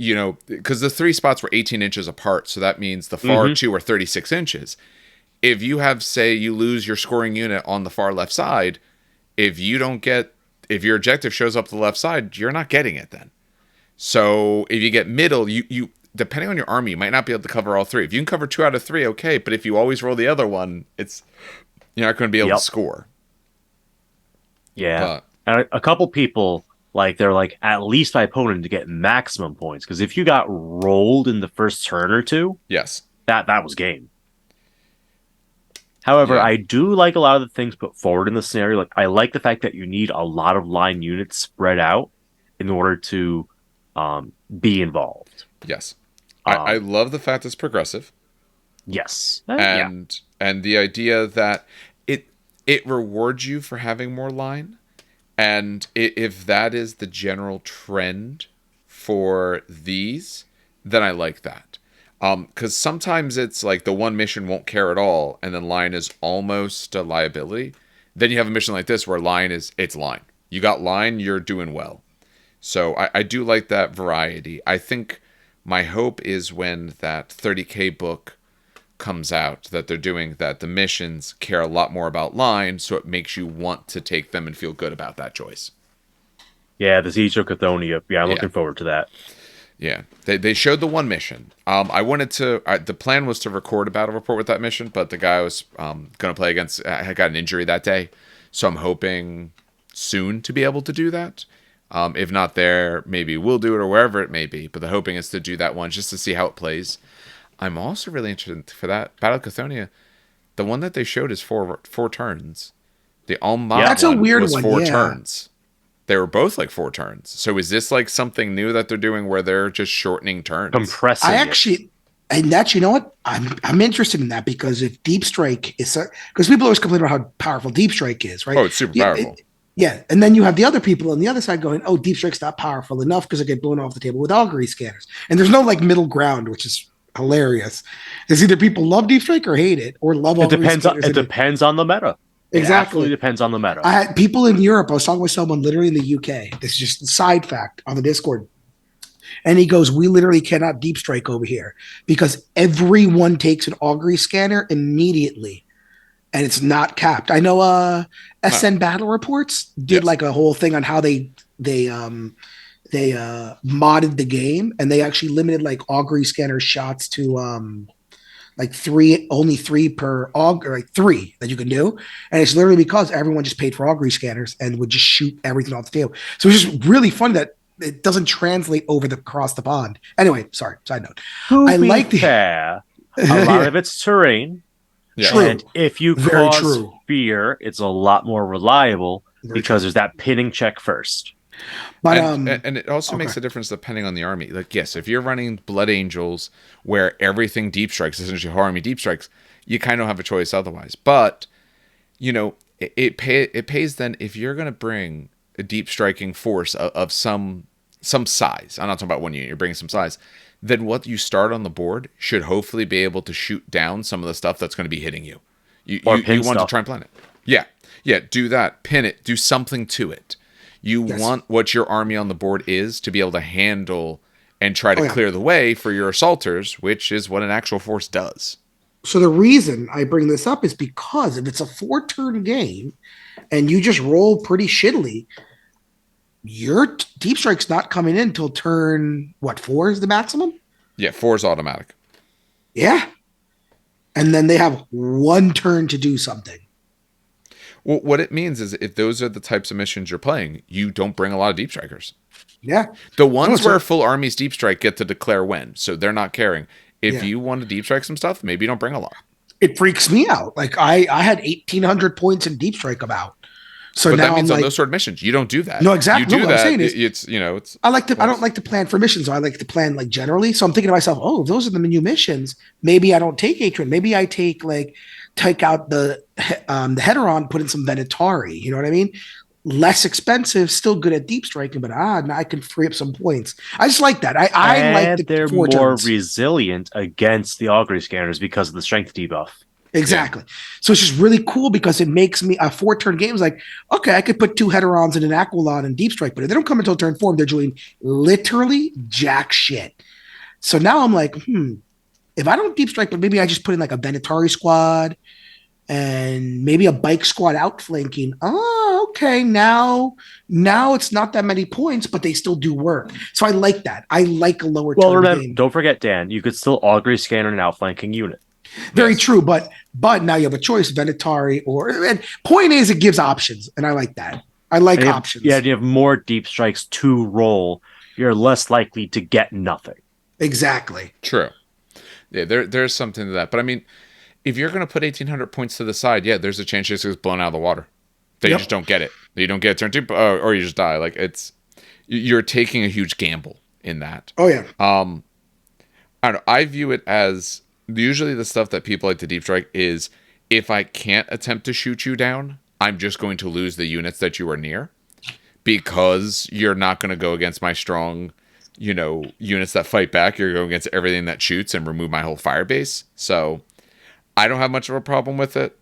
because the 3 spots were 18 inches apart, so that means the far 2 are 36 inches. If you have, say, you lose your scoring unit on the far left side, if your objective shows up to the left side, you're not getting it then. So if you get middle, you depending on your army, you might not be able to cover all 3. If you can cover 2 out of 3, okay. But if you always roll the other one, you're not going to be able to score. Yeah, and a couple people they're like, at least my opponent to get maximum points, because if you got rolled in the first turn or 2, yes, that was game. However, I do like a lot of the things put forward in the scenario. Like, I like the fact that you need a lot of line units spread out in order to be involved. Yes. I love the fact it's progressive. Yes. And the idea that it rewards you for having more line, And if that is the general trend for these, then I like that. Because sometimes it's like the one mission won't care at all, and then line is almost a liability. Then you have a mission like this where line is, it's line. You got line, you're doing well. So I do like that variety. I think my hope is when that 30K book comes out that they're doing that, the missions care a lot more about line, so it makes you want to take them and feel good about that choice. Yeah, the Siege of Cathonia. Yeah, I'm looking forward to that. Yeah, they showed the one mission. I wanted to. The plan was to record a battle report with that mission, but the guy I was going to play against had got an injury that day, so I'm hoping soon to be able to do that. If not there, maybe we'll do it or wherever it may be. But the hoping is to do that one just to see how it plays. I'm also really interested for that Battle of Cathonia. The one that they showed is four turns. The Alma that's a weird was one. 4 turns. They were both like 4 turns. So is this like something new that they're doing where they're just shortening turns? Compressing. And that's, you know what? I'm interested in that, because if Deep Strike is, because people always complain about how powerful Deep Strike is, right? Oh, it's super powerful. Yeah, and then you have the other people on the other side going, "Oh, Deep Strike's not powerful enough because it get blown off the table with augury scanners." And there's no like middle ground, which is hilarious. There's either people love Deep Strike or hate it, or love augury scanners. It depends on the meta. Exactly. It depends on the meta. I had people in Europe. I was talking with someone literally in the UK. This is just a side fact on the Discord. And he goes, "We literally cannot Deep Strike over here because everyone takes an augury scanner immediately. And it's not capped." I know SN Battle Reports did like a whole thing on how they modded the game, and they actually limited like augury scanner shots to like only 3 per augury, like 3 that you can do. And it's literally because everyone just paid for augury scanners and would just shoot everything off the table. So it's just really funny that it doesn't translate across the pond. Anyway, sorry, side note. I like fair. A lot of it's terrain. Yeah. True. And if you cause fear, it's a lot more reliable because there's that pinning check first. But and it also makes a difference depending on the army. Like, yes, if you're running Blood Angels where everything deep strikes, essentially whole army deep strikes, you kind of have a choice otherwise. But, you know, it pays then if you're going to bring a deep striking force of some size. I'm not talking about one unit, you're bringing some size. Then what you start on the board should hopefully be able to shoot down some of the stuff that's going to be hitting you. You want to try and plan it. Yeah, do that. Pin it. Do something to it. You want what your army on the board is to be able to handle and try to clear the way for your assaulters, which is what an actual force does. So the reason I bring this up is because if it's a 4-turn game and you just roll pretty shittily, your Deep Strike's not coming in until turn, 4 is the maximum? Yeah, 4 is automatic. Yeah. And then they have 1 turn to do something. Well, what it means is if those are the types of missions you're playing, you don't bring a lot of Deep Strikers. Yeah. The ones where full armies Deep Strike get to declare when, so they're not caring. If you want to Deep Strike some stuff, maybe you don't bring a lot. It freaks me out. Like, I had 1,800 points in Deep Strike about. So but now that means I'm on those sort of missions, you don't do that. No, exactly. You do what that. I'm saying is, it's. I don't like to plan for missions. I like to plan like generally. So I'm thinking to myself, oh, if those are the new missions, maybe I don't take Atron. Maybe I take out the Heteron, put in some Venatari. You know what I mean? Less expensive, still good at deep striking, but now I can free up some points. I just like that. I like they're more resilient against the augury scanners because of the strength debuff. Exactly. Yeah. So it's just really cool because it makes me a 4-turn game is like, okay, I could put 2 Heterons and an Aquilon and Deep Strike, but if they don't come until turn 4, they're doing literally jack shit. So now I'm like, if I don't Deep Strike, but maybe I just put in like a Venatari squad and maybe a bike squad outflanking. Oh, okay. Now it's not that many points, but they still do work. So I like that. I like a lower turn game. Don't forget, Dan, you could still augury scanner an outflanking unit. Very true, but now you have a choice, Venatari and point is it gives options, and I like that. I like options. Yeah, you have more deep strikes to roll. You're less likely to get nothing. Exactly. True. Yeah, there's something to that. But I mean, if you're going to put 1,800 points to the side, there's a chance it gets blown out of the water. That you just don't get it. You don't get turn 2, or you just die. Like you're taking a huge gamble in that. Oh yeah. I don't know. I view it as. Usually the stuff that people like to deep strike is if I can't attempt to shoot you down, I'm just going to lose the units that you are near. because you're not going to go against my strong, units that fight back. You're going against everything that shoots and remove my whole fire base. So I don't have much of a problem with it.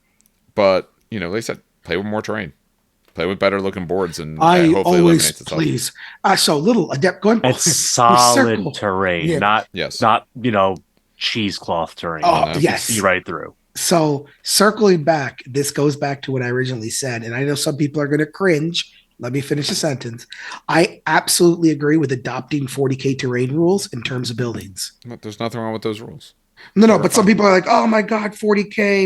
But, like I said, play with more terrain. Play with better looking boards, and I hopefully always eliminates itself. please. So little adept going. It's solid terrain, not cheesecloth terrain. Oh, yes, see right through. So circling back, this goes back to what I originally said, and I know some people are going to cringe. Let me finish the sentence. I absolutely agree with adopting 40K terrain rules in terms of buildings. There's nothing wrong with those rules. No, but some people are like, oh my God, 40K,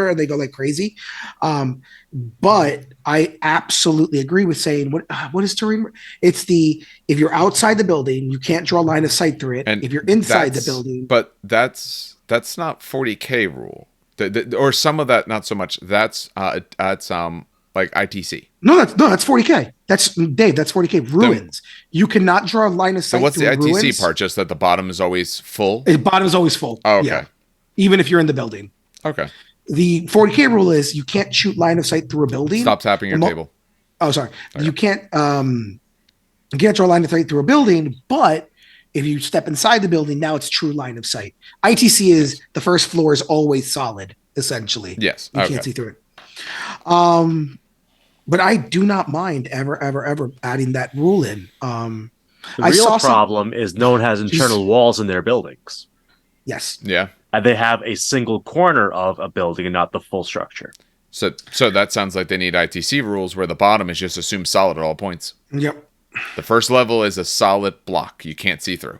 and they go like crazy. But I absolutely agree with saying, what is terrain? It's if you're outside the building, you can't draw a line of sight through it. And if you're inside the building. But that's not 40K rule. Or some of that, not so much. That's like ITC. No, that's 40K. That's Dave. That's 40K. Ruins. You cannot draw a line of sight. So what's the ITC ruins. part? Just that the bottom is always full. The bottom is always full. Oh, okay. Yeah. Even if you're in the building. Okay. The 40K rule is you can't shoot line of sight through a building. Stop tapping your table. Oh, sorry. Okay. You can't draw a line of sight through a building, but if you step inside the building, now it's true line of sight. ITC is the first floor is always solid, essentially. Yes. You can't see through it. But I do not mind ever adding that rule in. The real problem is no one has internal walls in their buildings. Yes. Yeah. And they have a single corner of a building and not the full structure. So that sounds like they need ITC rules where the bottom is just assumed solid at all points. Yep. The first level is a solid block you can't see through.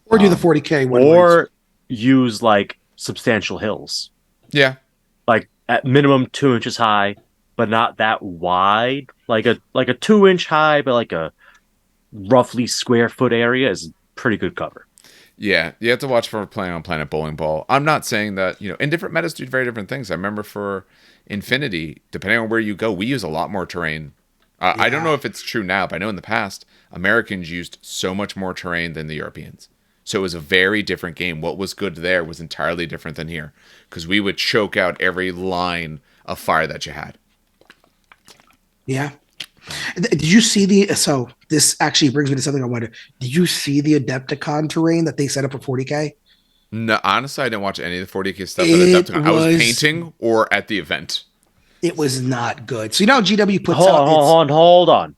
Or do the 40K one. Or use like substantial hills. Yeah. Like at minimum 2 inches high, but not that wide. Like a 2-inch high, but like a roughly square foot area is pretty good cover. Yeah, you have to watch for playing on Planet Bowling Ball. I'm not saying that, and different metas do very different things. I remember for Infinity, depending on where you go, we use a lot more terrain. Yeah. I don't know if it's true now, but I know in the past, Americans used so much more terrain than the Europeans. So it was a very different game. What was good there was entirely different than here, because we would choke out every line of fire that you had. Yeah. Did you see so this actually brings me to something I wonder. Did you see the Adepticon terrain that they set up for 40K? No, honestly, I didn't watch any of the 40K stuff at Adepticon. I was painting or at the event. It was not good. So GW puts Hold on.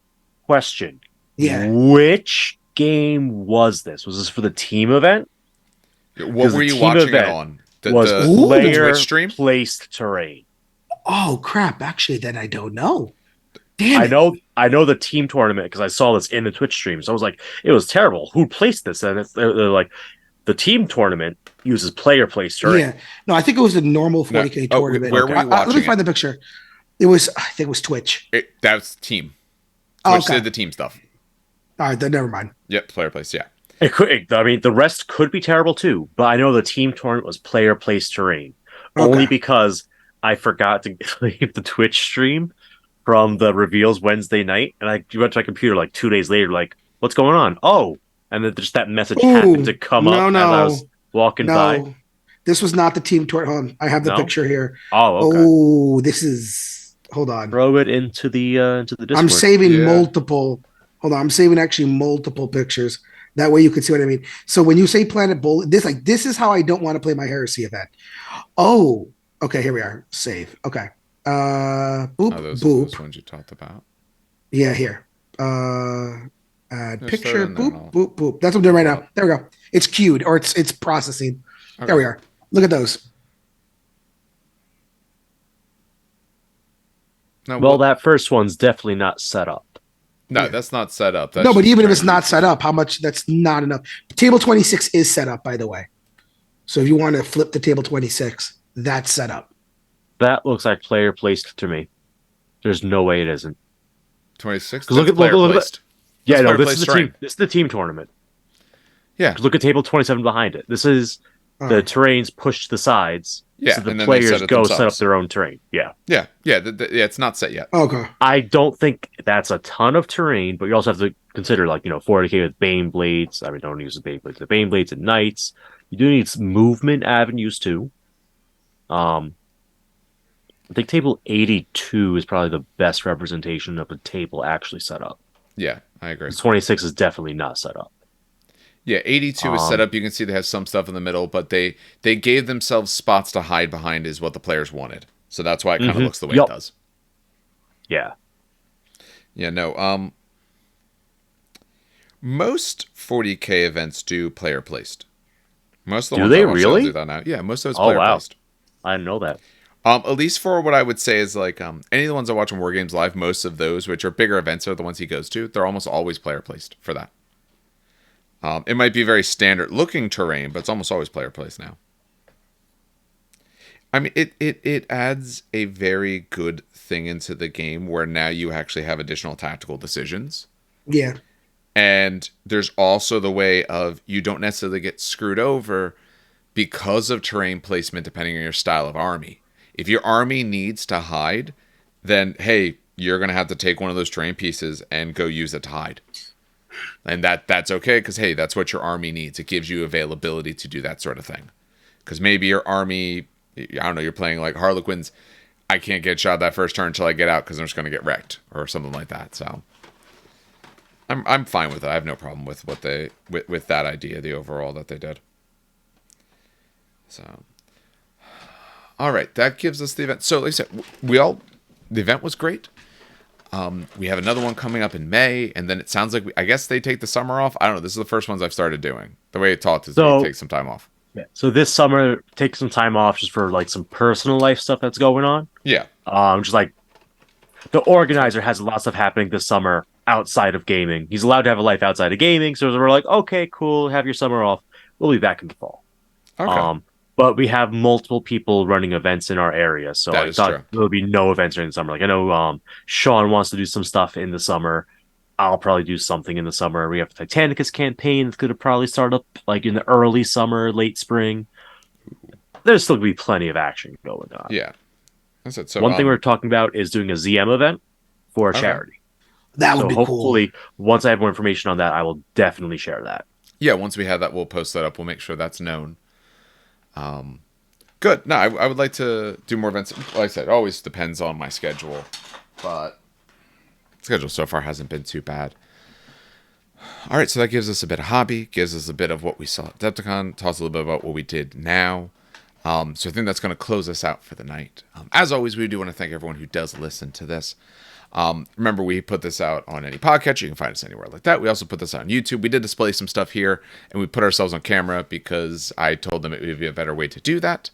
Question. Yeah. Which game was this? Was this for the team event? What were you watching it on? The Twitch stream? Placed terrain. Oh crap! Actually, then I don't know. Damn I know the team tournament because I saw this in the Twitch stream. So I was like, it was terrible. Who placed this? And they're like, the team tournament uses player placed terrain. Yeah. No, I think it was a normal 40K tournament. Where were you watching? Let me find the picture. I think it was Twitch. That was team. Twitch did the team stuff. All right, then never mind. Yep, player placed, yeah. The rest could be terrible too, but I know the team tournament was player placed terrain. Only because I forgot to leave the Twitch stream from the reveals Wednesday night, and I went to my computer like 2 days later, like, what's going on? Oh, and then just that message happened to come up as I was walking by. This was not the team tournament. I have the picture here. Oh, okay. Oh, this is. Hold on. Throw it into the Discord. I'm saving multiple. Hold on, I'm saving actually multiple pictures. That way you can see what I mean. So when you say Planet Bowl, this is how I don't want to play my Heresy event. Oh, okay, here we are. Save. Okay. Those ones you talked about. Yeah, here. Add picture. Boop. That's what I'm doing right now. There we go. It's queued or it's processing. Okay. There we are. Look at those. No, that first one's definitely not set up. No, that's not set up. No, but even if it's not set up, how much? That's not enough. Table 26 is set up, by the way. So if you want to flip the table 26, that's set up. That looks like player placed to me. There's no way it isn't. 26. Look at. Yeah, no, this is the team. This is the team tournament. Yeah. Look at table 27 behind it. This is the terrains pushed to the sides. Yeah, so the players go set up their own terrain. Yeah. Yeah. It's not set yet. Okay. I don't think that's a ton of terrain, but you also have to consider 40K with Bane Blades. I mean, don't use the Bane Blades. The Bane Blades and Knights. You do need some movement avenues too. I think table 82 is probably the best representation of a table actually set up. Yeah, I agree. 26 is definitely not set up. Yeah, 82 is set up. You can see they have some stuff in the middle, but they gave themselves spots to hide behind is what the players wanted. So that's why it kind of looks the way it does. Yeah. Yeah, no. Most 40K events do player placed. Most of the do ones they I watch really do that now. Yeah, most of it's Oh player wow, placed. I didn't know that. At least for what I would say is like any of the ones I watch on War Games Live, most of those, which are bigger events, are the ones he goes to. They're almost always player placed for that. It might be very standard looking terrain, but it's almost always player placed now. I mean, it adds a very good thing into the game where now you actually have additional tactical decisions. Yeah. And there's also the way of you don't necessarily get screwed over because of terrain placement depending on your style of army. If your army needs to hide, then hey, you're going to have to take one of those terrain pieces and go use it to hide. And that's okay because hey, that's what your army needs. It gives you availability to do that sort of thing. Because maybe your army, I don't know, you're playing like Harlequins. I can't get shot that first turn until I get out because I'm just going to get wrecked or something like that. So I'm fine with it. I have no problem with what they with that idea, the overall that they did. So, all right, that gives us the event. So, like I said, the event was great. We have another one coming up in May, and then it sounds like I guess they take the summer off. I don't know. This is the first ones I've started doing. The way it talked is they take some time off. Yeah. So this summer, take some time off just for like some personal life stuff that's going on. Yeah. Just like the organizer has a lot of stuff happening this summer outside of gaming. He's allowed to have a life outside of gaming, so we're like, okay, cool, have your summer off. We'll be back in the fall. Okay. But we have multiple people running events in our area, so I thought there would be no events during the summer. Like I know Sean wants to do some stuff in the summer. I'll probably do something in the summer. We have the Titanicus campaign that's going to probably start up like in the early summer, late spring. There's still going to be plenty of action going on. Yeah. That's it. So one thing we're talking about is doing a ZM event for a charity. That would be hopefully, cool. Once I have more information on that, I will definitely share that. Yeah, once we have that, we'll post that up. We'll make sure that's known. Good. No, I would like to do more events. Like I said, it always depends on my schedule, but schedule so far hasn't been too bad. All right, so that gives us a bit of hobby, gives us a bit of what we saw at Adepticon, talks a little bit about what we did now. So I think that's going to close us out for the night. As always, we do want to thank everyone who does listen to this. Remember, we put this out on any podcatcher. You can find us anywhere like that. We also put this out on YouTube. We did display some stuff here, and we put ourselves on camera because I told them it would be a better way to do that.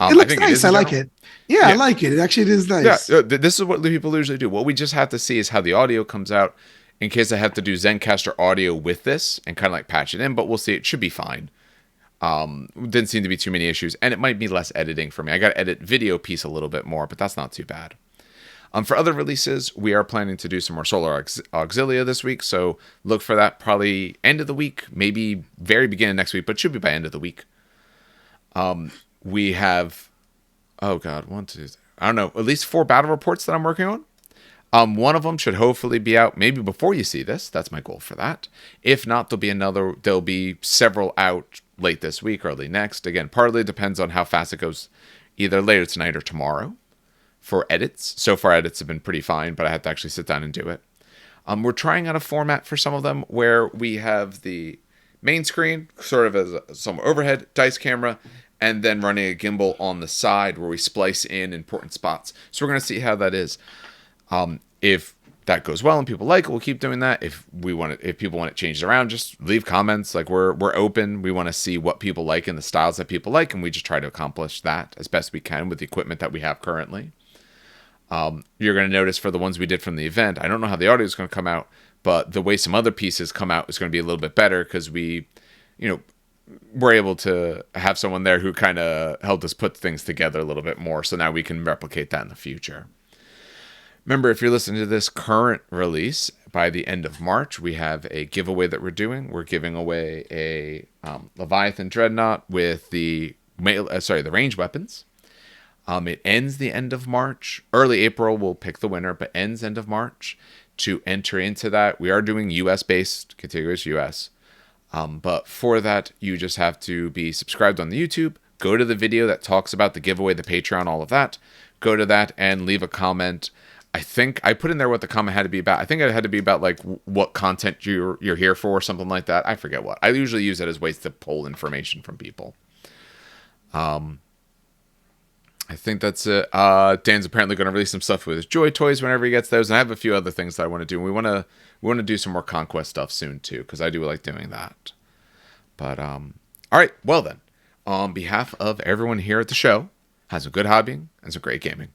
It looks nice. I like it. Yeah, I like it. It actually is nice. Yeah, this is what the people usually do. What we just have to see is how the audio comes out in case I have to do Zencaster audio with this and kind of like patch it in, but we'll see. It should be fine. Didn't seem to be too many issues, and it might be less editing for me. I got to edit video piece a little bit more, but that's not too bad. For other releases, we are planning to do some more Solar Auxilia this week, so look for that probably end of the week, maybe very beginning next week, but it should be by end of the week. We have, I don't know, at least 4 battle reports that I'm working on. One of them should hopefully be out maybe before you see this. That's my goal for that. If not, there'll be several out late this week, early next. Again, partly depends on how fast it goes, either later tonight or tomorrow. For edits, so far edits have been pretty fine, but I have to actually sit down and do it. We're trying out a format for some of them where we have the main screen sort of as some overhead dice camera, and then running a gimbal on the side where we splice in important spots. So we're going to see how that is. If that goes well and people like it, we'll keep doing that. If people want it changed around, just leave comments. Like we're open. We want to see what people like and the styles that people like, and we just try to accomplish that as best we can with the equipment that we have currently. You're going to notice for the ones we did from the event, I don't know how the audio is going to come out, but the way some other pieces come out is going to be a little bit better because we're able to have someone there who kind of helped us put things together a little bit more. So now we can replicate that in the future. Remember, if you're listening to this current release, by the end of March, we have a giveaway that we're doing. We're giving away a Leviathan Dreadnought with the range weapons. It ends the end of March. Early April, we'll pick the winner, but ends end of March. To enter into that, we are doing US-based, contiguous US. But for that, you just have to be subscribed on the YouTube. Go to the video that talks about the giveaway, the Patreon, all of that. go to that and leave a comment. I think I put in there what the comment had to be about. I think it had to be about like what content you're here for or something like that. I forget what. I usually use it as ways to pull information from people. I think that's it. Dan's apparently going to release some stuff with his Joy Toys whenever he gets those, and I have a few other things that I want to do. We want to do some more Conquest stuff soon too, because I do like doing that. But all right, well then, on behalf of everyone here at the show, have some good hobbying and some great gaming.